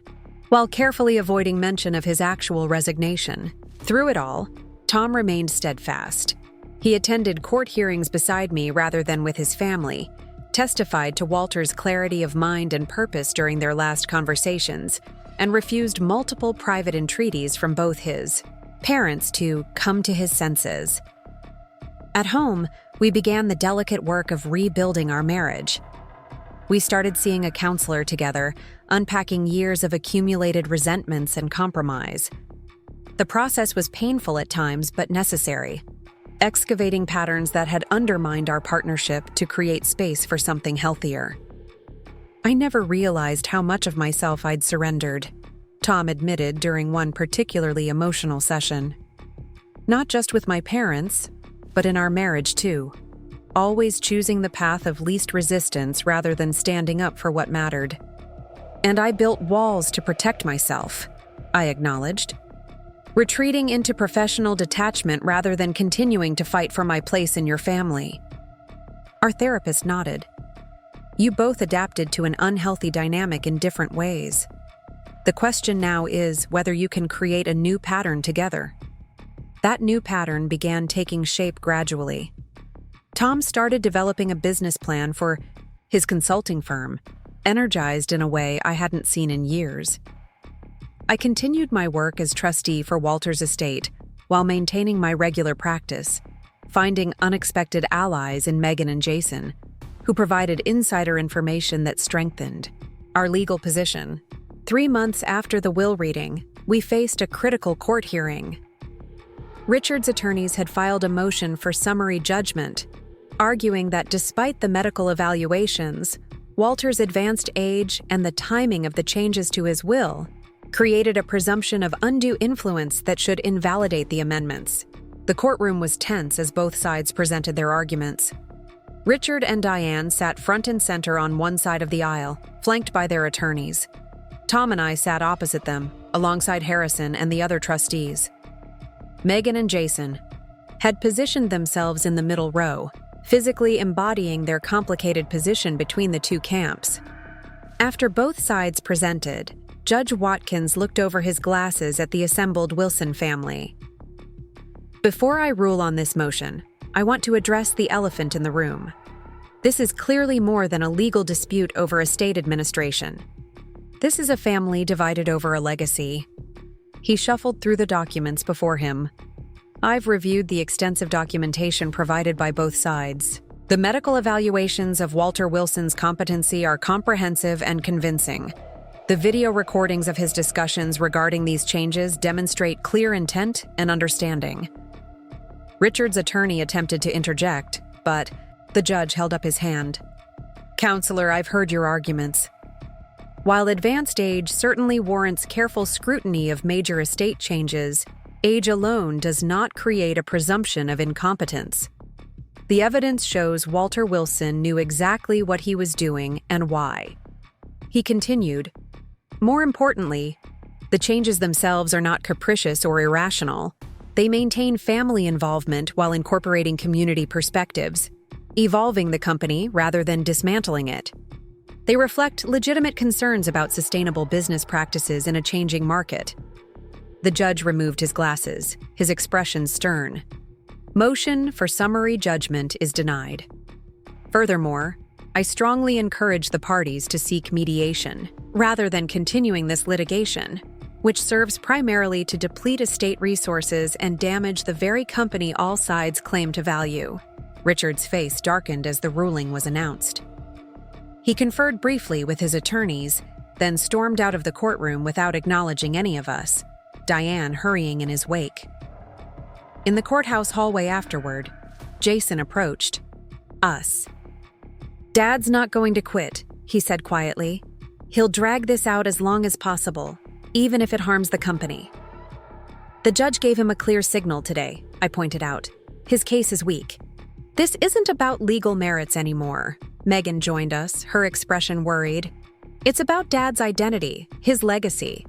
while carefully avoiding mention of his actual resignation. Through it all, Tom remained steadfast. He attended court hearings beside me rather than with his family, testified to Walter's clarity of mind and purpose during their last conversations, and refused multiple private entreaties from both his parents to come to his senses. At home, we began the delicate work of rebuilding our marriage. We started seeing a counselor together, unpacking years of accumulated resentments and compromise. The process was painful at times, but necessary, excavating patterns that had undermined our partnership to create space for something healthier. I never realized how much of myself I'd surrendered, Tom admitted during one particularly emotional session. Not just with my parents, but in our marriage too. Always choosing the path of least resistance rather than standing up for what mattered. And I built walls to protect myself, I acknowledged, retreating into professional detachment rather than continuing to fight for my place in your family. Our therapist nodded. You both adapted to an unhealthy dynamic in different ways. The question now is whether you can create a new pattern together. That new pattern began taking shape gradually. Tom started developing a business plan for his consulting firm, energized in a way I hadn't seen in years. I continued my work as trustee for Walter's estate while maintaining my regular practice, finding unexpected allies in Megan and Jason, who provided insider information that strengthened our legal position. 3 months after the will reading, we faced a critical court hearing. Richard's attorneys had filed a motion for summary judgment, arguing that despite the medical evaluations, Walter's advanced age and the timing of the changes to his will created a presumption of undue influence that should invalidate the amendments. The courtroom was tense as both sides presented their arguments. Richard and Diane sat front and center on one side of the aisle, flanked by their attorneys. Tom and I sat opposite them, alongside Harrison and the other trustees. Megan and Jason had positioned themselves in the middle row, physically embodying their complicated position between the two camps. After both sides presented, Judge Watkins looked over his glasses at the assembled Wilson family. Before I rule on this motion, I want to address the elephant in the room. This is clearly more than a legal dispute over estate administration. This is a family divided over a legacy. He shuffled through the documents before him. I've reviewed the extensive documentation provided by both sides. The medical evaluations of Walter Wilson's competency are comprehensive and convincing. The video recordings of his discussions regarding these changes demonstrate clear intent and understanding. Richard's attorney attempted to interject, but the judge held up his hand. Counselor, I've heard your arguments. While advanced age certainly warrants careful scrutiny of major estate changes, Age alone does not create a presumption of incompetence. The evidence shows Walter Wilson knew exactly what he was doing and why. He continued, "More importantly, the changes themselves are not capricious or irrational. They maintain family involvement while incorporating community perspectives, evolving the company rather than dismantling it. They reflect legitimate concerns about sustainable business practices in a changing market." The judge removed his glasses, his expression stern. Motion for summary judgment is denied. Furthermore, I strongly encourage the parties to seek mediation, rather than continuing this litigation, which serves primarily to deplete estate resources and damage the very company all sides claim to value. Richard's face darkened as the ruling was announced. He conferred briefly with his attorneys, then stormed out of the courtroom without acknowledging any of us, Diane hurrying in his wake. In the courthouse hallway afterward, Jason approached us. "Dad's not going to quit," he said quietly. "He'll drag this out as long as possible, even if it harms the company." "The judge gave him a clear signal today," I pointed out. "His case is weak." "This isn't about legal merits anymore," Megan joined us, her expression worried. "It's about Dad's identity, his legacy.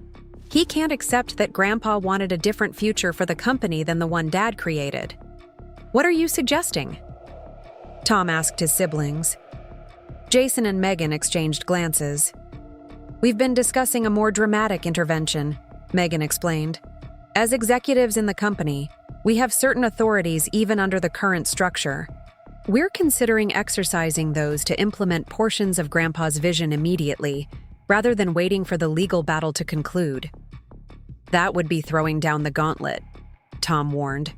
He can't accept that Grandpa wanted a different future for the company than the one Dad created." "What are you suggesting?" Tom asked his siblings. Jason and Megan exchanged glances. "We've been discussing a more dramatic intervention," Megan explained. "As executives in the company, we have certain authorities even under the current structure. We're considering exercising those to implement portions of Grandpa's vision immediately, rather than waiting for the legal battle to conclude." "That would be throwing down the gauntlet," Tom warned.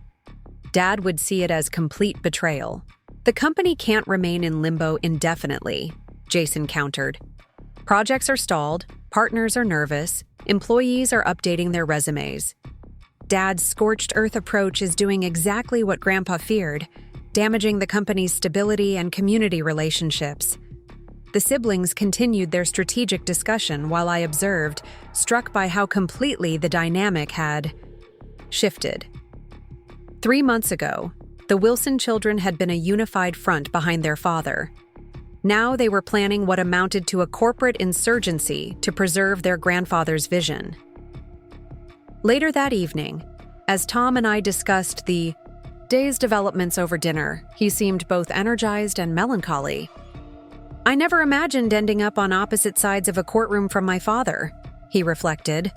"Dad would see it as complete betrayal. The company can't remain in limbo indefinitely," Jason countered. "Projects are stalled, partners are nervous, employees are updating their resumes. Dad's scorched earth approach is doing exactly what Grandpa feared, damaging the company's stability and community relationships." The siblings continued their strategic discussion while I observed, struck by how completely the dynamic had shifted. 3 months ago, the Wilson children had been a unified front behind their father. Now they were planning what amounted to a corporate insurgency to preserve their grandfather's vision. Later that evening, as Tom and I discussed the day's developments over dinner, he seemed both energized and melancholy. "I never imagined ending up on opposite sides of a courtroom from my father," he reflected.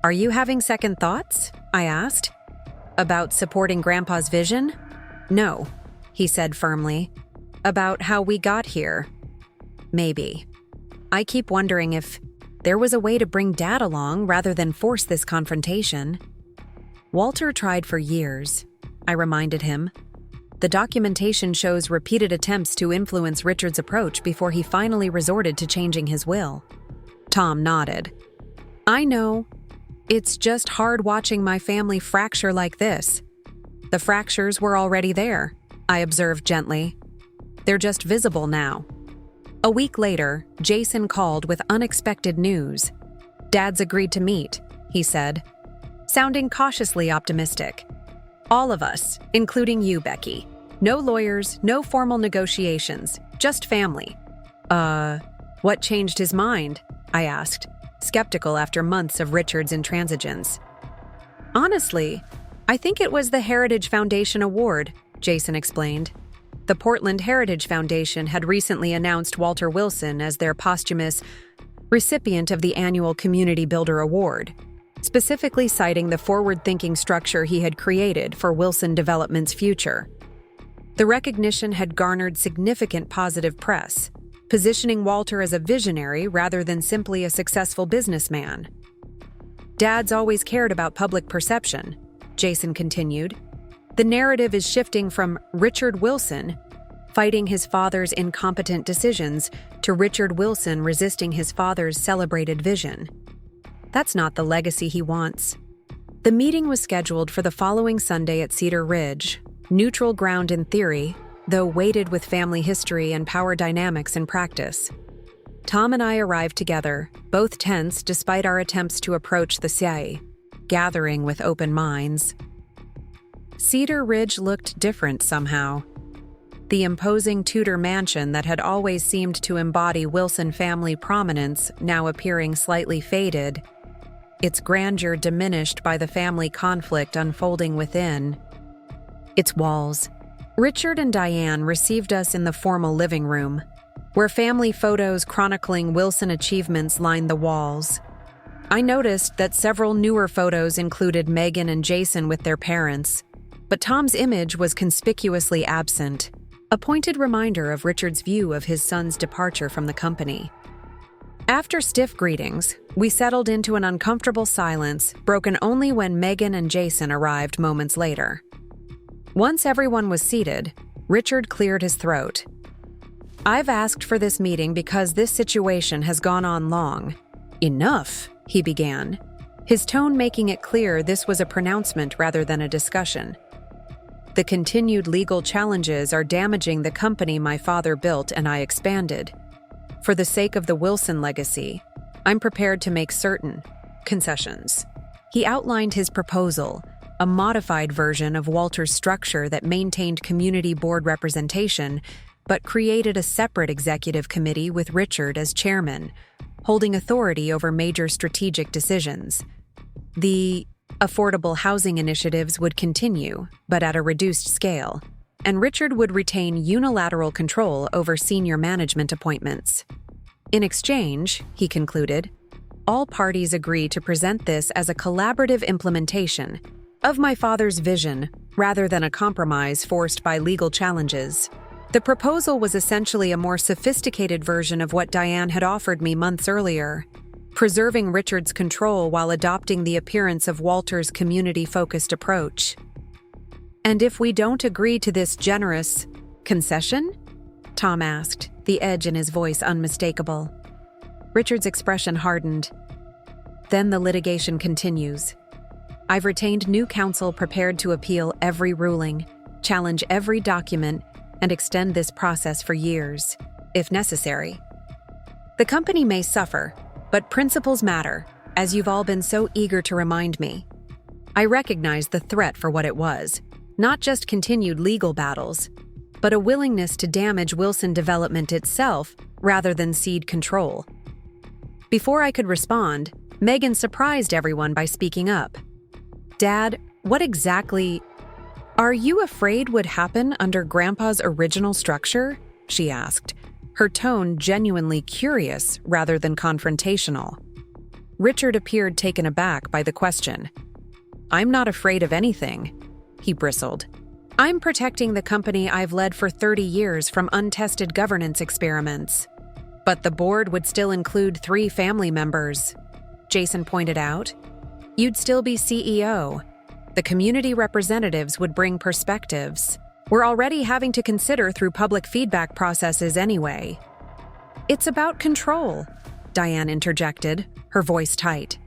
"Are you having second thoughts?" I asked. "About supporting Grandpa's vision?" "No," he said firmly. "About how we got here? Maybe. I keep wondering if there was a way to bring Dad along rather than force this confrontation." "Walter tried for years," I reminded him. "The documentation shows repeated attempts to influence Richard's approach before he finally resorted to changing his will." Tom nodded. "I know. It's just hard watching my family fracture like this." "The fractures were already there," I observed gently. "They're just visible now." A week later, Jason called with unexpected news. "Dad's agreed to meet," he said, sounding cautiously optimistic. "All of us, including you, Becky. No lawyers, no formal negotiations, just family." What changed his mind?" I asked, skeptical after months of Richard's intransigence. "Honestly, I think it was the Heritage Foundation Award," Jason explained. The Portland Heritage Foundation had recently announced Walter Wilson as their posthumous recipient of the annual Community Builder Award, specifically citing the forward-thinking structure he had created for Wilson Development's future. The recognition had garnered significant positive press, positioning Walter as a visionary rather than simply a successful businessman. "Dad's always cared about public perception," Jason continued. "The narrative is shifting from Richard Wilson fighting his father's incompetent decisions to Richard Wilson resisting his father's celebrated vision. That's not the legacy he wants." The meeting was scheduled for the following Sunday at Cedar Ridge, neutral ground in theory, though weighted with family history and power dynamics in practice. Tom and I arrived together, both tense despite our attempts to approach the CIA. gathering with open minds. Cedar Ridge looked different somehow. The imposing Tudor mansion that had always seemed to embody Wilson family prominence now appearing slightly faded, its grandeur diminished by the family conflict unfolding within. Its walls. Richard and Diane received us in the formal living room, where family photos chronicling Wilson achievements lined the walls. I noticed that several newer photos included Megan and Jason with their parents, but Tom's image was conspicuously absent, a pointed reminder of Richard's view of his son's departure from the company. After stiff greetings, we settled into an uncomfortable silence, broken only when Megan and Jason arrived moments later. Once everyone was seated, Richard cleared his throat. "I've asked for this meeting because this situation has gone on long." "Enough," he began, his tone making it clear this was a pronouncement rather than a discussion. "The continued legal challenges are damaging the company my father built and I expanded. For the sake of the Wilson legacy, I'm prepared to make certain concessions." He outlined his proposal, a modified version of Walter's structure that maintained community board representation, but created a separate executive committee with Richard as chairman, holding authority over major strategic decisions. The affordable housing initiatives would continue, but at a reduced scale, and Richard would retain unilateral control over senior management appointments. In exchange, he concluded, all parties agree to present this as a collaborative implementation of my father's vision rather than a compromise forced by legal challenges. The proposal was essentially a more sophisticated version of what Diane had offered me months earlier, preserving Richard's control while adopting the appearance of Walter's community-focused approach. "And if we don't agree to this generous concession?" Tom asked, the edge in his voice unmistakable. Richard's expression hardened. "Then the litigation continues. I've retained new counsel prepared to appeal every ruling, challenge every document, and extend this process for years, if necessary. The company may suffer, but principles matter, as you've all been so eager to remind me. I recognize the threat for what it was, not just continued legal battles, but a willingness to damage Wilson development itself rather than cede control." Before I could respond, Megan surprised everyone by speaking up. "Dad, what exactly are you afraid would happen under Grandpa's original structure?" she asked, her tone genuinely curious rather than confrontational. Richard appeared taken aback by the question. "I'm not afraid of anything," he bristled. "I'm protecting the company I've led for 30 years from untested governance experiments." "But the board would still include 3 family members," Jason pointed out. "You'd still be CEO. The community representatives would bring perspectives we're already having to consider through public feedback processes anyway." "It's about control," Diane interjected, her voice tight.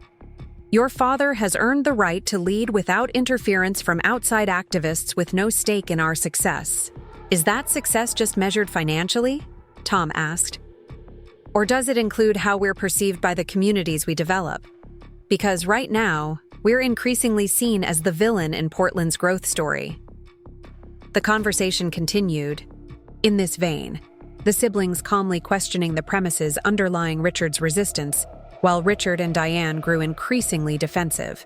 "Your father has earned the right to lead without interference from outside activists with no stake in our success. Is that success just measured financially?" Tom asked. "Or does it include how we're perceived by the communities we develop? Because right now, we're increasingly seen as the villain in Portland's growth story." The conversation continued. In this vein, the siblings calmly questioning the premises underlying Richard's resistance, while Richard and Diane grew increasingly defensive.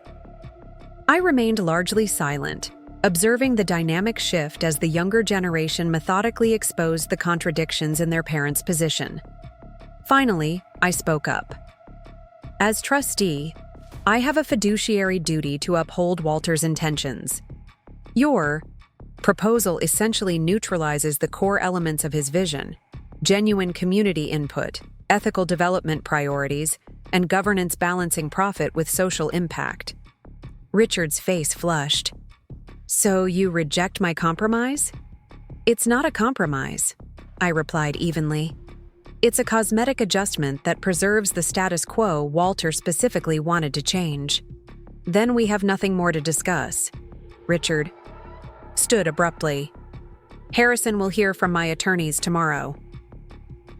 I remained largely silent, observing the dynamic shift as the younger generation methodically exposed the contradictions in their parents' position. Finally, I spoke up. "As trustee, I have a fiduciary duty to uphold Walter's intentions. Your proposal essentially neutralizes the core elements of his vision: genuine community input, ethical development priorities, and governance balancing profit with social impact." Richard's face flushed. "So you reject my compromise?" "It's not a compromise," I replied evenly. "It's a cosmetic adjustment that preserves the status quo Walter specifically wanted to change." "Then we have nothing more to discuss." Richard stood abruptly. "Harrison will hear from my attorneys tomorrow."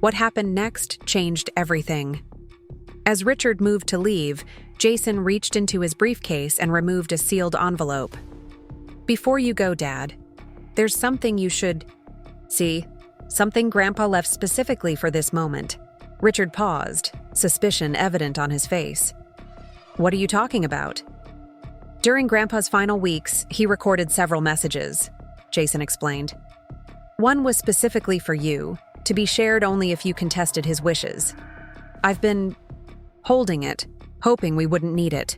What happened next changed everything. As Richard moved to leave, Jason reached into his briefcase and removed a sealed envelope. "Before you go, Dad, there's something you should see. Something Grandpa left specifically for this moment." Richard paused, suspicion evident on his face. "What are you talking about?" "During Grandpa's final weeks, he recorded several messages," Jason explained. "One was specifically for you, to be shared only if you contested his wishes. I've been holding it, hoping we wouldn't need it."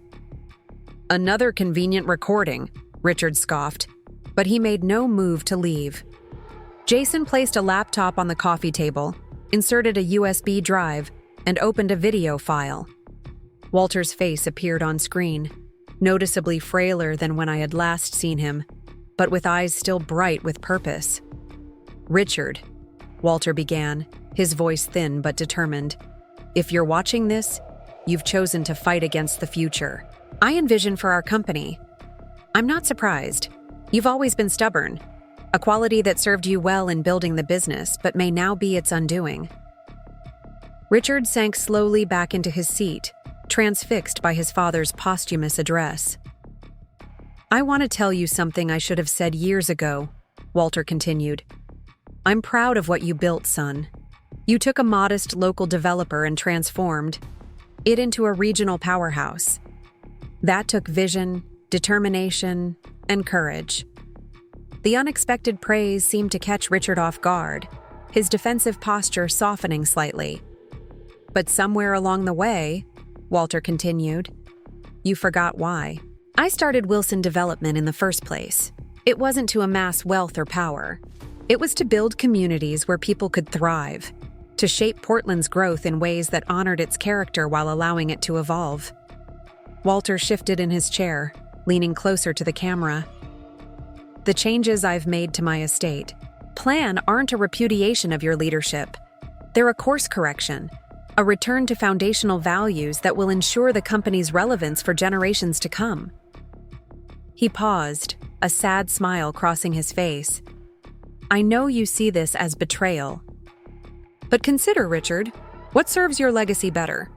"Another convenient recording," Richard scoffed, but he made no move to leave. Jason placed a laptop on the coffee table, inserted a USB drive, and opened a video file. Walter's face appeared on screen, noticeably frailer than when I had last seen him, but with eyes still bright with purpose. "Richard," Walter began, his voice thin but determined, "if you're watching this, you've chosen to fight against the future I envision for our company. I'm not surprised. You've always been stubborn, a quality that served you well in building the business but may now be its undoing." Richard sank slowly back into his seat, transfixed by his father's posthumous address. "I want to tell you something I should have said years ago," Walter continued. "I'm proud of what you built, son. You took a modest local developer and transformed it into a regional powerhouse. That took vision, determination, and courage." The unexpected praise seemed to catch Richard off guard, his defensive posture softening slightly. "But somewhere along the way," Walter continued, "you forgot why. I started Wilson Development in the first place. It wasn't to amass wealth or power. It was to build communities where people could thrive, to shape Portland's growth in ways that honored its character while allowing it to evolve." Walter shifted in his chair, leaning closer to the camera. "The changes I've made to my estate plan aren't a repudiation of your leadership. They're a course correction, a return to foundational values that will ensure the company's relevance for generations to come." He paused, a sad smile crossing his face. "I know you see this as betrayal. But consider, Richard, what serves your legacy better?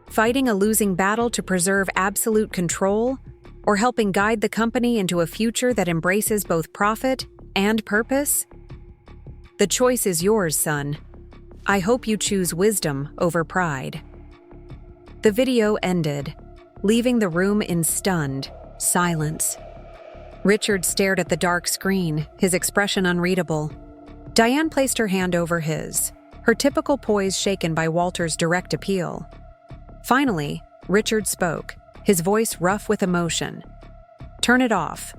Fighting a losing battle to preserve absolute control, or helping guide the company into a future that embraces both profit and purpose? The choice is yours, son. I hope you choose wisdom over pride." The video ended, leaving the room in stunned silence. Richard stared at the dark screen, his expression unreadable. Diane placed her hand over his, her typical poise shaken by Walter's direct appeal. Finally, Richard spoke, his voice rough with emotion. "Turn it off."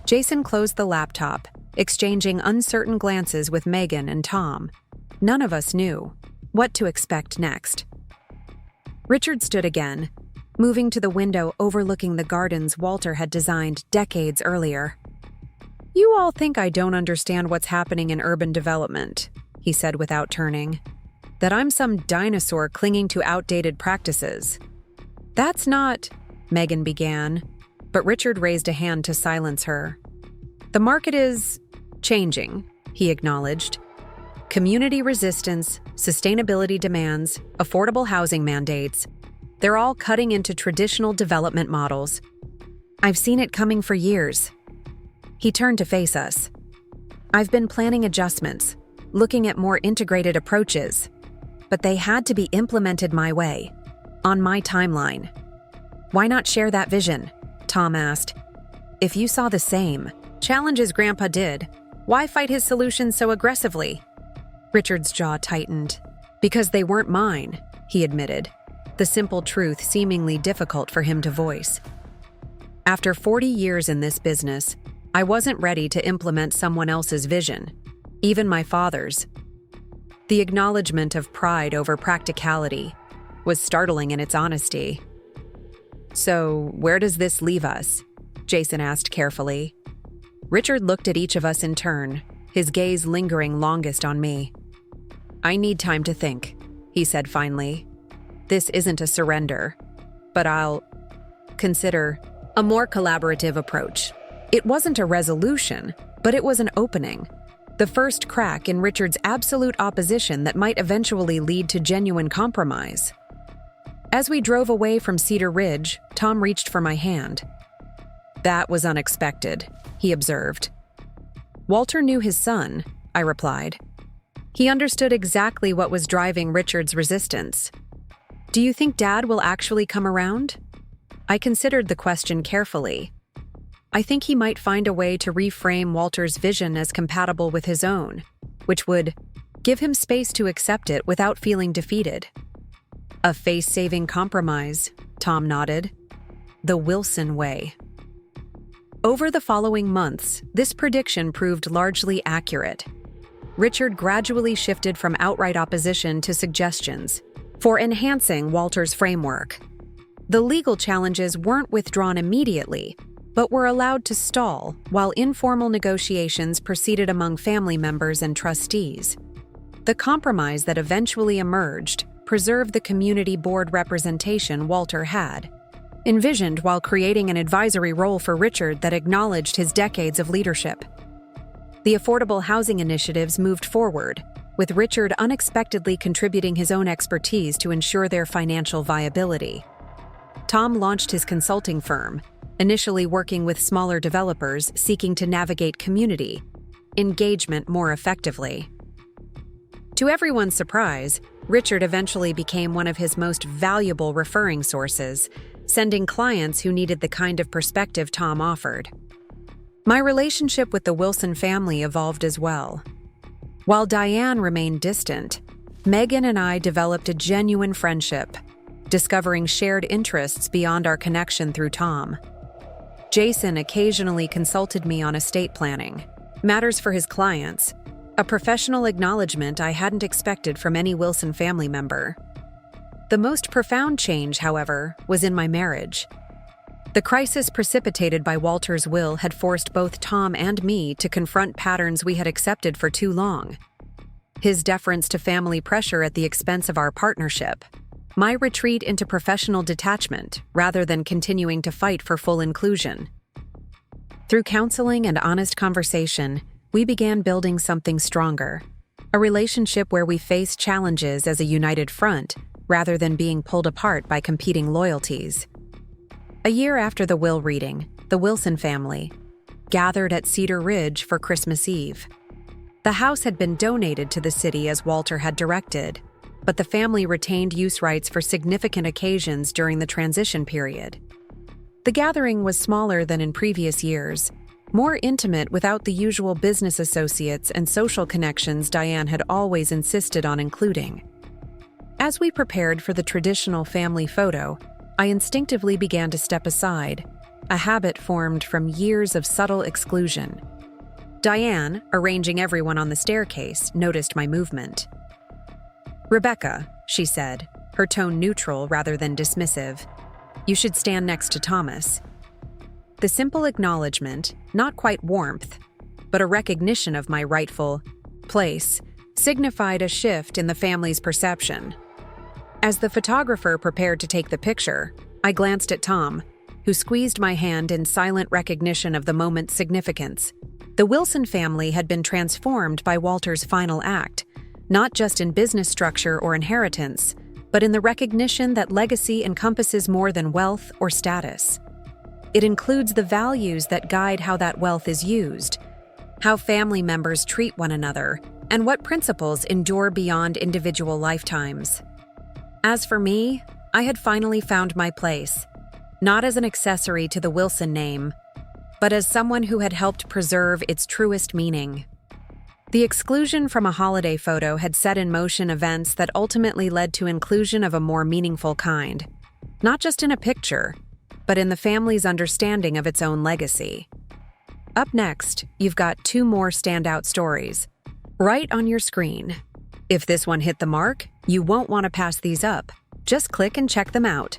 Jason closed the laptop, exchanging uncertain glances with Megan and Tom. None of us knew what to expect next. Richard stood again, moving to the window overlooking the gardens Walter had designed decades earlier. "You all think I don't understand what's happening in urban development," he said without turning. "That I'm some dinosaur clinging to outdated practices." "That's not," Megan began, but Richard raised a hand to silence her. "The market is changing," he acknowledged. "Community resistance, sustainability demands, affordable housing mandates, they're all cutting into traditional development models. I've seen it coming for years." He turned to face us. "I've been planning adjustments, looking at more integrated approaches, but they had to be implemented my way, on my timeline." "Why not share that vision?" Tom asked. "If you saw the same challenges Grandpa did, why fight his solutions so aggressively?" Richard's jaw tightened. "Because they weren't mine," he admitted, the simple truth seemingly difficult for him to voice. "After 40 years in this business, I wasn't ready to implement someone else's vision, even my father's." The acknowledgement of pride over practicality was startling in its honesty. "So, where does this leave us?" Jason asked carefully. Richard looked at each of us in turn, his gaze lingering longest on me. "I need time to think," he said finally. "This isn't a surrender, but I'll consider a more collaborative approach." It wasn't a resolution, but it was an opening. The first crack in Richard's absolute opposition that might eventually lead to genuine compromise. As we drove away from Cedar Ridge, Tom reached for my hand. "That was unexpected," he observed. "Walter knew his son," I replied. He understood exactly what was driving Richard's resistance. "Do you think Dad will actually come around?" I considered the question carefully. I think he might find a way to reframe Walter's vision as compatible with his own, which would give him space to accept it without feeling defeated. "A face-saving compromise," Tom nodded. "The Wilson way." Over the following months, this prediction proved largely accurate. Richard gradually shifted from outright opposition to suggestions for enhancing Walter's framework. The legal challenges weren't withdrawn immediately, but were allowed to stall while informal negotiations proceeded among family members and trustees. The compromise that eventually emerged preserved the community board representation Walter had envisioned while creating an advisory role for Richard that acknowledged his decades of leadership. The affordable housing initiatives moved forward, with Richard unexpectedly contributing his own expertise to ensure their financial viability. Tom launched his consulting firm, initially working with smaller developers seeking to navigate community engagement more effectively. To everyone's surprise, Richard eventually became one of his most valuable referring sources, sending clients who needed the kind of perspective Tom offered. My relationship with the Wilson family evolved as well. While Diane remained distant, Megan and I developed a genuine friendship, discovering shared interests beyond our connection through Tom. Jason occasionally consulted me on estate planning, matters for his clients, a professional acknowledgement I hadn't expected from any Wilson family member. The most profound change, however, was in my marriage. The crisis precipitated by Walter's will had forced both Tom and me to confront patterns we had accepted for too long. His deference to family pressure at the expense of our partnership, my retreat into professional detachment rather than continuing to fight for full inclusion. Through counseling and honest conversation, we began building something stronger, a relationship where we faced challenges as a united front rather than being pulled apart by competing loyalties. A year after the will reading, the Wilson family gathered at Cedar Ridge for Christmas Eve. The house had been donated to the city as Walter had directed, but the family retained use rights for significant occasions during the transition period. The gathering was smaller than in previous years, more intimate without the usual business associates and social connections Diane had always insisted on including. As we prepared for the traditional family photo, I instinctively began to step aside, a habit formed from years of subtle exclusion. Diane, arranging everyone on the staircase, noticed my movement. "Rebecca," she said, her tone neutral rather than dismissive, "you should stand next to Thomas." The simple acknowledgement, not quite warmth, but a recognition of my rightful place, signified a shift in the family's perception. As the photographer prepared to take the picture, I glanced at Tom, who squeezed my hand in silent recognition of the moment's significance. The Wilson family had been transformed by Walter's final act, not just in business structure or inheritance, but in the recognition that legacy encompasses more than wealth or status. It includes the values that guide how that wealth is used, how family members treat one another, and what principles endure beyond individual lifetimes. As for me, I had finally found my place, not as an accessory to the Wilson name, but as someone who had helped preserve its truest meaning. The exclusion from a holiday photo had set in motion events that ultimately led to inclusion of a more meaningful kind, not just in a picture, but in the family's understanding of its own legacy. Up next, you've got two more standout stories, right on your screen. If this one hit the mark, you won't want to pass these up. Just click and check them out.